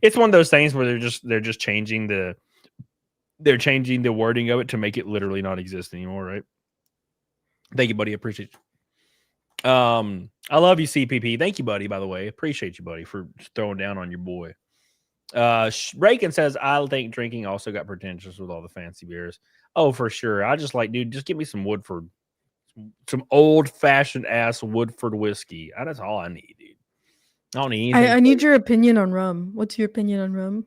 it's one of those things where they're just changing the wording of it to make it literally not exist anymore, right? Thank you, buddy. Appreciate you. I love you, CPP. Thank you, buddy. By the way, appreciate you, buddy, for throwing down on your boy. Rakin says, I think drinking also got pretentious with all the fancy beers. Oh, for sure. I just like, dude, just give me some Woodford, some old fashioned ass Woodford whiskey. That's all I need, dude. I don't need anything. I need your opinion on rum. What's your opinion on rum?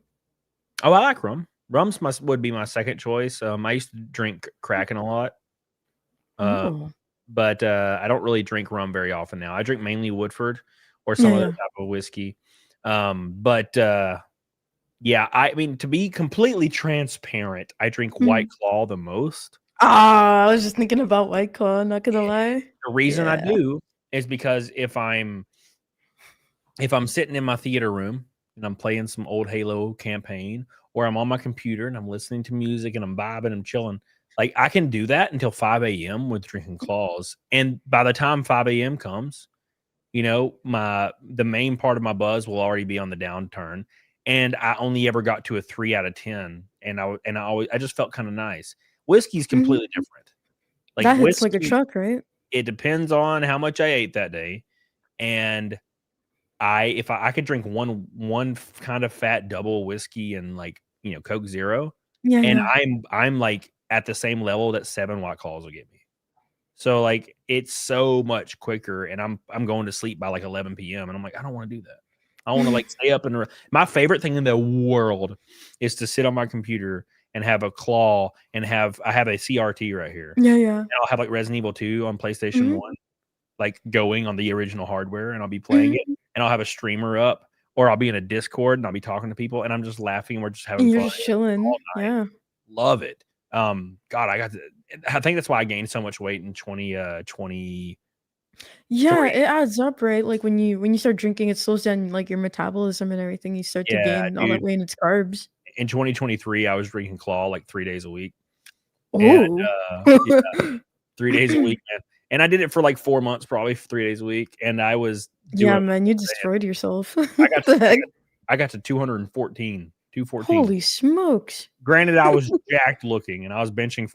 Oh, I like rum. Rum's would be my second choice. I used to drink Kraken a lot. But I don't really drink rum very often now. I drink mainly Woodford or some other type of whiskey. But Yeah, I mean, to be completely transparent, I drink White Claw the most. Ah, I was just thinking about White Claw, not gonna lie. The reason I Yeah. do is because if I'm sitting in my theater room and I'm playing some old Halo campaign, or I'm on my computer and I'm listening to music and I'm vibing, I'm chilling, like I can do that until 5 a.m. with drinking claws. And by the time 5 a.m. comes, you know, the main part of my buzz will already be on the downturn. And I only ever got to a 3 out of 10. And I just felt kind of nice. Whiskey's Mhm. completely different. Like That hits like a whiskey, truck, right? it depends on how much I ate that day. And if I could drink one kind of fat double whiskey and like, you know, Coke Zero, Yeah, and yeah. I'm like at the same level that 7 White Claws will get me. So like it's so much quicker, and I'm going to sleep by like 11 p.m. and I'm like, I don't want to do that. I want to like stay up and my favorite thing in the world is to sit on my computer and have a claw and I have a CRT right here. Yeah, yeah. And I'll have like Resident Evil 2 on PlayStation Mhm, 1, like going on the original hardware, and I'll be playing it, mhm. and I'll have a streamer up, or I'll be in a Discord and I'll be talking to people, and I'm just laughing and we're just having And you're fun just chilling. all night. Yeah. Love it. God, I think that's why I gained so much weight in 2023. Yeah, it adds up, right? Like when you start drinking, it slows down like your metabolism and everything. You start to Yeah, gain all that dude. weight and it's carbs. In 2023, I was drinking Claw like 3 days a week, and Oh. yeah, 3 days a week, man. And I did it for like 4 months, probably 3 days a week, and I was Yeah, doing, man, you man, destroyed yourself. I What got the heck? I got to 214, 214. Holy smokes. Granted, I was jacked looking, and I was benching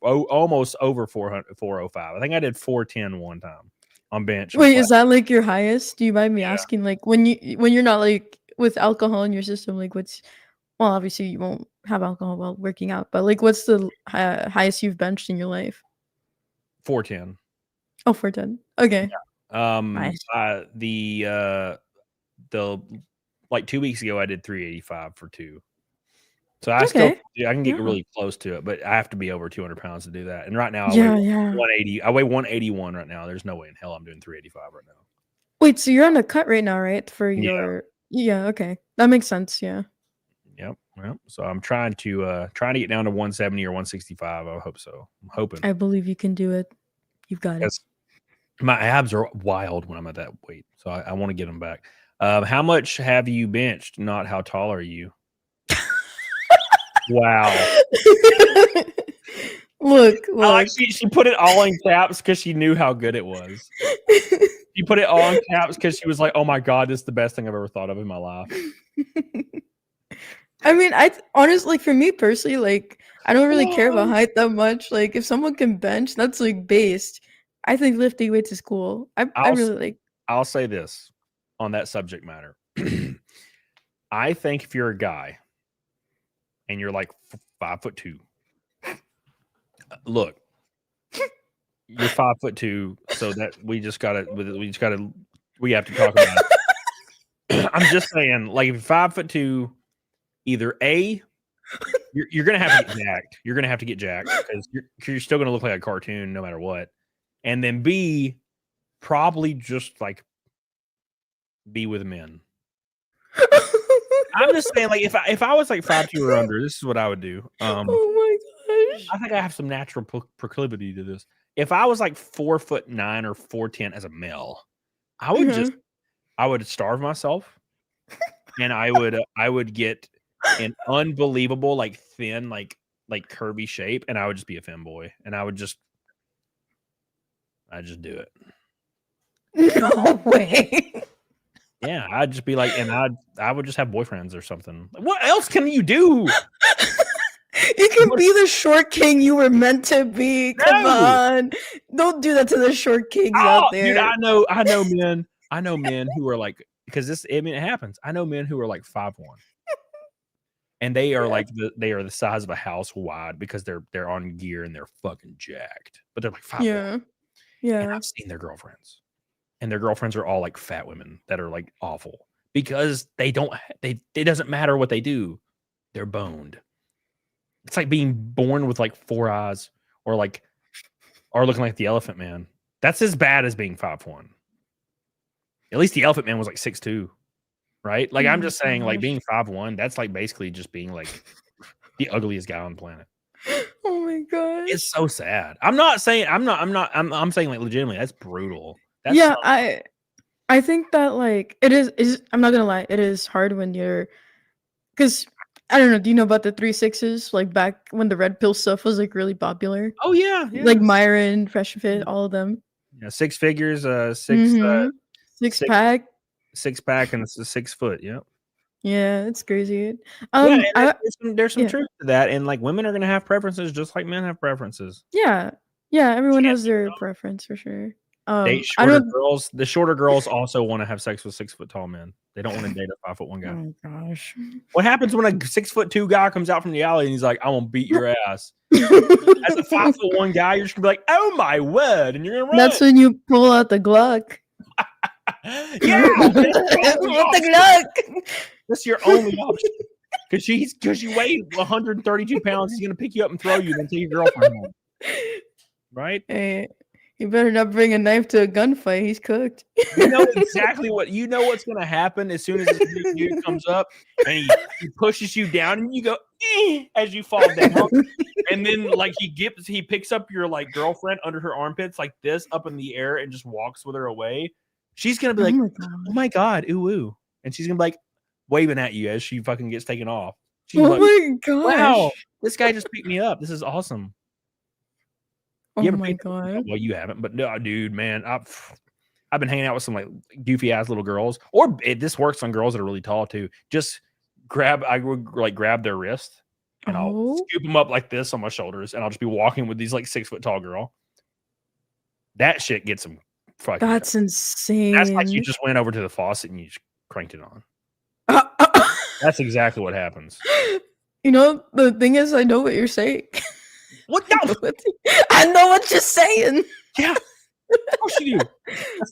almost over 400, 405. I think I did 410 one time on bench and Wait, flat. is that like your highest? Do you mind me Yeah, asking, like when you're not like with alcohol in your system, like what's well, obviously you won't have alcohol while working out, but like what's the highest you've benched in your life? 410. Oh, 410. Okay. Um, Nice. the like 2 weeks ago, I did 385 for 2. So I still, Okay. yeah, I can get Yeah. really close to it, but I have to be over 200 pounds to do that. And right now, I weigh Yeah, yeah. 180. I weigh 181 right now. There's no way in hell I'm doing 385 right now. Wait, so you're on a cut right now, right? For Yeah. your yeah, okay. That makes sense, yeah. Yep. Well, so I'm trying to get down to 170 or 165. I hope so. I'm hoping, I believe you can do it. You've got it. because my abs are wild when I'm at that weight. So I want to get them back. How much have you benched? Not how tall are you? Wow. Look, I like look. she put it all in caps because she knew how good it was. She put it all in caps because she was like, "Oh my god, this is the best thing I've ever thought of in my life." I mean, I honestly, like for me personally, like I don't really care about height that much. Like if someone can bench, that's like based. I think lifting weights is cool. I I'll s- really like. I'll say this on that subject matter. I think if you're a guy and you're like 5'2", look, you're 5'2", so that we have to talk about it. I'm just saying, like, if you're 5'2", either A, you're gonna have to get jacked. You're gonna have to get jacked because you're still gonna look like a cartoon no matter what. And then B, probably just like be with men. I'm just saying, like, if I was like 5'2" or under, this is what I would do. Oh my gosh. I think I have some natural proclivity to this. If I was like 4'9" or 4'10" as a male, I would Uh-huh. I would starve myself, and I would get an unbelievable like thin like curvy shape, and I would just be a femboy, and I just do it. No way. Yeah, I'd just be like, and I would just have boyfriends or something. What else can you do? You can be the short king you were meant to be. Come No. on. Don't do that to the short kings Oh, out dude, there. I know men who are like, because this, I mean, it happens. I know men who are like 5'1", and they are Yeah. like they are the size of a house wide because they're on gear and they're fucking jacked, but they're like 5'1", Yeah. and Yeah. I've seen their girlfriends, and their girlfriends are all like fat women that are like awful because they don't they it doesn't matter what they do, they're boned. It's like being born with like 4 eyes, or looking like the Elephant Man. That's as bad as being 5'1". At least the Elephant Man was like 6'2". right? Like Oh I'm my just saying, like gosh. being 5'1", that's like basically just being like the ugliest guy on the planet. Oh my gosh. It's so sad. I'm not saying I'm saying like legitimately, that's brutal. That's Yeah, I think that like it is I'm not gonna lie, it is hard when you're because I don't know, do you know about the 3 6s? Like back when the red pill stuff was like really popular? oh yeah, Like Myron, Fresh Fit, all of them. yeah, 6 figures, Mm-hmm. Six six pack. 6 pack and it's a 6 foot. Yeah. Yeah, it's crazy. Yeah, and I there's some yeah. truth to that. And like women are gonna have preferences just like men have preferences. Yeah. Yeah, everyone Shit, has their preference for sure. date I shorter don't girls. The shorter girls also want to have sex with 6 foot tall men. They don't want to date a 5'1" guy. Oh gosh. What happens when a 6'2" guy comes out from the alley and he's like, "I want to beat your ass"? As a 5'1" guy, you're just gonna be like, "Oh my word," and you're gonna run. That's when you pull out the Glock. Yeah, With the Glock. that's your only option. Because you weigh 132 pounds, he's gonna pick you up and throw you and take your girlfriend home. Right? Hey, you better not bring a knife to a gunfight. He's cooked. You know exactly what's gonna happen as soon as this big dude comes up and he pushes you down and you go as you fall down. And then like he picks up your like girlfriend under her armpits like this up in the air and just walks with her away. She's gonna be like, "Oh my god, ooh ooh," and she's gonna be like waving at you as she fucking gets taken off. She's Oh like, my gosh. "Wow, this guy just picked me up. This is awesome." Oh You ever my picked god. well, you haven't, but no, dude, man, I've been hanging out with some like goofy ass little girls, or this works on girls that are really tall too. Just I would like grab their wrist and I'll scoop them up like this on my shoulders, and I'll just be walking with these like 6 foot tall girl. That shit gets them fucking. That's insane. That's like you just went over to the faucet and you just cranked it on. That's exactly what happens. You know, the thing is, I know what you're saying. What? No. I know what you're saying. Yeah. Of course you do.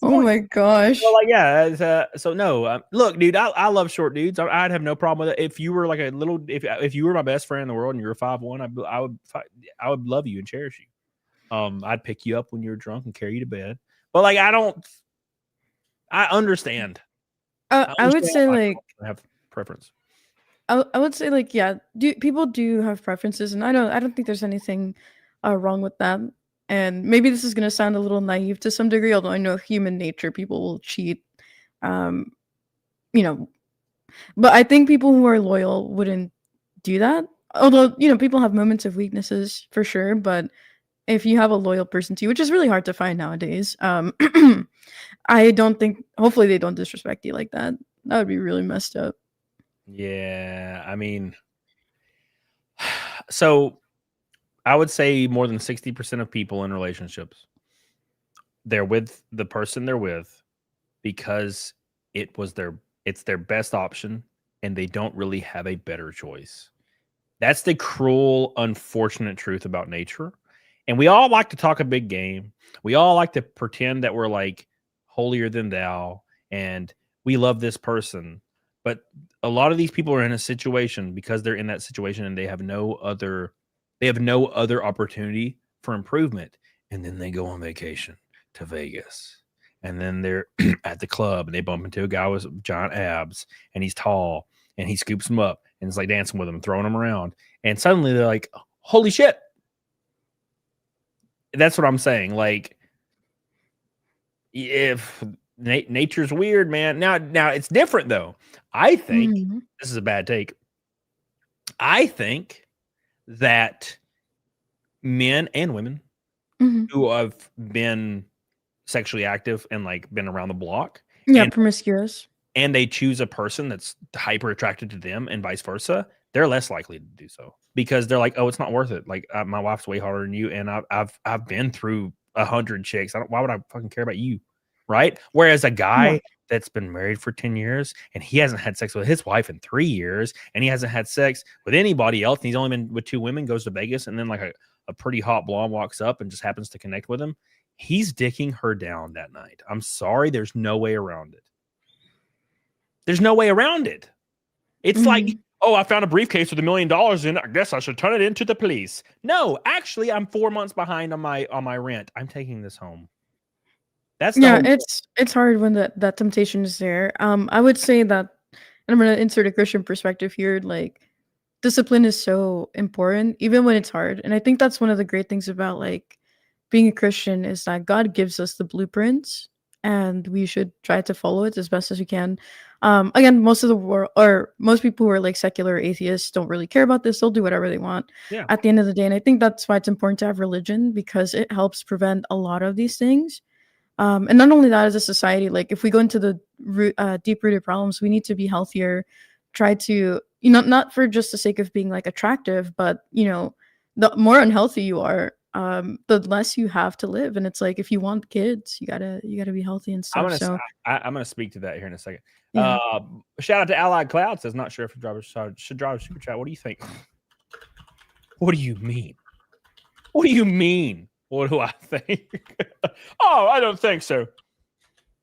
Oh my gosh. Well, like, yeah. So no, look, dude, I love short dudes. I'd have no problem with it. If you were like a little, if you were my best friend in the world and you were 5'1", I would love you and cherish you. I'd pick you up when you were drunk and carry you to bed. But like, I understand. I would say like I have preference. I would say like yeah, people do have preferences, and I don't think there's anything wrong with that. And maybe this is gonna sound a little naive to some degree, although I know human nature, people will cheat. You know, but I think people who are loyal wouldn't do that. Although people have moments of weaknesses for sure, but if you have a loyal person to you, which is really hard to find nowadays, I don't think. Hopefully, they don't disrespect you like that. That would be really messed up. Yeah, I mean, so I would say more than 60% of people in relationships, they're with the person they're with because it's their best option and they don't really have a better choice. That's the cruel, unfortunate truth about nature. And we all like to talk a big game. We all like to pretend that we're like holier than thou and we love this person. But a lot of these people are in a situation because they're in that situation and they have no other opportunity for improvement. And then they go on vacation to Vegas. And then they're at the club and they bump into a guy with giant abs and he's tall and he scoops them up and it's like dancing with them, throwing them around. And suddenly they're like, holy shit. That's what I'm saying. Like, if nature's weird, man. Now it's different though. I think this is a bad take. I think that men and women who have been sexually active and like been around the block, Promiscuous, and they choose a person that's hyper attracted to them and vice versa, they're less likely to do so because they're like, oh, it's not worth it. Like my wife's way harder than you, and I've been through 100 chicks. Why would I fucking care about you? Right? Whereas a guy that's been married for 10 years and he hasn't had sex with his wife in 3 years and he hasn't had sex with anybody else and he's only been with 2 women, goes to Vegas, and then like a pretty hot blonde walks up and just happens to connect with him, he's dicking her down that night. I'm sorry, there's no way around it. There's no way around it. It's like, oh, I found a briefcase with $1 million in it. I guess I should turn it into the police. No, actually, I'm 4 months behind on my rent. I'm taking this home. That's it's hard when that temptation is there. I would say that and I'm gonna insert a Christian perspective here. Like, discipline is so important, even when it's hard. And I think that's one of the great things about like being a Christian is that God gives us the blueprints, and we should try to follow it as best as we can. Again, most of the world or most people who are like secular atheists don't really care about this. They'll do whatever they want Yeah. at the end of the day. And I think that's why it's important to have religion, because it helps prevent a lot of these things. And not only that, as a society, like if we go into the deep rooted problems, we need to be healthier, try to, not for just the sake of being like attractive, but the more unhealthy you are, the less you have to live. And it's like, if you want kids, you gotta be healthy and I'm stuff. gonna So I'm gonna speak to that here in a second. yeah. Shout out to Allied Cloud says not sure if should drive a super chat. What do you think? What do you mean? What do you mean? What do I think? Oh, I don't think so.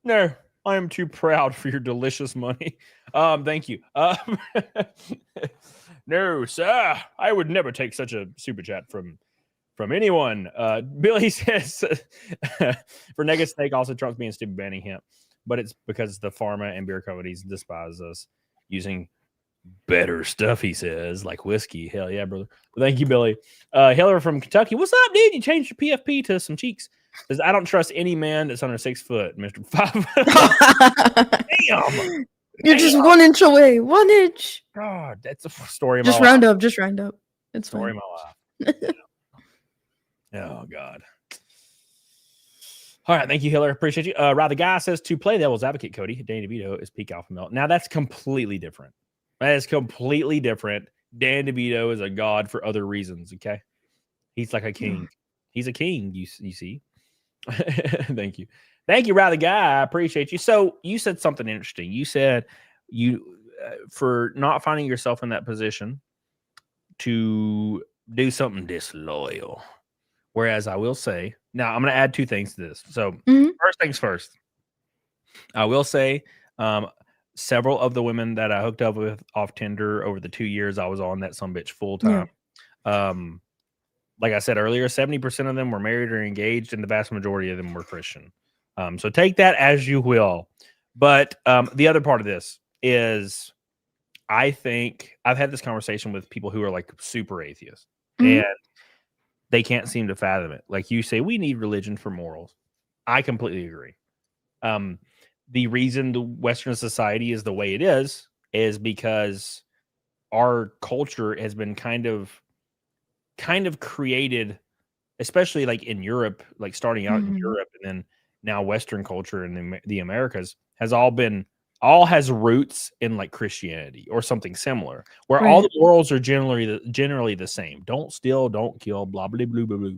No, I am too proud for your delicious money. Thank you. No, sir, I would never take such a super chat from anyone. Billy says for Nega Snake, also Trump's being stupid banning him, but it's because the pharma and beer companies despise us using better stuff, he says, like whiskey. Hell yeah, brother. Well, thank you, Billy. Hiller from Kentucky. What's up, dude? You changed your PFP to some cheeks. Says, I don't trust any man that's under 6 foot, Mr. 5. Damn. You're just 1 inch away. 1 inch. God, that's a story of Just my round life. up. Just round up. It's Story fine. of my life. Oh, God. All right. Thank you, Hiller. Appreciate you. The guy says to play devil's advocate, Cody, Danny DeVito is peak alpha male. Now, that's completely different. That is completely different. Dan DeVito is a god for other reasons, okay? He's like a king. He's a king, you see. Thank you. Thank you, Guy. I appreciate you. So you said something interesting. You said you, for not finding yourself in that position to do something disloyal. Whereas I will say, now I'm going to add 2 things to this. So first things first, I will say several of the women that I hooked up with off Tinder over the 2 years I was on that sumbitch full time. Yeah. Like I said earlier, 70% of them were married or engaged, and the vast majority of them were Christian. So take that as you will. But the other part of this is, I think I've had this conversation with people who are like super atheists, and they can't seem to fathom it. Like you say, we need religion for morals. I completely agree. The reason the Western society is the way it is because our culture has been kind of created, especially like in Europe, like starting out in Europe, and then now Western culture in the Americas all has roots in like Christianity or something similar, where all the morals are generally the same. Don't steal, don't kill, blah blah blah blah blah.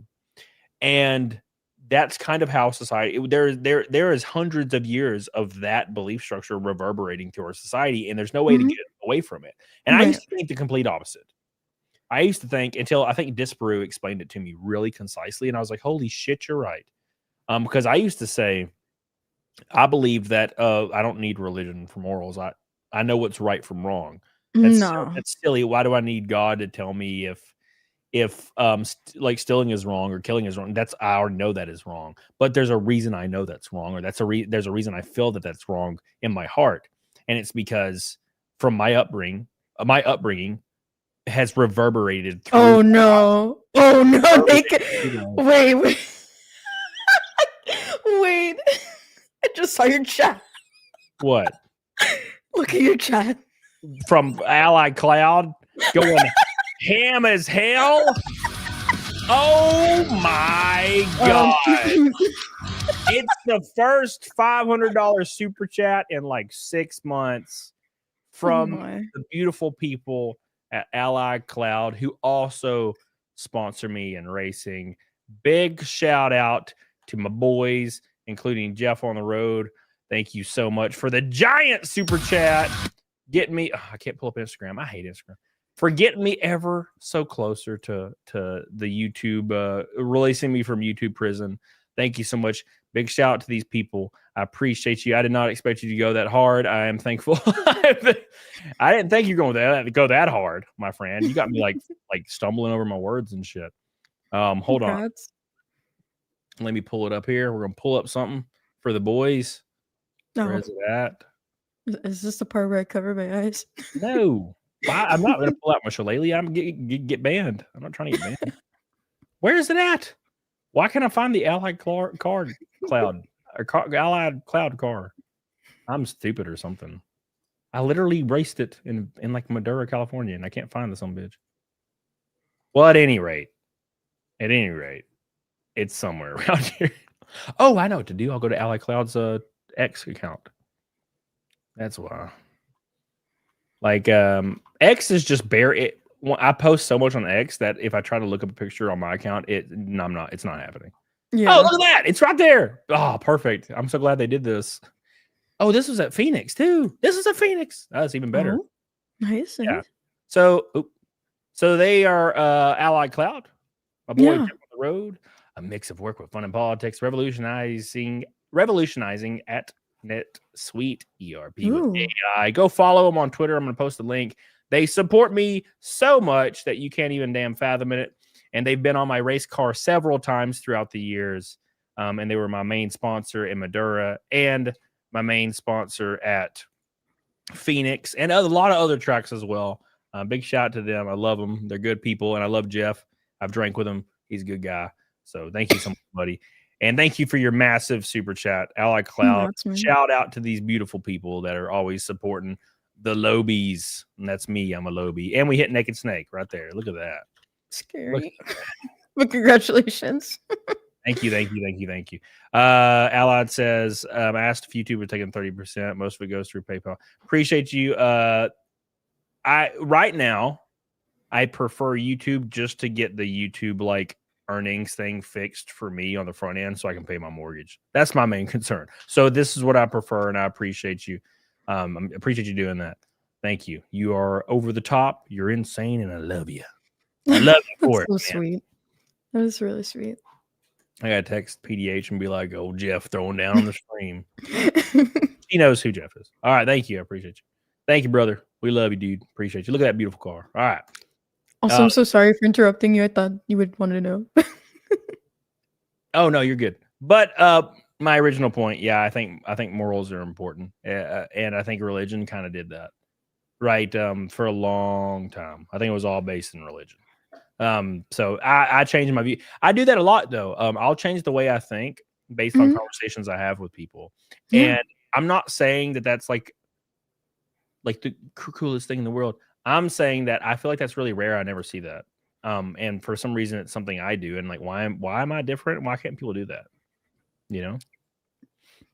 And that's kind of how society. There is hundreds of years of that belief structure reverberating through our society, and there's no way to get away from it. And I used to think the complete opposite. I used to think, until I think Disparu explained it to me really concisely, and I was like, holy shit, you're right. Because I used to say, I believe that I don't need religion for morals. I know what's right from wrong. That's silly. Why do I need God to tell me if like stealing is wrong or killing is wrong? I already know that is wrong. But there's a reason I know that's wrong, or there's a reason I feel that that's wrong in my heart, and it's because from my upbringing has reverberated through. Oh no, Nick. Wait. Wait. I just saw your chat. What? Look at your chat. From Allied Cloud going ham as hell. Oh my God. It's the first $500 super chat in like 6 months from the beautiful people at Allied Cloud, who also sponsor me in racing. Big shout out to my boys, including Jeff on the road. Thank you so much for the giant super chat. Getting me, I can't pull up Instagram. I hate Instagram. For getting me ever so closer to the YouTube, releasing me from YouTube prison. Thank you so much. Big shout out to these people. I appreciate you. I did not expect you to go that hard. I am thankful. I didn't think you were going to go that hard, my friend. You got me like stumbling over my words and shit. Hold on. Let me pull it up here. We're gonna pull up something for the boys. Where is it at? Is this the part where I cover my eyes? No, I'm not going to pull out my shillelagh. I'm get banned. I'm not trying to get banned. Where is it at? Why can't I find the Allied cloud or Allied cloud car? I'm stupid or something. I literally raced it in like Madura, California, and I can't find the bitch. Well, at any rate, it's somewhere around here. Oh, I know what to do. I'll go to Allied Cloud's X account. That's why. Like X is just bare. I post so much on X that if I try to look up a picture on my account, it's not happening. Yeah. Oh, look at that. It's right there. Oh, perfect. I'm so glad they did this. Oh, this was at Phoenix too. This is at Phoenix. That's even better. Oh, nice. Yeah. So they are Allied Cloud. My boy Yeah. on the road. A mix of work with fun and politics, revolutionizing at NetSuite ERP Ooh. with AI. Go follow them on Twitter. I'm going to post a link. They support me so much that you can't even damn fathom it. And they've been on my race car several times throughout the years. And they were my main sponsor in Madura and my main sponsor at Phoenix and a lot of other tracks as well. Big shout out to them. I love them. They're good people. And I love Jeff. I've drank with him. He's a good guy. So thank you so much, buddy. And thank you for your massive super chat. Allied Cloud. Shout out to these beautiful people that are always supporting the Lobies. And that's me. I'm a Lobie. And we hit Naked Snake right there. Look at that. Scary. But congratulations. Thank you. Allied says, I asked if YouTube were taking 30%. Most of it goes through PayPal. Appreciate you. Right now, I prefer YouTube just to get the YouTube like earnings thing fixed for me on the front end so I can pay my mortgage. That's my main concern. So this is what I prefer, and I appreciate you. I appreciate you doing that. Thank you. You are over the top. You're insane, and I love you. I love you for it. So sweet. That was really sweet. I gotta text PDH and be like, "Oh, Jeff throwing down on the stream." He knows who Jeff is. All right, thank you. I appreciate you. Thank you, brother. We love you, dude. Appreciate you. Look at that beautiful car. All right. Also, I'm so sorry for interrupting you. I thought you would want to know. Oh no, you're good. But my original point, yeah, I think morals are important, and I think religion kind of did that, right? For a long time, I think it was all based in religion. So I changed my view. I do that a lot, though. I'll change the way I think based on conversations I have with people, and I'm not saying that that's like the coolest thing in the world. I'm saying that I feel like that's really rare. I never see that. And for some reason, it's something I do. And like, why am I different? Why can't people do that? You know,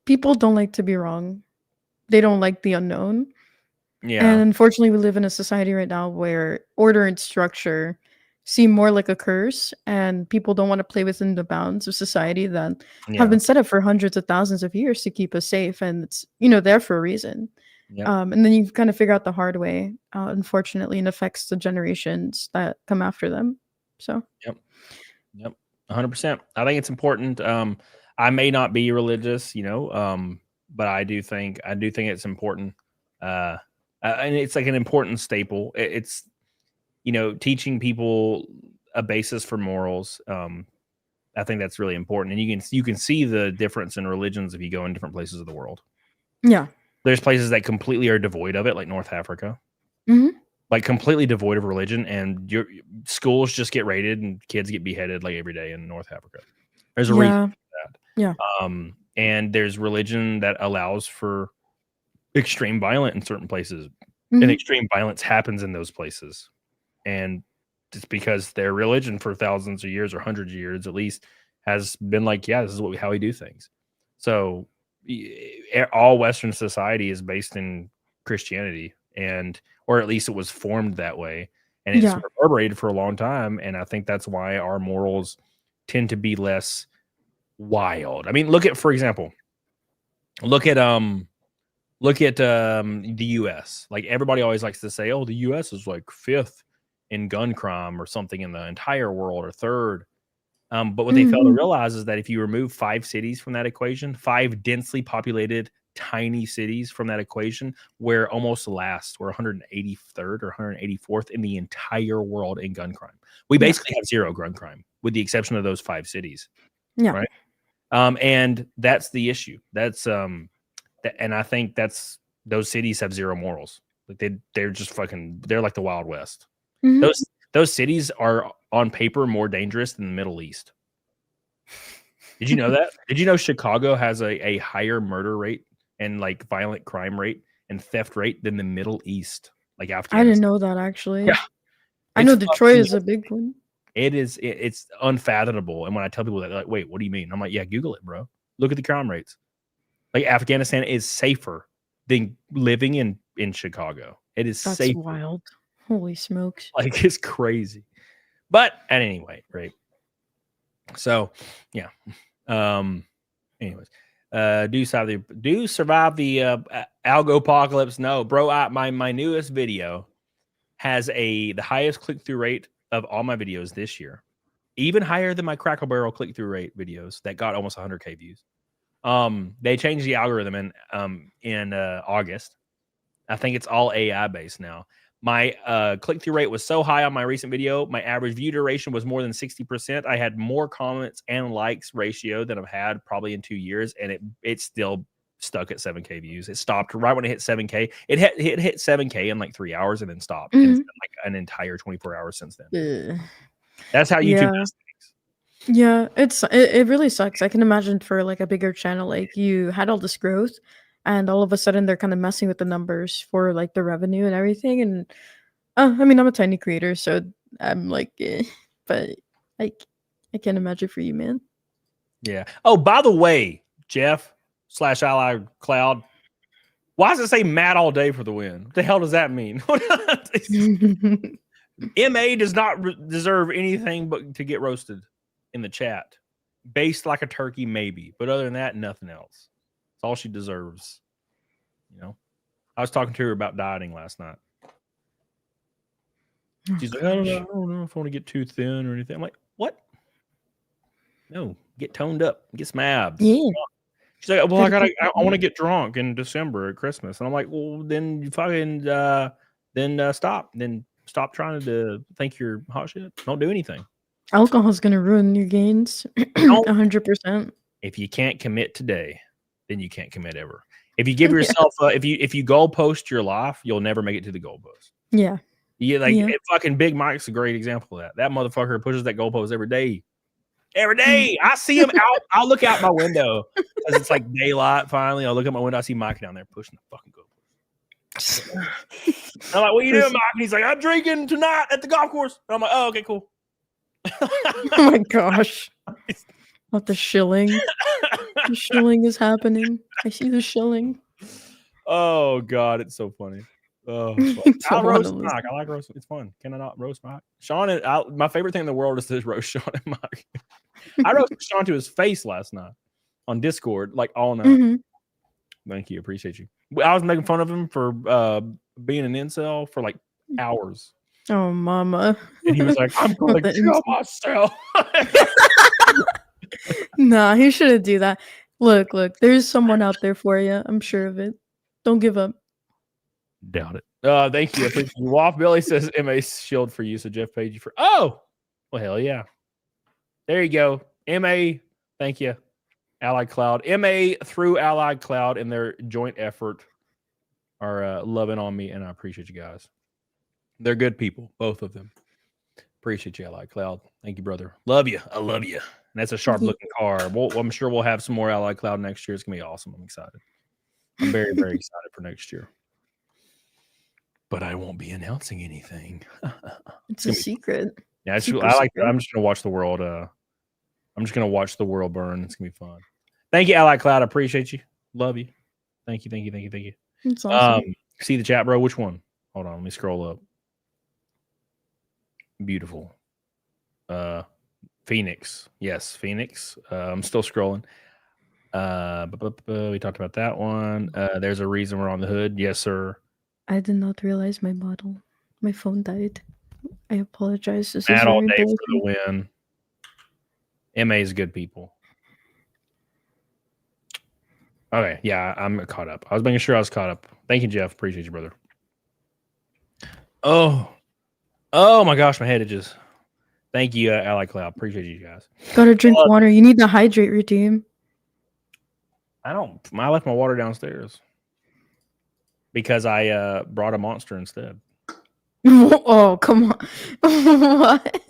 people don't like to be wrong. They don't like the unknown. Yeah. And unfortunately, we live in a society right now where order and structure seem more like a curse, and people don't want to play within the bounds of society that have been set up for hundreds of thousands of years to keep us safe. And it's, there for a reason. Yep. And then you kind of figure out the hard way, unfortunately, and affects the generations that come after them. So, Yep. 100%. I think it's important. I may not be religious, but I do think it's important. And it's like an important staple. It's, teaching people a basis for morals. I think that's really important. And you can see the difference in religions if you go in different places of the world. Yeah. There's places that completely are devoid of it, like North Africa, like completely devoid of religion, and your schools just get raided and kids get beheaded like every day in North Africa. There's a reason for that. Yeah. And there's religion that allows for extreme violence in certain places, and extreme violence happens in those places, and it's because their religion for thousands of years or hundreds of years at least has been like, yeah, this is how we do things. So all Western society is based in Christianity, or at least it was formed that way, and it's reverberated for a long time. And I think that's why our morals tend to be less wild. I mean, for example, look at the U.S. Like everybody always likes to say, oh, the U.S. is like 5th in gun crime or something in the entire world, or 3rd. But what they fail to realize is that if you remove 5 cities from that equation, 5 densely populated tiny cities from that equation, we're almost last. We're 183rd or 184th in the entire world in gun crime. We basically have 0 gun crime, with the exception of those 5 cities. Yeah. Right. And that's the issue. That's and I think that's those cities have zero morals. Like they're just fucking. They're like the Wild West. Mhm. Those cities are on paper more dangerous than the Middle East. Did you know that? Did you know Chicago has a higher murder rate and like violent crime rate and theft rate than the Middle East, like I Afghanistan? didn't know that actually. Yeah, I it's know Detroit fucking is a big one. it's unfathomable. And when I tell people that, they're like, "Wait, what do you mean?" I'm like, "Yeah, Google it, bro. Look at the crime rates. Like Afghanistan is safer than living in Chicago. It is That's safer. wild. Holy smokes. Like it's crazy." But at any rate, right? So, yeah. Anyways, do survive the algo apocalypse? No, bro. My newest video has the highest click through rate of all my videos this year, even higher than my Crackle Barrel click through rate videos that got almost 100K views. They changed the algorithm in August. I think it's all AI based now. My click-through rate was so high on my recent video. My average view duration was more than 60%. I had more comments and likes ratio than I've had probably in 2 years, and it still stuck at 7K views. It stopped right when it hit 7K. It hit 7K in like 3 hours and then stopped. And it's been like an entire 24 hours since then. That's how YouTube does things. Yeah, it really sucks. I can imagine for like a bigger channel, like you had all this growth, and all of a sudden they're kind of messing with the numbers for like the revenue and everything. And I mean, I'm a tiny creator, so I'm like, but I can't imagine for you, man. Yeah. Oh, by the way, Jeff / Ally Cloud, why does it say Matt all day for the win? What the hell does that mean? MA does not deserve anything but to get roasted in the chat. Based like a turkey, maybe. But other than that, nothing else. It's all she deserves. You know? I was talking to her about dieting last night. She's like, I don't know if I want to get too thin or anything. I'm like, what? No, get toned up, get some abs. Yeah. She's like, well, I want to get drunk in December at Christmas. And I'm like, well, then you fucking stop. Then stop trying to think you're hot shit. Don't do anything. Alcohol's gonna ruin your gains 100%. If you can't commit today, then you can't commit ever. If you give yourself if you goalpost your life, you'll never make it to the goalpost. Yeah. Fucking Big Mike's a great example of that. That motherfucker pushes that goalpost every day. Every day. I see him out. I'll look out my window because it's like daylight finally. I'll look out my window. I see Mike down there pushing the fucking goalpost. I'm like, what are you doing, Mike? And he's like, I'm drinking tonight at the golf course. And I'm like, oh, okay, cool. Oh my gosh. What the shilling? The shilling is happening. I see the shilling. Oh God, it's so funny. Oh, I'll roast Mike. I like roasting. It's fun. Can I not roast Mike? Sean and my favorite thing in the world is to roast Sean and Mike. I roasted Sean to his face last night on Discord, like all night. Thank you, appreciate you. I was making fun of him for being an incel for like hours. Oh, mama. And he was like, I'm going to kill myself. Nah, he shouldn't do that. Look, there's someone out there for you. I'm sure of it. Don't give up. Doubt it. Thank you. Appreciate you. Woff Billy says MA shield for you, so Jeff paid you for. Oh, well, hell yeah. There you go. MA, thank you. Allied Cloud. MA through Allied Cloud in their joint effort are loving on me, and I appreciate you guys. They're good people, both of them. Appreciate you, Allied Cloud. Thank you, brother. Love you. I love you. And that's a sharp-looking car. I'm sure we'll have some more Allied Cloud next year. It's going to be awesome. I'm excited. I'm very, very excited for next year. But I won't be announcing anything. It's a secret. Yeah, I like that. I'm just going to watch the world. I'm just going to watch the world burn. It's going to be fun. Thank you, Allied Cloud. I appreciate you. Love you. Thank you. It's awesome. See the chat, bro? Which one? Hold on. Let me scroll up. Beautiful. Phoenix. Yes, Phoenix. I'm still scrolling. We talked about that one. There's a reason we're on the hood. Yes, sir. I did not realize my phone died. I apologize. This Matt is all very day for embarrassing. the win. MA is good people. Okay, yeah, I'm caught up. I was making sure I was caught up. Thank you, Jeff. Appreciate you, brother. Oh my gosh, my head itches. Thank you, Ally Cloud. Appreciate you guys. Gotta drink water. You need to hydrate your team. I left my water downstairs. because I brought a Monster instead. Oh, come on. What?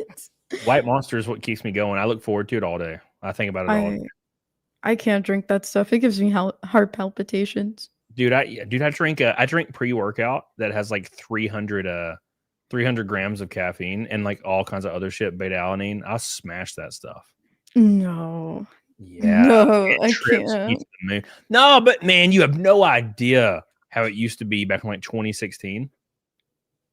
White Monster is what keeps me going. I look forward to it all day. I think about it all day. I can't drink that stuff. It gives me heart palpitations. Dude, I drink pre-workout that has like 300 grams of caffeine and like all kinds of other shit, beta alanine. I'll smash that stuff. No. Yeah. No, I can't. No, but man, you have no idea how it used to be back in like 2016.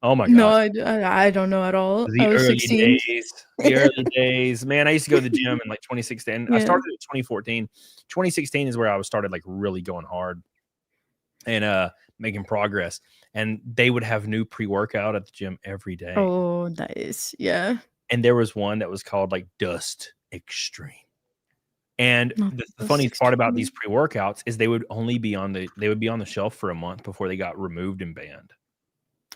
Oh my god. No, I don't know at all. The I was early 16. days. The early days. Man, I used to go to the gym in like 2016. I Yeah. started in 2014. 2016 is where I started like really going hard and making progress. And they would have new pre-workout at the gym every day. Oh, nice. Yeah. And there was one that was called like Dust Extreme. And Oh, the Dust funniest part about Extreme. these pre-workouts is they would be on the shelf for a month before they got removed and banned.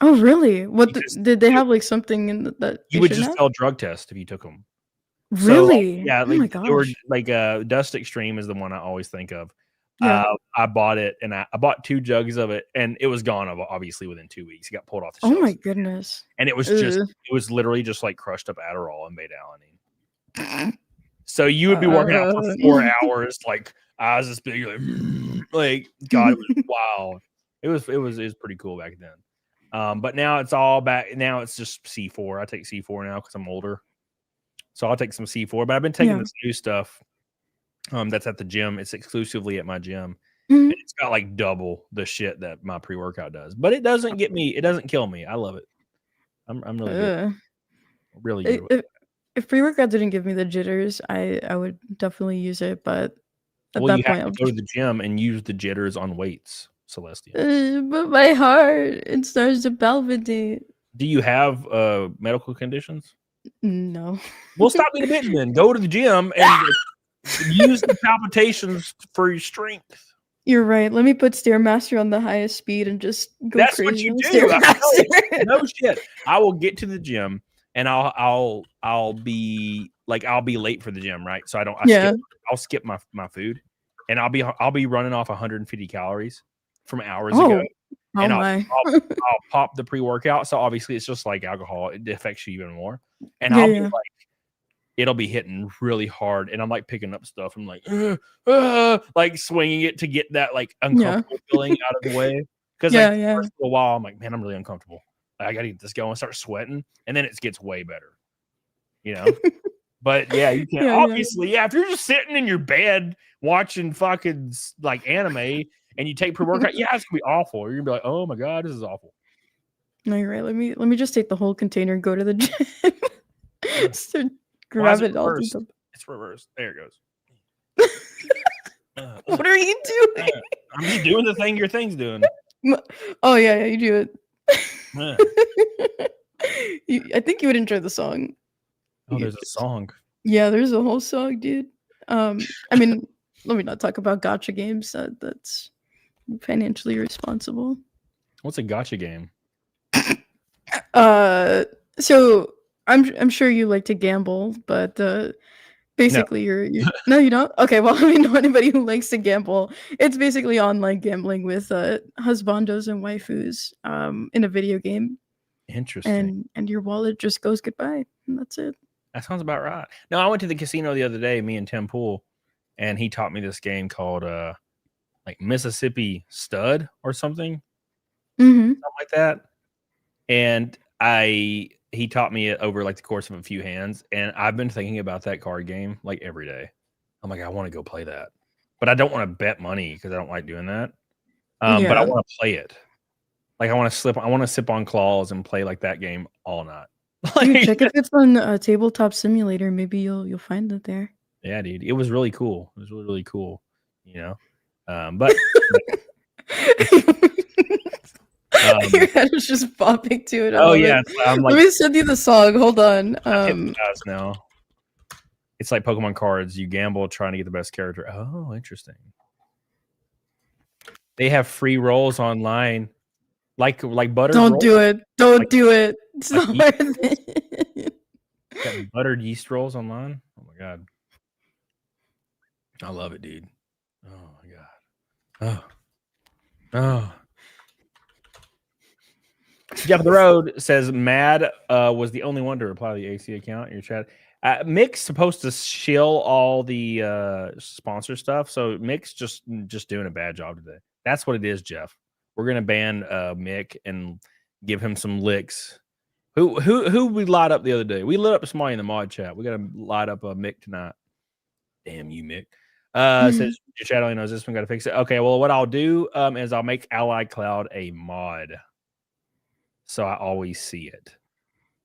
Oh, really? What Because did they have like something in that you they would shouldn't just have? fail drug tests if you took them. Really? So, yeah, Oh my like they were gosh. like Dust Extreme is the one I always think of. Yeah. I bought it and I bought 2 jugs of it and it was gone obviously within 2 weeks. It got pulled off the Oh shelves. my goodness. And it was literally just like crushed up Adderall and beta alanine. So you would be working out for 4 hours, like eyes this big, like God, it was wild. It was pretty cool back then. But now it's all back. Now it's just C4. I take C4 now because I'm older, so I'll take some C4. But I've been taking this new stuff. That's at the gym. It's exclusively at my gym. Mhm. And it's got like double the shit that my pre-workout does. But it doesn't get me. It doesn't kill me. I love it. I'm really good. Really good. If pre-workout didn't give me the jitters, I would definitely use it. But at Well, that you point, have I'll to go to just. the gym and use the jitters on weights, Celestium. But my heart, it starts to palpitate. Do you have medical conditions? No. Well, stop being a bitch then. Go to the gym and use the palpitations for your strength. You're right. Let me put Stairmaster on the highest speed and just go That's crazy. what you on do. Stairmaster. No shit. I will get to the gym and I'll be late for the gym, right? So I'll skip my food and I'll be running off 150 calories from hours ago. And I'll pop the pre-workout. So obviously it's just like alcohol. It affects you even more. And I'll be like, it'll be hitting really hard. And I'm like picking up stuff. I'm like, like swinging it to get that like uncomfortable feeling out of the way. Because first of a while, I'm like, man, I'm really uncomfortable. I got to get this going, start sweating. And then it gets way better, you know? But yeah, you can't. Obviously, if you're just sitting in your bed watching fucking like anime and you take pre-workout, it's gonna be awful. You're gonna be like, oh my god, this is awful. No, you're right. Let me just take the whole container and go to the gym. So grab it all. It's reversed. There it goes. What are you doing? I'm just doing the thing your thing's doing. Oh yeah, you do it. I think you would enjoy the song. Oh, there's a song. Yeah, there's a whole song, dude. I mean, let me not talk about gacha games. That's financially responsible. What's a gacha game? So I'm sure you like to gamble, but basically you're no, you don't. Okay, well, I mean, know anybody who likes to gamble. It's basically online gambling with husbandos and waifus in a video game. Interesting. And your wallet just goes goodbye, and that's it. That sounds about right. No, I went to the casino the other day, me and Tim Pool, and he taught me this game called like Mississippi Stud or something. Something like that. And he taught me it over like the course of a few hands, and I've been thinking about that card game like every day. I'm like, I want to go play that, but I don't want to bet money because I don't like doing that. But I want to play it. Like I want to sip on claws and play like that game all night. Dude, check if it's on Tabletop Simulator. Maybe you'll find it there. Yeah, dude, it was really cool. It was really, really cool. You know, but your head was just bopping to it. Oh yeah, I'm like, let me send you the song. Hold on. Now it's like Pokemon cards. You gamble trying to get the best character. Oh, interesting. They have free rolls online, like buttered. Don't rolls. do it. Don't like, do it. It's like not worth it. Got buttered yeast rolls online. Oh my god, I love it, dude. Oh my god. Oh. Jeff of the Road says Mad was the only one to reply to the AC account in your chat. Mick's supposed to shill all the sponsor stuff, so Mick's just doing a bad job today. That's what it is, Jeff. We're gonna ban Mick and give him some licks. Who we light up the other day? We lit up somebody in the mod chat. We gotta light up Mick tonight. Damn you, Mick. Says your chat only knows this one. Got to fix it. Okay, well, what I'll do is I'll make Ally Cloud a mod, so I always see it.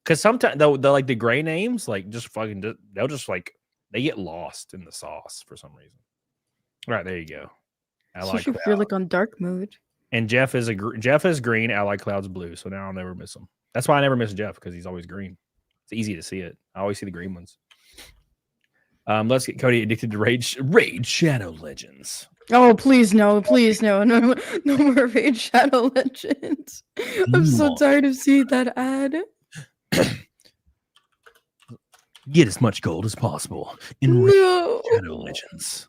Because sometimes they'll like the gray names, like just fucking, they'll just like they get lost in the sauce for some reason. All right, there you go. Especially if you're like on dark mode. And Jeff is green. Ally Cloud's blue. So now I'll never miss him. That's why I never miss Jeff, because he's always green. It's easy to see it. I always see the green ones. Let's get Cody addicted to Raid Shadow Legends. Oh, please no, no more Raid Shadow Legends. I'm so tired of seeing that ad. Get as much gold as possible in Raid Shadow Legends.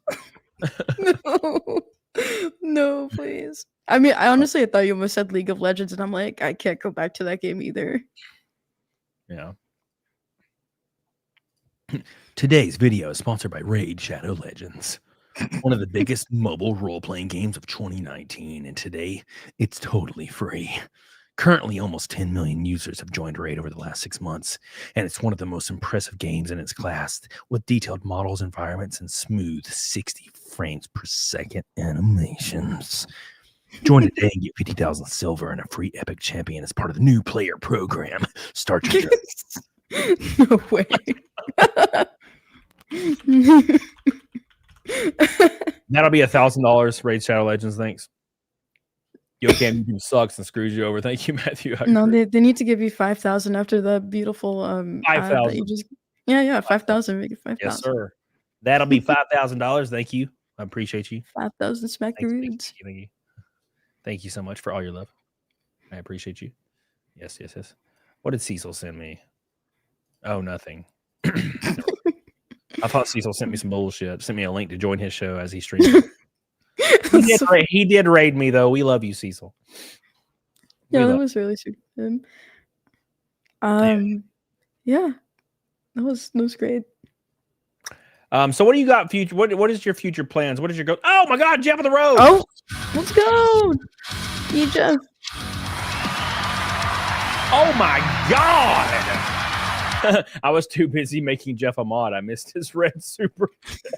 No, please. I mean, I honestly thought you almost said League of Legends, and I'm like, I can't go back to that game either. Yeah. Today's video is sponsored by Raid Shadow Legends, one of the biggest mobile role-playing games of 2019, and today it's totally free. Currently, almost 10 million users have joined Raid over the last 6 months, and it's one of the most impressive games in its class, with detailed models, environments, and smooth 60 frames per second animations. Join today and get 50,000 silver and a free epic champion as part of the new player program. Start your journey. No way. That'll be $1,000. Raid Shadow Legends. Thanks. Yo, Cam, you sucks and screws you over. Thank you, Matthew. No, they need to give you 5,000 after the beautiful 5,000. Yeah, 5,000. Make it 5,000. Yes, sir. That'll be $5,000. Thank you. I appreciate you. 5,000 smackaroos. Thank you. Thank you so much for all your love. I appreciate you. Yes. What did Cecil send me? Oh, nothing. I thought Cecil sent me some bullshit. Sent me a link to join his show as he streams. He did raid me, though. We love you, Cecil. Yeah, that was really sweet of him. Yeah, that was great. So what do you got future? What is your future plans? What is your go? Oh my God, Jeff of the Road. Oh, let's go. You Jeff. Oh my God. I was too busy making Jeff a mod. I missed his red super.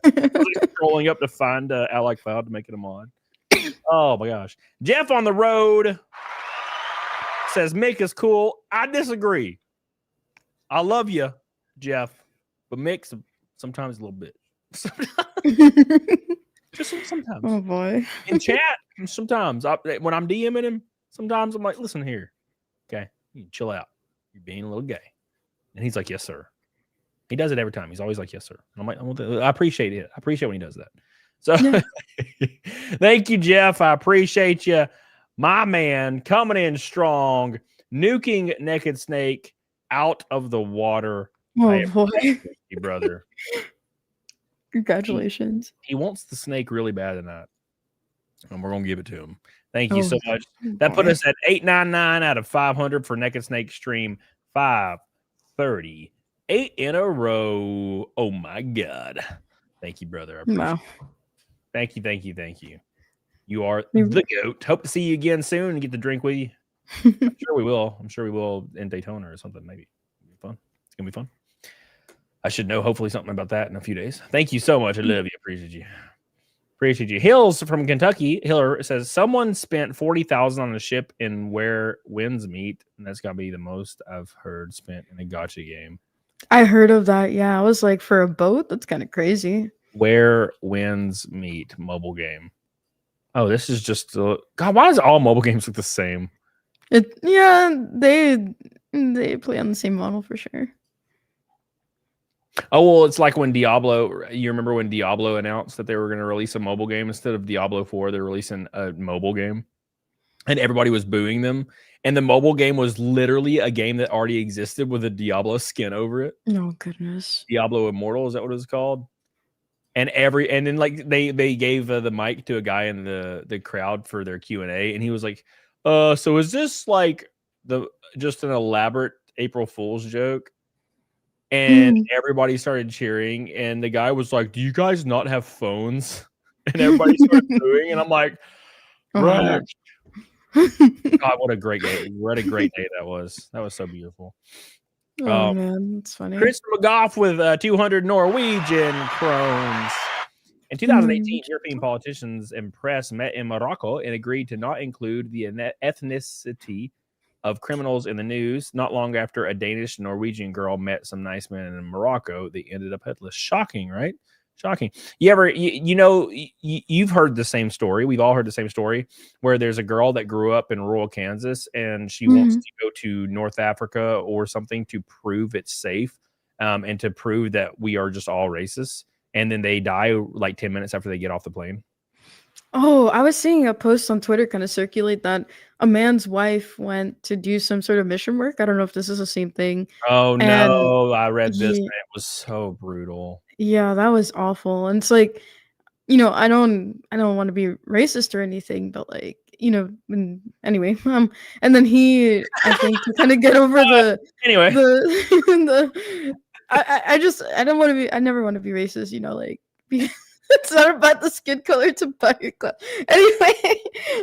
Scrolling up to find Ally Cloud to make it a mod. Oh my gosh. Jeff on the Road says Mick is cool. I disagree. I love you, Jeff, but Mick's sometimes a little bit. Just sometimes. Oh boy. In chat, sometimes when I'm DMing him, sometimes I'm like, listen here. Okay, you chill out. You're being a little gay. And he's like, yes, sir. He does it every time. He's always like, yes, sir. And I'm like, I appreciate it. I appreciate when he does that. So thank you, Jeff. I appreciate you. My man coming in strong, nuking Naked Snake out of the water. Oh boy. You, brother. Congratulations. He wants the snake really bad tonight. And we're going to give it to him. Thank you so much. That put us at 899 out of 500 for Naked Snake stream 538 in a row. Oh my God. Thank you, brother. Wow. Thank you. You are the GOAT. Hope to see you again soon and get the drink with you. I'm sure we will. In Daytona or something, maybe. It'll be fun. It's going to be fun. I should know hopefully something about that in a few days. Thank you so much. I love you. Appreciate you. Hills from Kentucky. Hiller says someone spent $40,000 on a ship in Where Winds Meet, and that's gotta be the most I've heard spent in a gacha game. I heard of that. Yeah, I was like, for a boat, that's kind of crazy. Where Winds Meet mobile game. Oh, this is just God. Why does all mobile games look the same? They play on the same model for sure. Oh, well, it's like when Diablo, you remember when Diablo announced that they were going to release a mobile game instead of Diablo 4, they're releasing a mobile game and everybody was booing them. And the mobile game was literally a game that already existed with a Diablo skin over it. Oh, goodness. Diablo Immortal, is that what it was called? And then like they gave the mic to a guy in the crowd for their Q&A. And he was like, so is this like just an elaborate April Fool's joke, and everybody started cheering, and the guy was like, "Do you guys not have phones?" And everybody started booing, and I'm like, Oh. "Right." God, what a great day! What a great day that was. That was so beautiful. Oh man, it's funny. Chris McGough with 200 Norwegian krones. In 2018, European politicians and press met in Morocco and agreed to not include the ethnicity of criminals in the news. Not long after a Danish Norwegian girl met some nice men in Morocco, they ended up headless. Shocking, right? Shocking. You've heard the same story. We've all heard the same story where there's a girl that grew up in rural Kansas and she wants to go to North Africa or something to prove it's safe, and to prove that we are just all racist. And then they die like 10 minutes after they get off the plane. Oh, I was seeing a post on Twitter kind of circulate that a man's wife went to do some sort of mission work. I don't know if this is the same thing. Oh And no, I read this and yeah, it was so brutal. yeah, that was awful. And it's like, you know, I don't want to be racist or anything, but like, you know, anyway, and then I think to kind of get over Anyway, the I don't want to be, I never want to be racist, you know, like it's not about the skin color, it's about your class. Anyway,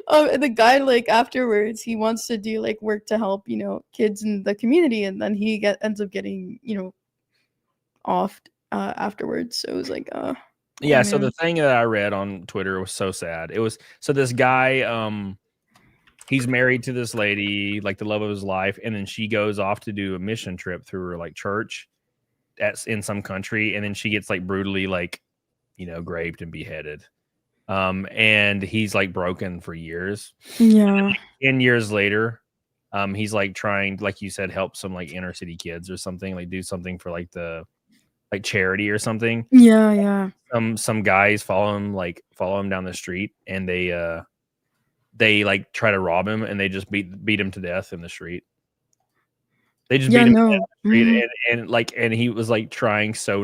and the guy like afterwards he wants to do like work to help, you know, kids in the community, and then ends up getting, you know, offed afterwards. So it was like, yeah, oh, so the man. thing that I read on Twitter was so sad. It was so this guy, he's married to this lady, like the love of his life, and then she goes off to do a mission trip through her like church in some country, and then she gets like brutally like, you know, raped and beheaded. And he's like broken for years. Yeah. 10 years later, he's like trying, like you said, help some like inner city kids or something, like do something for like the like charity or something. Yeah, yeah. Some guys follow him down the street, and they like try to rob him, and they just beat him to death in the street. They just Yeah, beat him to death no. in the street, and he was like trying so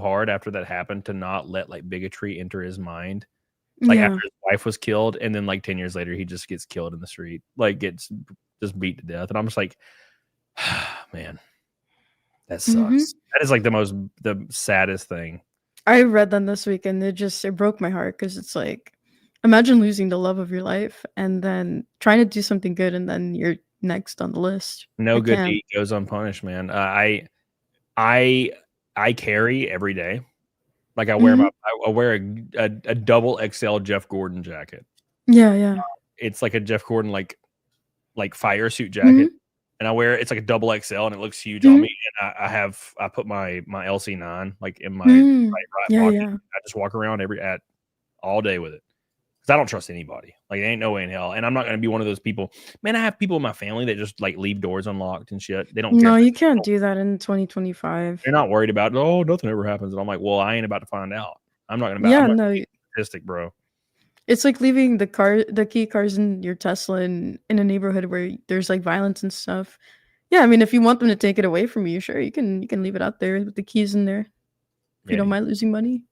hard after that happened to not let like bigotry enter his mind. Like after Yeah. his wife was killed, and then like 10 years later, he just gets killed in the street, like gets just beat to death. And I'm just like, man, that Mhm. sucks. That is like the saddest thing. I read them this week and it broke my heart because it's like, imagine losing the love of your life and then trying to do something good and then you're next on the list. No I good can't. deed goes unpunished, man. I carry every day. Like I Mhm. wear a double XL Jeff Gordon jacket. Yeah, yeah. It's like a Jeff Gordon like fire suit jacket, Mhm. and I wear it's like a double XL, and it looks huge on Mhm. me. And I put my LC9 like in my Mm. right Yeah, pocket. yeah. I just walk around all day with it because I don't trust anybody. Like there ain't no way in hell, and I'm not gonna be one of those people. Man, I have people in my family that just like leave doors unlocked and shit. They don't care. No, you can't do that in 2025. They're not worried about it. Oh, nothing ever happens, and I'm like, well, I ain't about to find out. I'm not Yeah, gonna no. be statistic, bro. It's like leaving the key cars in your Tesla in a neighborhood where there's like violence and stuff. Yeah, I mean, if you want them to take it away from you, sure, you can leave it out there with the keys in there if you Yeah, don't mind losing money.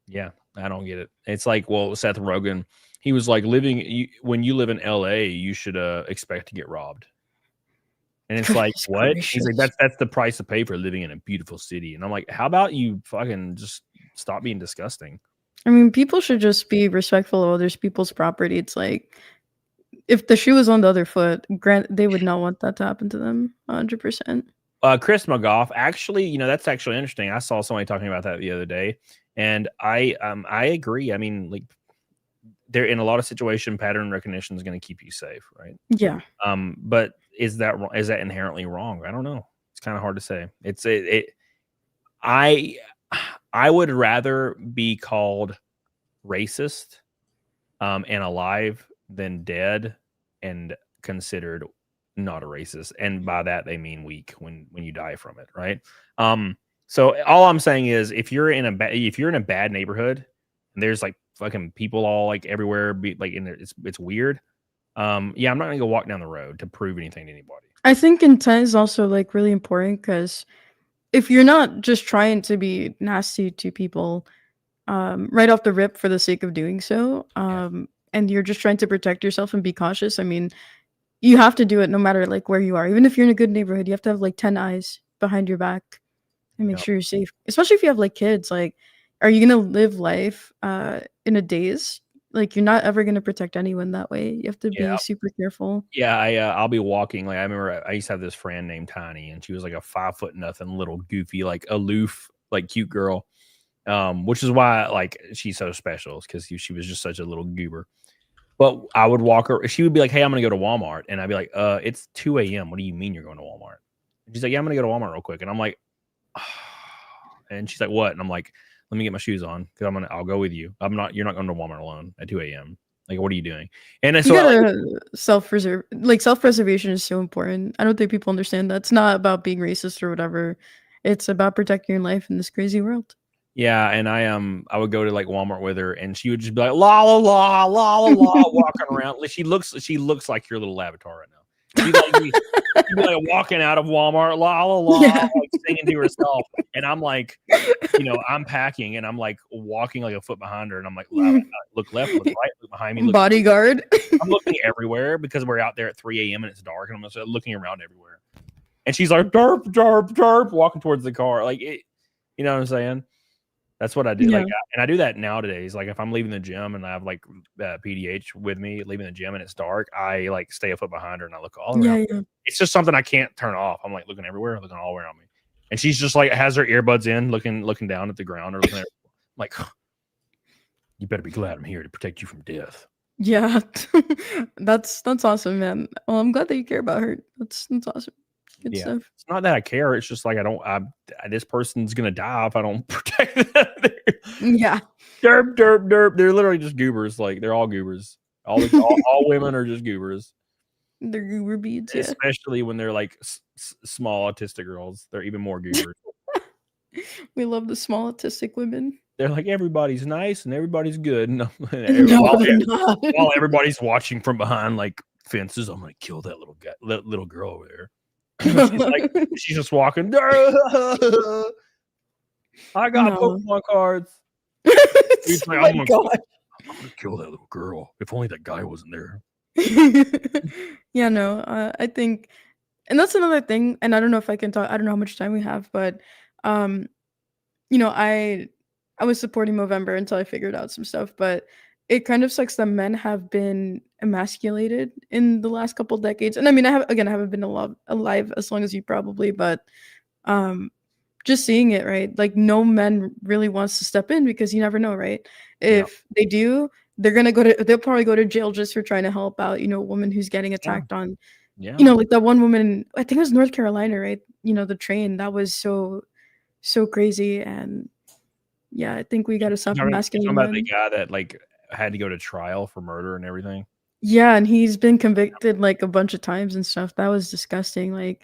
yeah, I don't get it. It's like, well, Seth Rogen, he was like when you live in LA, you should expect to get robbed. And it's like, Goodness what? He's like, gracious. that's the price to pay for living in a beautiful city. And I'm like, how about you fucking just stop being disgusting? I mean, people should just be respectful of others people's property. It's like if the shoe was on the other foot, they would not want that to happen to them. 100%. Chris McGough, actually, you know, that's actually interesting. I saw somebody talking about that the other day, and I agree. I mean, like, there in a lot of situation, pattern recognition is going to keep you safe, right? Yeah. But is that inherently wrong? I don't know. It's kind of hard to say. I would rather be called racist and alive than dead and considered not a racist. And by that they mean weak when you die from it, right? So all I'm saying is if you're in a bad neighborhood and there's like fucking people all like everywhere, it's weird. Yeah, I'm not gonna go walk down the road to prove anything to anybody. I think intent is also like really important because if you're not just trying to be nasty to people right off the rip for the sake of doing so, and you're just trying to protect yourself and be cautious, I mean, you have to do it no matter like where you are. Even if you're in a good neighborhood, you have to have like 10 eyes behind your back and make Yeah. sure you're safe. Especially if you have like kids. Like, are you gonna live life in a daze? Like, you're not ever gonna protect anyone that way. You have to Yeah. be super careful. Yeah, I'll be walking. Like I remember, I used to have this friend named Tiny, and she was like a 5 foot nothing, little goofy, like aloof, like cute girl. Which is why like she's so special, because she was just such a little goober. But I would walk her. She would be like, "Hey, I'm gonna go to Walmart," and I'd be like, It's 2 a.m. What do you mean you're going to Walmart?" And she's like, "Yeah, I'm gonna go to Walmart real quick," and I'm like, and she's like, "What?" And I'm like, "Let me get my shoes on, because I'll go with you. You're not going to Walmart alone at 2 a.m. Like, what are you doing?" And You so gotta self-preservation is so important. I don't think people understand that. It's not about being racist or whatever. It's about protecting your life in this crazy world. yeah, and I would go to like Walmart with her, and she would just be like la la la la la la, walking around. Like, she looks like your little avatar right now. She'd be like walking out of Walmart, la la la, Yeah. like singing to herself, and I'm like, I'm packing, and I'm like walking like a foot behind her, and I'm like, look left, look right, look behind me, look. Bodyguard. I'm looking everywhere because we're out there at 3 a.m. and it's dark, and I'm just looking around everywhere. And she's like, derp, derp, derp, walking towards the car, like it. You know what I'm saying? That's what I do. Yeah. Like, and I do that nowadays. Like, if I'm leaving the gym and I have like PDH with me, leaving the gym and it's dark, I like stay a foot behind her and I look all around. Yeah, yeah. It's just something I can't turn off. I'm like looking everywhere, looking all around me, and she's just like has her earbuds in, looking down at the ground, or looking at. I'm like, you better be glad I'm here to protect you from death. Yeah. That's awesome, man. Well, I'm glad that you care about her. That's awesome. Good Yeah. stuff. It's not that I care. It's just like this person's gonna die if I don't protect them. Yeah. Derp, derp, derp. They're literally just goobers. Like, they're all goobers. All women are just goobers. They're goober beads, yeah. Especially when they're like small autistic girls. They're even more goobers. We love the small autistic women. They're like, everybody's nice and everybody's good. No, No, they're not. while everybody's watching from behind like fences, I'm gonna kill that little girl over there. She's just walking. I got Pokemon cards. He's like, I'm gonna kill that little girl. If only that guy wasn't there. Yeah, no, I think, and that's another thing. And I don't know if I can talk. I don't know how much time we have, but I was supporting Movember until I figured out some stuff. But it kind of sucks that men have been emasculated in the last couple decades. And I mean, I haven't been alive as long as you probably, but just seeing it, right? Like, no man really wants to step in, because you never know, right? If they do, they'll probably go to jail just for trying to help out, a woman who's getting attacked on, like that one woman, I think it was North Carolina, right? The train, that was so crazy. And yeah, I think we got to stop emasculating about men. the guy that like had to go to trial for murder and everything. Yeah, and he's been convicted like a bunch of times and stuff. That was disgusting. Like,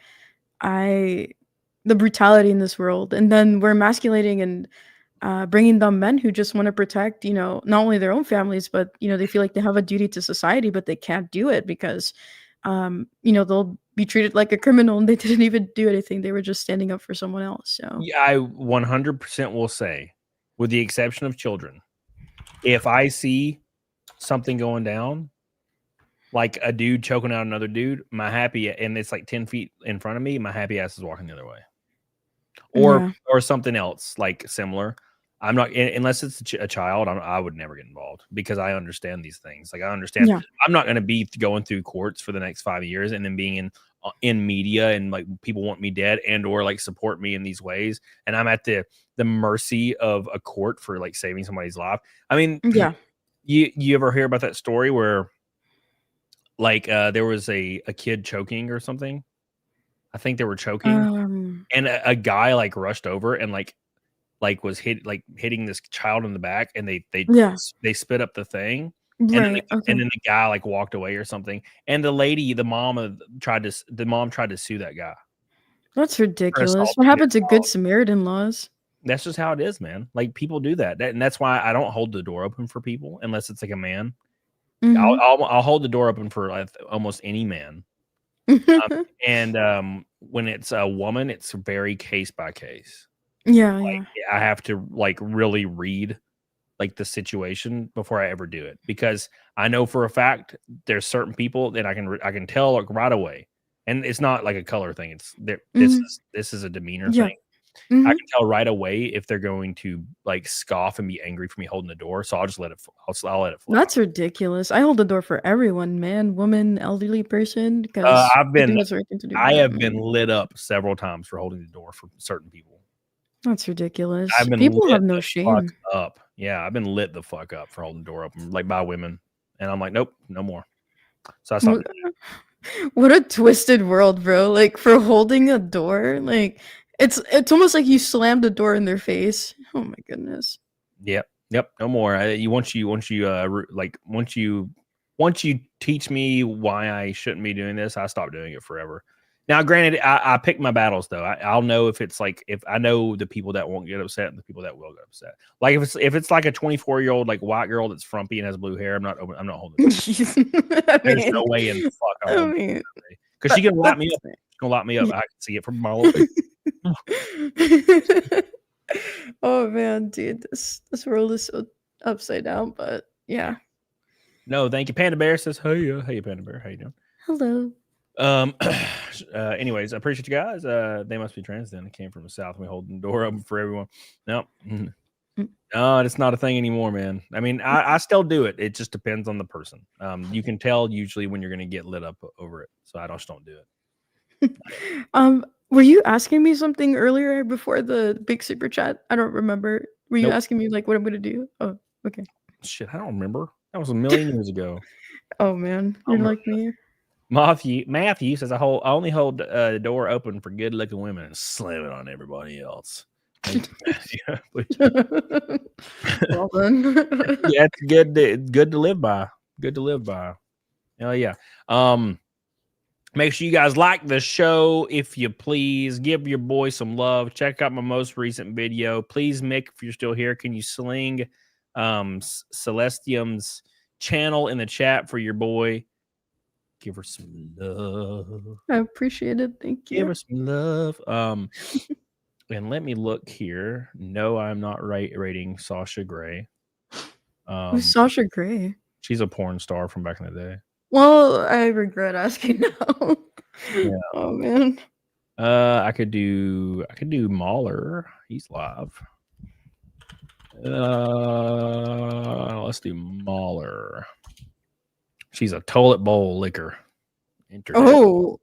the brutality in this world, and then we're emasculating and bringing down men who just want to protect, not only their own families, but they feel like they have a duty to society, but they can't do it because, they'll be treated like a criminal, and they didn't even do anything. They were just standing up for someone else. So yeah, I 100% will say, with the exception of children, if I see something going down, like a dude choking out another dude, and it's like 10 feet in front of me, my happy ass is walking the other way. Or something else like similar. I'm not, unless it's a child, I would never get involved, because I understand these things. Like, I understand I'm not going to be going through courts for the next 5 years and then being in media and like people want me dead and or like support me in these ways, and I'm at the mercy of a court for like saving somebody's life. I mean, you ever hear about that story where like there was a kid choking or something? I think they were choking, and a guy like rushed over and like was hitting this child in the back, and they spit up the thing, and then the guy like walked away or something, and the mom tried to sue that guy. That's ridiculous. What happened to Good Samaritan laws? That's just how it is, man. Like, people do that, and that's why I don't hold the door open for people unless it's like a man. I'll hold the door open for like almost any man. And when it's a woman, it's very case by case. Yeah. I have to like really read like the situation before I ever do it, because I know for a fact there's certain people that I can tell like right away, and it's not like a color thing. It's Mhm. this is a demeanor Yeah. thing. I Mhm. can tell right away if they're going to like scoff and be angry for me holding the door. So I'll just let it. I'll let it fly. That's ridiculous. I hold the door for everyone, man, woman, elderly person, because I think that's the right thing to do. I But have been man, lit up several times for holding the door for certain people. that's ridiculous. I've been People lit have no the fuck shame. up. Yeah, I've been lit the fuck up for holding the door open, like by women, and I'm like, nope, no more. So I stopped. What a twisted world, bro. Like for holding a door, like it's almost like you slammed the door in their face. Oh my goodness. Yep, no more. Once you teach me why I shouldn't be doing this, I stop doing it forever. Now, granted, I pick my battles though. I'll know if it's like if I know the people that won't get upset and the people that will get upset. Like if it's like a 24-year-old like white girl that's frumpy and has blue hair, I'm not holding it. I There's mean, no way in fuck I I'll mean, because she can lock me that's up. She's gonna lock me up. I can see it from my little Oh man, dude, this world is so upside down, but yeah. No, thank you. Panda Bear says, hey, Panda Bear, how you doing? Hello. Anyways, I appreciate you guys. They must be trans then. It came from the south and we hold the door open for everyone. No, no, it's not a thing anymore, man. I mean, I still do it. It just depends on the person. You can tell usually when you're gonna get lit up over it. So I just don't do it. Were you asking me something earlier before the big super chat? I don't remember. Were you Nope. asking me like what I'm gonna do? Oh, okay. Shit, I don't remember. That was a million years ago. Oh man, I you're don't like me. Matthew says I only hold the door open for good looking women and slam it on everybody else. Well done. Yeah, it's good to live by. Good to live by. Hell yeah. Make sure you guys like the show, if you please. Give your boy some love. Check out my most recent video. Please, Mick, if you're still here, can you sling Celestium's channel in the chat for your boy? Give her some love. I appreciate it. Thank you. Give her some love. And let me look here. No, I'm not rating Sasha Grey. Who's Sasha Grey? She's a porn star from back in the day. Well, I regret asking now. Yeah. Oh man. I could do Mahler. He's live. Let's do Mahler. She's a toilet bowl licker. Oh.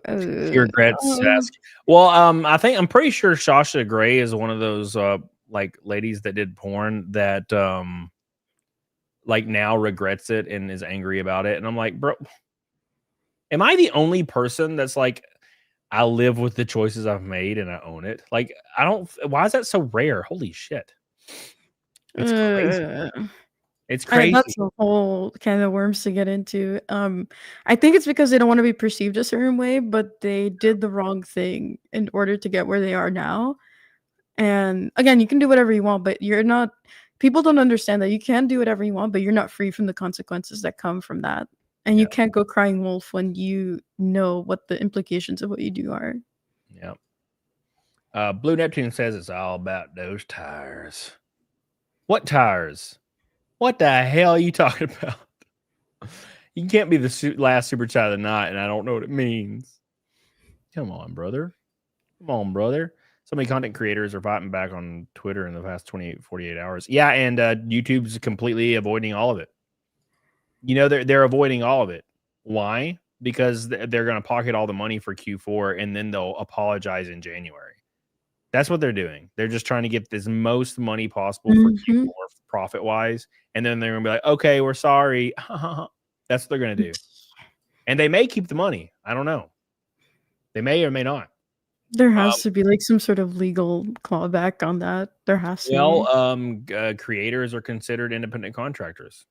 She regrets asking. Well, I'm pretty sure Sasha Grey is one of those like ladies that did porn that like now regrets it and is angry about it. And I'm like, bro, am I the only person that's like, I live with the choices I've made and I own it? Like, I don't. Why is that so rare? Holy shit! It's crazy. It's crazy. That's a whole can of worms to get into. I think it's because they don't want to be perceived a certain way, but they did the wrong thing in order to get where they are now. And again, you can do whatever you want, but you're not. People don't understand that you can do whatever you want, but you're not free from the consequences that come from that. And you can't go crying wolf when you know what the implications of what you do are. Yeah. Blue Neptune says it's all about those tires. What tires? What the hell are you talking about? You can't be the last super chat of the night, and I don't know what it means. Come on, brother. So many content creators are fighting back on Twitter in the past 48 hours. Yeah, and YouTube's completely avoiding all of it. You know, they're avoiding all of it. Why? Because they're going to pocket all the money for Q4, and then they'll apologize in January. That's what they're doing. They're just trying to get this most money possible for Q4 profit-wise, and then they're going to be like, okay, we're sorry. That's what they're going to do. And they may keep the money. I don't know. They may or may not. There has to be like some sort of legal clawback on that. There has to be. Creators are considered independent contractors.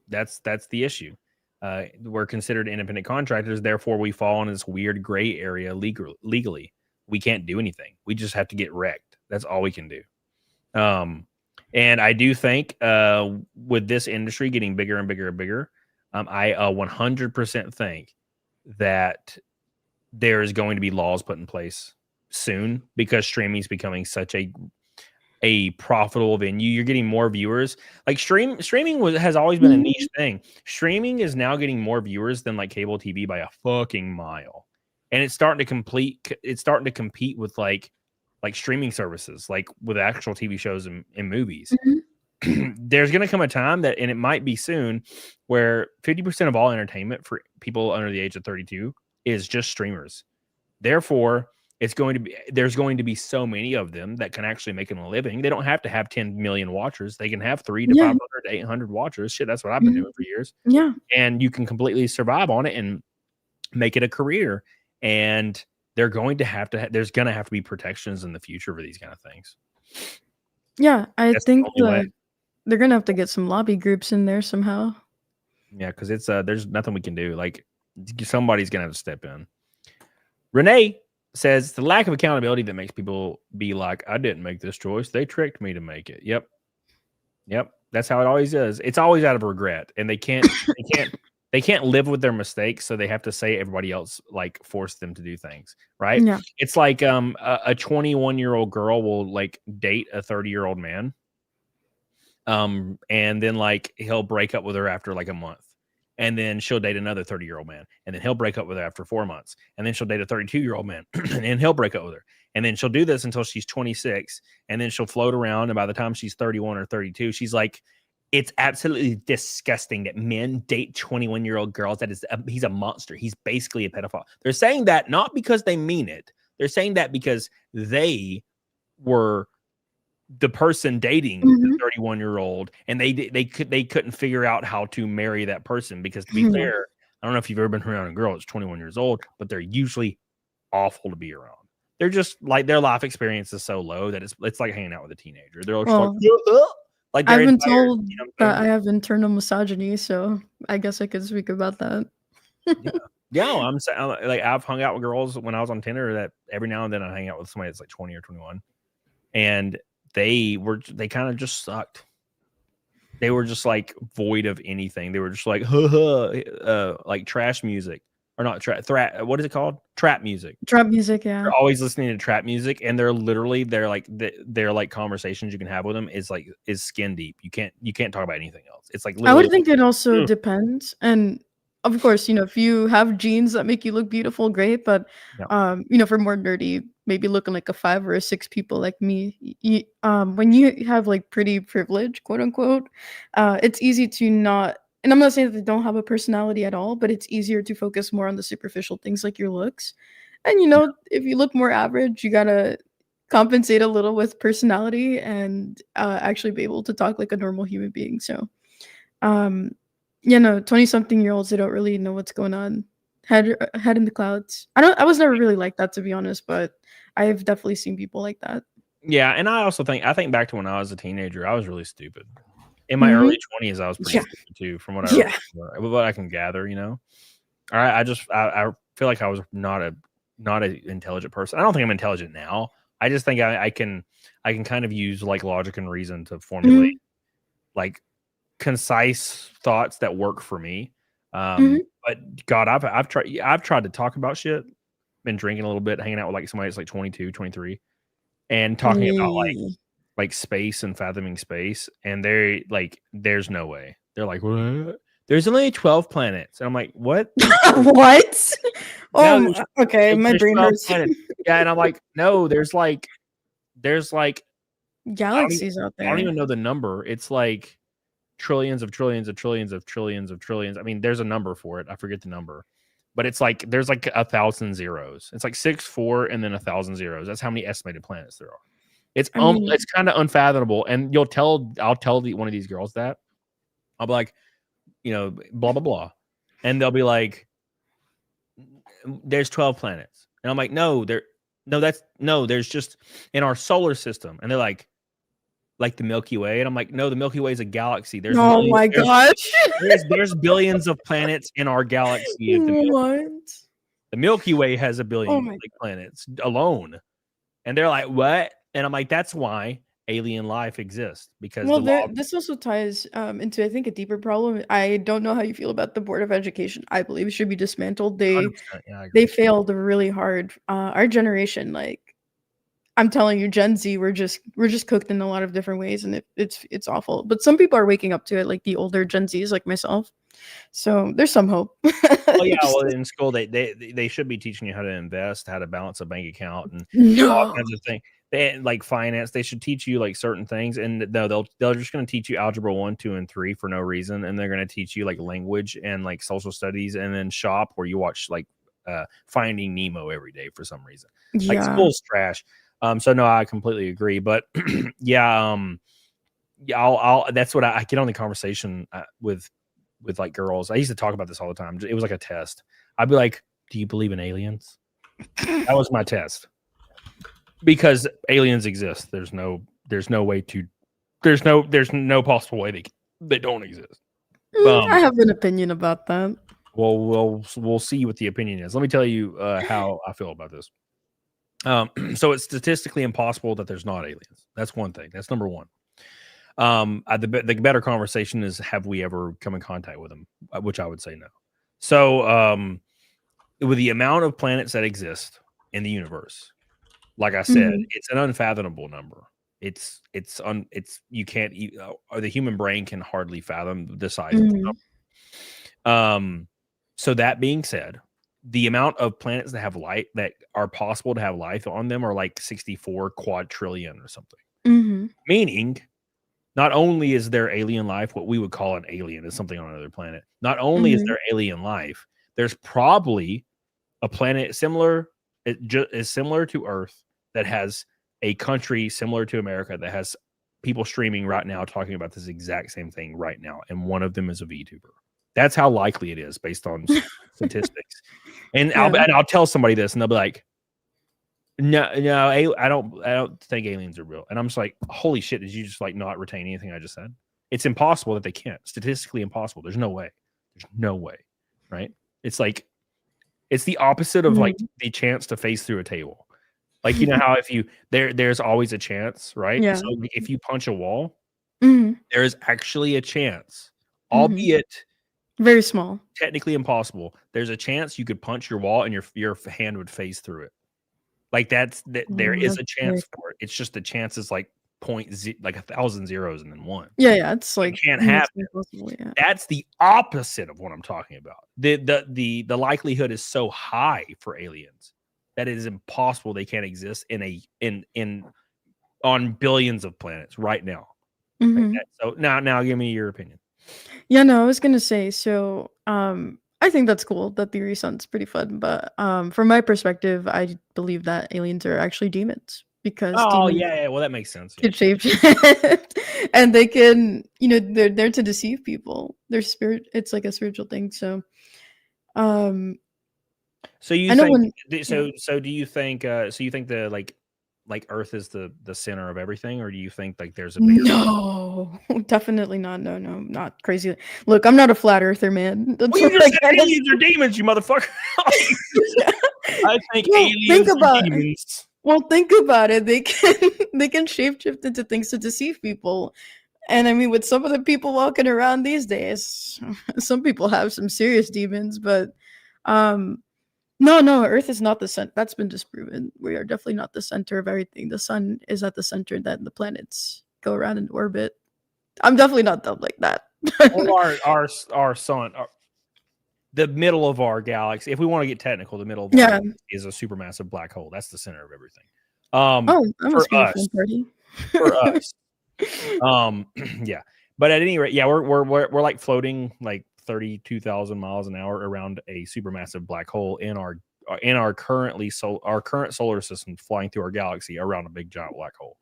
That's the issue. We're considered independent contractors. Therefore, we fall in this weird gray area legally. We can't do anything. We just have to get wrecked. That's all we can do. And I do think with this industry getting bigger and bigger and bigger, I 100% think that there is going to be laws put in place soon because streaming is becoming such a a profitable venue. You're getting more viewers. Like streaming has always been a niche thing. Streaming is now getting more viewers than like cable TV by a fucking mile, and it's starting to compete with like streaming services, like with actual TV shows and movies. There's going to come a time that, and it might be soon, where 50% of all entertainment for people under the age of 32 is just streamers. Therefore, there's going to be so many of them that can actually make them a living. They don't have to have 10 million watchers. They can have 300 to 500 to 800 watchers. Shit, that's what I've been doing for years. Yeah. And you can completely survive on it and make it a career. And there's going to have to be protections in the future for these kind of things. Yeah, I That's think the only way. they're gonna have to get some lobby groups in there somehow. Yeah, because it's there's nothing we can do. Like somebody's gonna have to step in. Renee says the lack of accountability that makes people be like, I didn't make this choice. They tricked me to make it. Yep. That's how it always is. It's always out of regret. And they can't live with their mistakes. So they have to say everybody else like forced them to do things. Right. Yeah. It's like a 21-year-old girl will like date a 30-year-old man. And then like he'll break up with her after like a month. And then she'll date another 30-year-old man. And then he'll break up with her after 4 months. And then she'll date a 32-year-old man. And he'll break up with her. And then she'll do this until she's 26. And then she'll float around. And by the time she's 31 or 32, she's like, it's absolutely disgusting that men date 21-year-old girls. He's a monster. He's basically a pedophile. They're saying that not because they mean it. They're saying that because they were the person dating the 31-year-old, and they couldn't figure out how to marry that person, because to be fair, I don't know if you've ever been around a girl that's 21 years old, but they're usually awful to be around. They're just like, their life experience is so low that it's like hanging out with a teenager. They're like I've been told that I have internal misogyny, so I guess I could speak about that. Yeah, I'm saying, like, I've hung out with girls when I was on Tinder that every now and then I hang out with somebody that's like 20 or 21, and they kind of just sucked. They were just like void of anything. They were just like, like trash music, or not what is it called? Trap music. Trap music, yeah. They're always listening to trap music, and they're like conversations you can have with them is skin deep. You can't talk about anything else. It's like, I would think it also depends, and of course, if you have genes that make you look beautiful, great. But for more nerdy, maybe looking like a 5 or a 6 people like me, when you have like pretty privilege, quote unquote, it's easy to not. And I'm not saying that they don't have a personality at all, but it's easier to focus more on the superficial things like your looks. And if you look more average, you gotta compensate a little with personality and actually be able to talk like a normal human being. So, 20-something-year-olds, they don't really know what's going on. Head in the clouds. I was never really like that, to be honest, but I've definitely seen people like that. Yeah, and I think back to when I was a teenager, I was really stupid. In my early 20s, I was pretty stupid too, from what I can gather. I feel like I was not an intelligent person. I don't think I'm intelligent now. I just think I can kind of use like logic and reason to formulate like concise thoughts that work for me. But God, I've tried to talk about shit, been drinking a little bit, hanging out with like somebody that's like 22, 23, and talking about like space and fathoming space, and they're like, there's no way. They're like, what? There's only 12 planets, and I'm like, what? What? No, okay, my brain hurts. Yeah, and I'm like, no, there's like galaxies out there. I don't even know the number. It's like trillions of trillions of trillions of trillions of trillions. I mean, there's a number for it. I forget the number, but it's like there's like 1,000 zeros. It's like 6, 4, and then 1,000 zeros. That's how many estimated planets there are. It's it's kind of unfathomable. And I'll tell one of these girls that. I'll be like, blah blah blah, and they'll be like, there's 12 planets, and I'm like, there's just in our solar system, and they're like the Milky Way, and I'm like, no, the Milky Way is a galaxy. There's there's billions of planets in our galaxy. The Milky Way has a billion planets alone, and they're like, what? And I'm like, that's why alien life exists, because this also ties into, I think, a deeper problem. I don't know how you feel about the Board of Education. I believe it should be dismantled. They failed really hard. Our generation, like, I'm telling you, Gen Z, we're just cooked in a lot of different ways, and it's awful. But some people are waking up to it, like the older Gen Zs, like myself. So there's some hope. Oh yeah, well in school they should be teaching you how to invest, how to balance a bank account, and all No. kinds of things. They like finance. They should teach you like certain things, and no, they're just going to teach you algebra 1, 2, and 3 for no reason, and they're going to teach you like language and like social studies, and then shop where you watch like Finding Nemo every day for some reason. Like Yeah. school's trash. So no, I completely agree. But yeah, yeah, I'll that's what I get on the conversation with like girls. I used to talk about this all the time. It was like a test. I'd be like, "Do you believe in aliens?" That was my test. Because aliens exist. There's no possible way they don't exist. I have an opinion about that. Well, we'll see what the opinion is. Let me tell you how I feel about this. So it's statistically impossible that there's not aliens. That's one thing. That's number one. The better conversation is, have we ever come in contact with them? Which I would say no. So with the amount of planets that exist in the universe, like I said, it's an unfathomable number. It's you can't or the human brain can hardly fathom the size of the number. So that being said, the amount of planets that have life that are possible to have life on them are like 64 quadrillion or something. Meaning, not only is there alien life, what we would call an alien is something on another planet. Not only is there alien life, there's probably a planet is similar to Earth that has a country similar to America that has people streaming right now talking about this exact same thing right now, and one of them is a VTuber. That's how likely it is based on statistics. And I'll tell somebody this, and they'll be like, "No, I don't think aliens are real." And I'm just like, "Holy shit! Did you just like not retain anything I just said?" It's impossible that they can't. Statistically impossible. There's no way. There's no way. Right? It's like it's the opposite of like the chance to face through a table. Like, you know how if you there's always a chance, right? Yeah. So if you punch a wall, there is actually a chance, albeit very small, technically impossible. There's a chance you could punch your wall and your hand would phase through it. Like there is a chance for it. It's just the chance is like like 1,000 zeros and then 1. Yeah, it's like it can't happen. Yeah. That's the opposite of what I'm talking about. The likelihood is so high for aliens that it is impossible they can't exist on billions of planets right now. Like so now give me your opinion. Yeah, no, I was gonna say, so I think that's cool. That theory sounds pretty fun, but from my perspective, I believe that aliens are actually demons because demons yeah, well that makes sense. can shapeshift and they can, they're there to deceive people. They're spirit. It's like a spiritual thing. So, so you I know think when, so do you think so you think the like Earth is the center of everything, or do you think like there's a bigger no, definitely not. No, not crazy. Look, I'm not a flat earther, man. Well, you just said aliens are demons, you motherfucker. I think aliens are demons. Well, think about it. They can shapeshift into things to deceive people. And I mean, with some of the people walking around these days, some people have some serious demons, but no, Earth is not the center. That's been disproven. We are definitely not the center of everything. The sun is at the center, then the planets go around in orbit. I'm definitely not dumb like that. Well, our sun, the middle of our galaxy, if we want to get technical, the middle of our galaxy is a supermassive black hole. That's the center of everything. That must be a fun party. For us. Yeah. But at any rate, yeah, we're like floating like 32,000 miles an hour around a supermassive black hole in our current solar system, flying through our galaxy around a big giant black hole.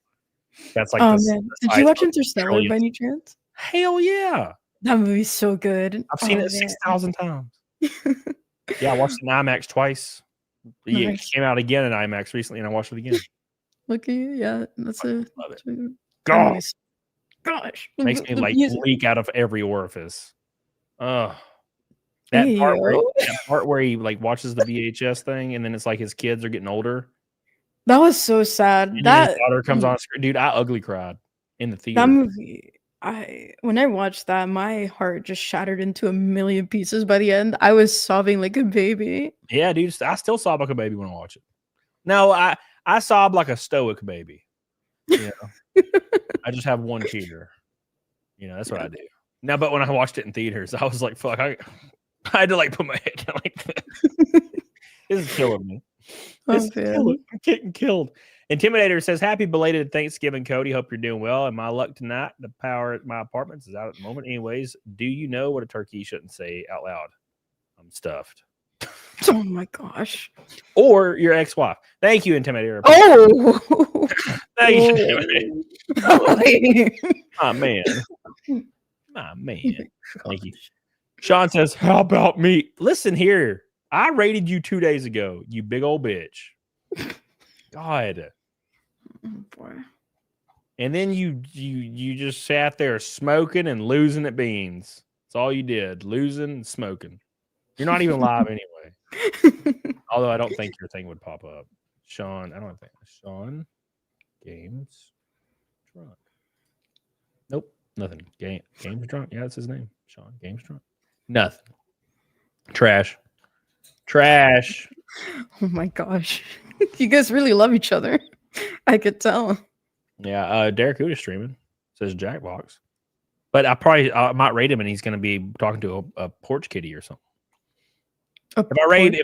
That's like man. Did you watch Interstellar by any chance? Hell yeah. That movie's so good. I've seen it 6,000 times. Yeah, I watched it in IMAX twice. It came out again in IMAX recently, and I watched it again. Look at you, yeah. That's a love it. Gosh. Makes me like music. leak out of every orifice. That part where he like watches the VHS thing, and then it's like his kids are getting older. That was so sad. And that his daughter comes on screen. Dude, I ugly cried in the theater. That movie, when I watched that, my heart just shattered into a million pieces by the end. I was sobbing like a baby. Yeah, dude, I still sob like a baby when I watch it. No, I sob like a stoic baby. You know, I just have one tear. You know, that's what I do. Now, but when I watched it in theaters, I was like, "Fuck!" I had to like put my head down like that. This is killing me. This is killing. I'm getting killed. Intimidator says, "Happy belated Thanksgiving, Cody. Hope you're doing well. And my luck tonight, the power at my apartments is out at the moment. Anyways, do you know what a turkey shouldn't say out loud? I'm stuffed." Oh my gosh. Or your ex-wife. Thank you, Intimidator. Oh. Thank you, Intimidator. Oh man. Oh man. Thank you. Sean says, "How about me? Listen here. I rated you 2 days ago, you big old bitch. God." Oh, boy. And then you just sat there smoking and losing at beans. That's all you did, losing and smoking. You're not even live anyway. Although I don't think your thing would pop up. Sean, I don't think Sean Games Drunk. Nope, nothing. Games Drunk. Yeah, that's his name. Sean Games Drunk. Nothing. Trash. Oh my gosh. You guys really love each other. I could tell. Yeah, Derek Huda streaming, says Jackbox. But I might rate him and he's gonna be talking to a porch kitty or something. If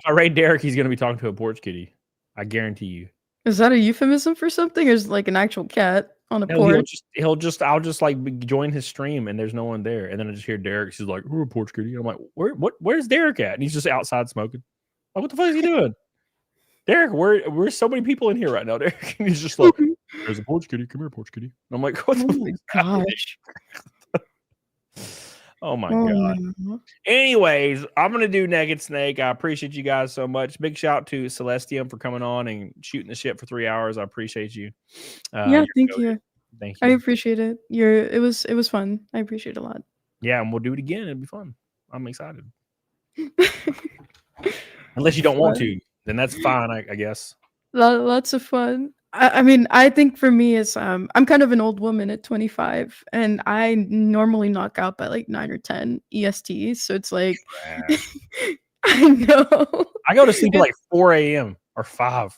I raid Derek, he's gonna be talking to a porch kitty. I guarantee you. Is that a euphemism for something, or is it like an actual cat on a porch? I'll just like join his stream and there's no one there, and then I just hear Derek. She's like, "We're a porch kitty." I'm like, where's Derek at? And he's just outside smoking. Like, what the fuck is he doing? Derek, we're so many people in here right now, Derek. And he's just like, "There's a porch kitty. Come here, porch kitty." And I'm like, "What the gosh." Oh my god. Anyways, I'm gonna do Naked Snake. I appreciate you guys so much. Big shout out to Celestium for coming on and shooting the shit for 3 hours. I appreciate you. Yeah, thank you. Thank you. I appreciate it. It was fun. I appreciate it a lot. Yeah, and we'll do it again. It'll be fun. I'm excited. Unless you don't want to, then that's fine, I guess. Lots of fun. I mean, I think for me is I'm kind of an old woman at 25, and I normally knock out by like 9 or 10 EST. So it's like, I know. I go to sleep at like 4 a.m. or 5.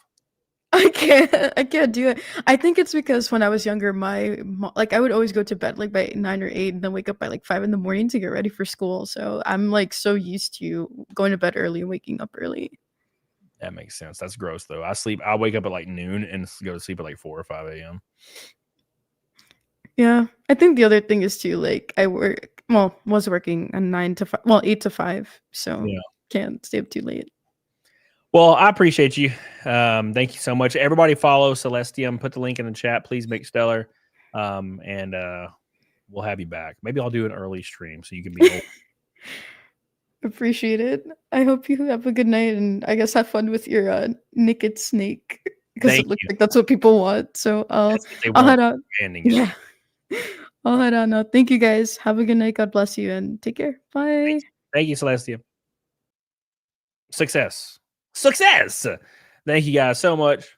I can't do it. I think it's because when I was younger, I would always go to bed like by 9 or 8 and then wake up by like 5 in the morning to get ready for school. So I'm like so used to going to bed early and waking up early. That makes sense. That's gross though. I wake up at like noon and go to sleep at like 4 or 5 a.m. Yeah. I think the other thing is too, like I was working a 9 to 5, 8 to 5. So can't stay up too late. Well, I appreciate you. Thank you so much. Everybody follow Celestium. Put the link in the chat. Please make stellar. And we'll have you back. Maybe I'll do an early stream so you can be Appreciate it. I hope you have a good night and I guess have fun with your Naked Snake because it looks like that's what people want. So I'll head out. Yeah. I'll head out now. Thank you guys. Have a good night. God bless you and take care. Bye. Thank you, Celestium. Success. Thank you guys so much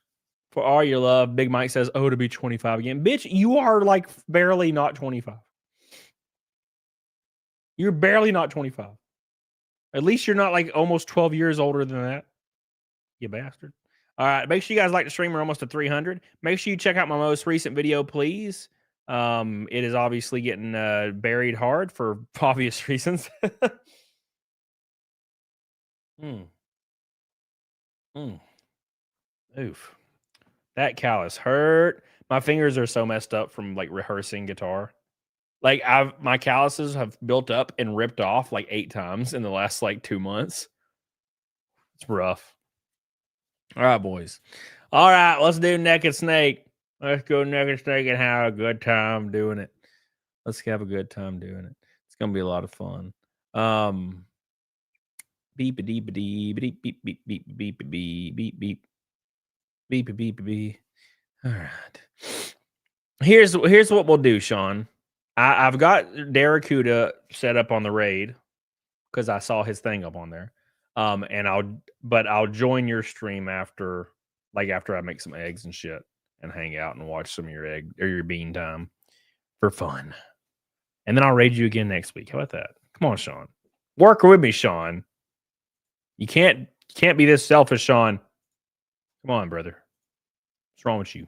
for all your love. Big Mike says, "Oh, to be 25 again." Bitch, you are like barely not 25. You're barely not 25. At least you're not like almost 12 years older than that. You bastard. All right. Make sure you guys like the stream. We're almost to 300. Make sure you check out my most recent video, please. It is obviously getting buried hard for obvious reasons. Oof. That callus hurt. My fingers are so messed up from like rehearsing guitar. Like my calluses have built up and ripped off like 8 times in the last like 2 months. It's rough. All right, boys. All right, let's do Naked Snake. Let's go Naked Snake and have a good time doing it. Let's have a good time doing it. It's gonna be a lot of fun. Beep a deep a dee beep beep beep beep beep beep beep beep beep beep beep. All right. Here's what we'll do, Sean. I've got Derek Huda set up on the raid because I saw his thing up on there. And I'll join your stream after I make some eggs and shit and hang out and watch some of your egg or your bean time for fun. And then I'll raid you again next week. How about that? Come on, Sean. Work with me, Sean. You can't be this selfish, Sean. Come on, brother. What's wrong with you?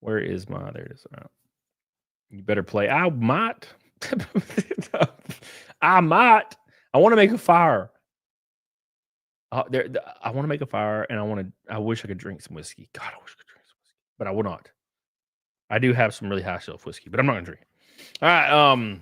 Where is my? There it is. You better play. I might. I might. I want to make a fire. I want to make a fire, and I wish I could drink some whiskey. God, I wish I could drink some whiskey, but I will not. I do have some really high shelf whiskey, but I'm not gonna drink it. All right, I'm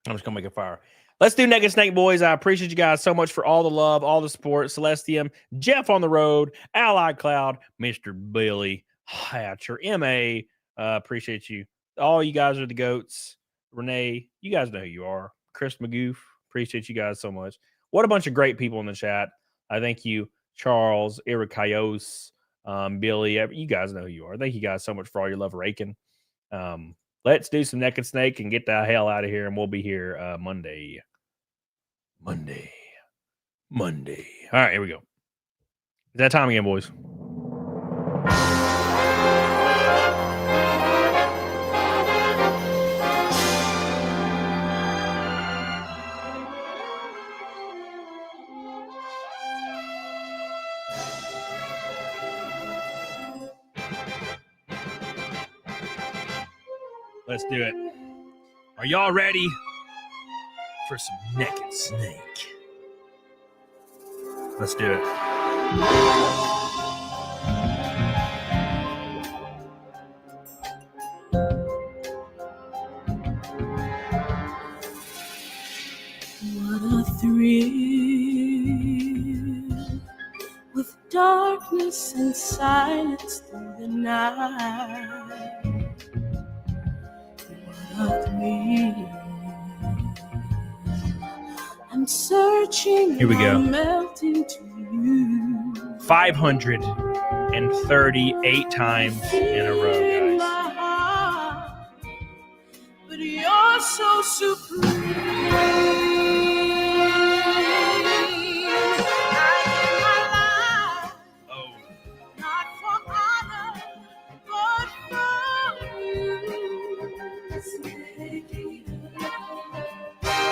just gonna make a fire. Let's do Naked Snake, boys. I appreciate you guys so much for all the love, all the support. Celestium, Jeff on the road, Allied Cloud, Mr. Billy Hatcher, MA. Appreciate you. All you guys are the goats. Renee, you guys know who you are. Chris Magoof, appreciate you guys so much. What a bunch of great people in the chat. I thank you, Charles, Ericayos, Billy. You guys know who you are. Thank you guys so much for all your love, Rakin. Let's do some Naked Snake and get the hell out of here, and we'll be here Monday. Monday. All right, here we go. It's that time again, boys. Let's do it. Are y'all ready for some Naked Snake? Let's do it. What a thrill with darkness and silence through the night. What a thrill. I'm searching. Here we go. I'm melting to you. 538 times in a row, In guys. my heart, but you're so supreme. I give my life, Oh, not for honor, but for you.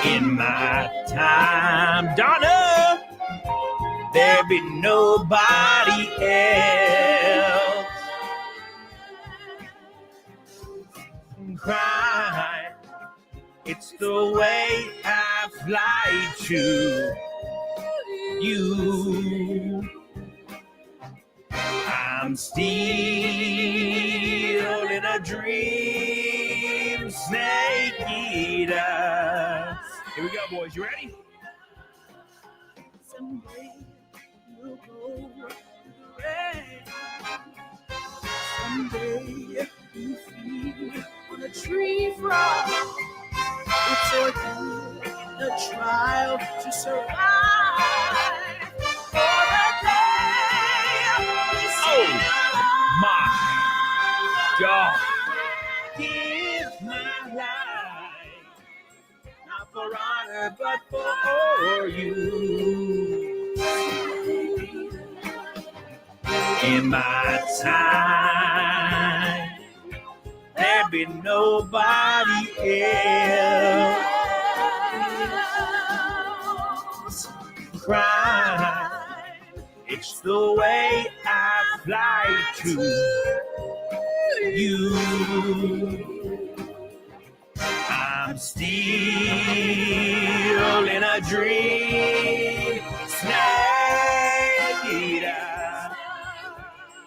in my time, Donna, there be nobody else. Cry, it's the way I fly to you. I'm still in a dream, snake eater. Here we go, boys. You ready? Someday we'll go through the rain. Someday you feel on a tree frog. It's ordained in the trial to survive. For the day we see My God. Give my life, not for honor, but for you. In my time, there be nobody else. Cry, it's the way I fly to you. I'm still in a dream, snake eater.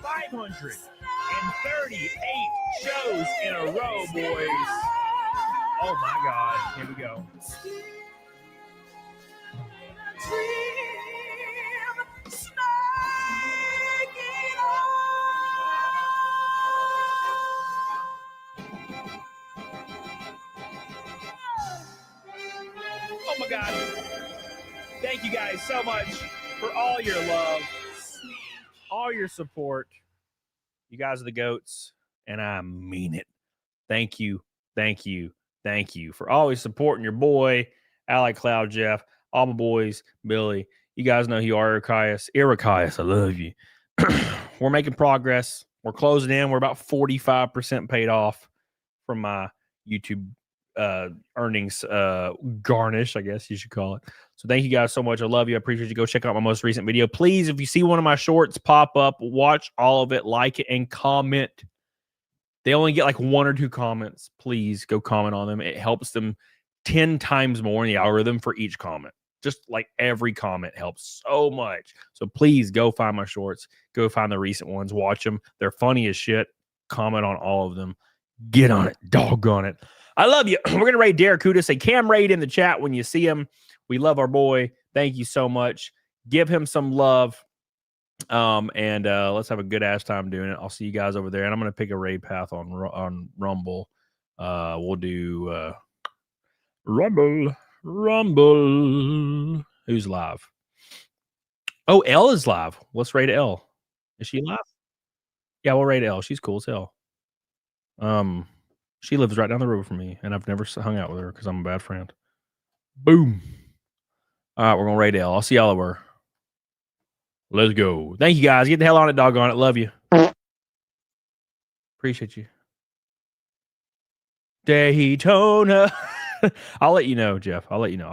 538 shows in a row, boys. Oh my God, here we go. Oh my God. Thank you guys so much for all your love, all your support. You guys are the goats, and I mean it. Thank you for always supporting your boy, Allied Cloud Jeff, all my boys, Billy. You guys know who you are, Ericayos, I love you. We're making progress. We're closing in. We're about 45% paid off from my YouTube earnings garnish, I guess you should call it. So thank you guys so much. I love you. I appreciate you. Go check out my most recent video. Please, if you see one of my shorts pop up, watch all of it, like it, and comment. They only get like 1 or 2 comments. Please go comment on them. It helps them 10 times more in the algorithm for each comment. Just like every comment helps so much. So please go find my shorts. Go find the recent ones. Watch them. They're funny as shit. Comment on all of them. Get on it. Doggone it. I love you. We're going to raid Derek Kuda. Say Cam raid in the chat when you see him. We love our boy. Thank you so much. Give him some love. And let's have a good ass time doing it. I'll see you guys over there. And I'm going to pick a raid path on Rumble. We'll do Rumble. Who's live? Oh, L is live. Let's raid L. Is she live? Yeah, we'll raid L. She's cool as hell. She lives right down the road from me, and I've never hung out with her because I'm a bad friend. Boom. All right, we're gonna raid L. I'll see y'all over. Let's go. Thank you guys. Get the hell on it, doggone it. Love you. Appreciate you. Daytona. I'll let you know, Jeff. I'll let you know.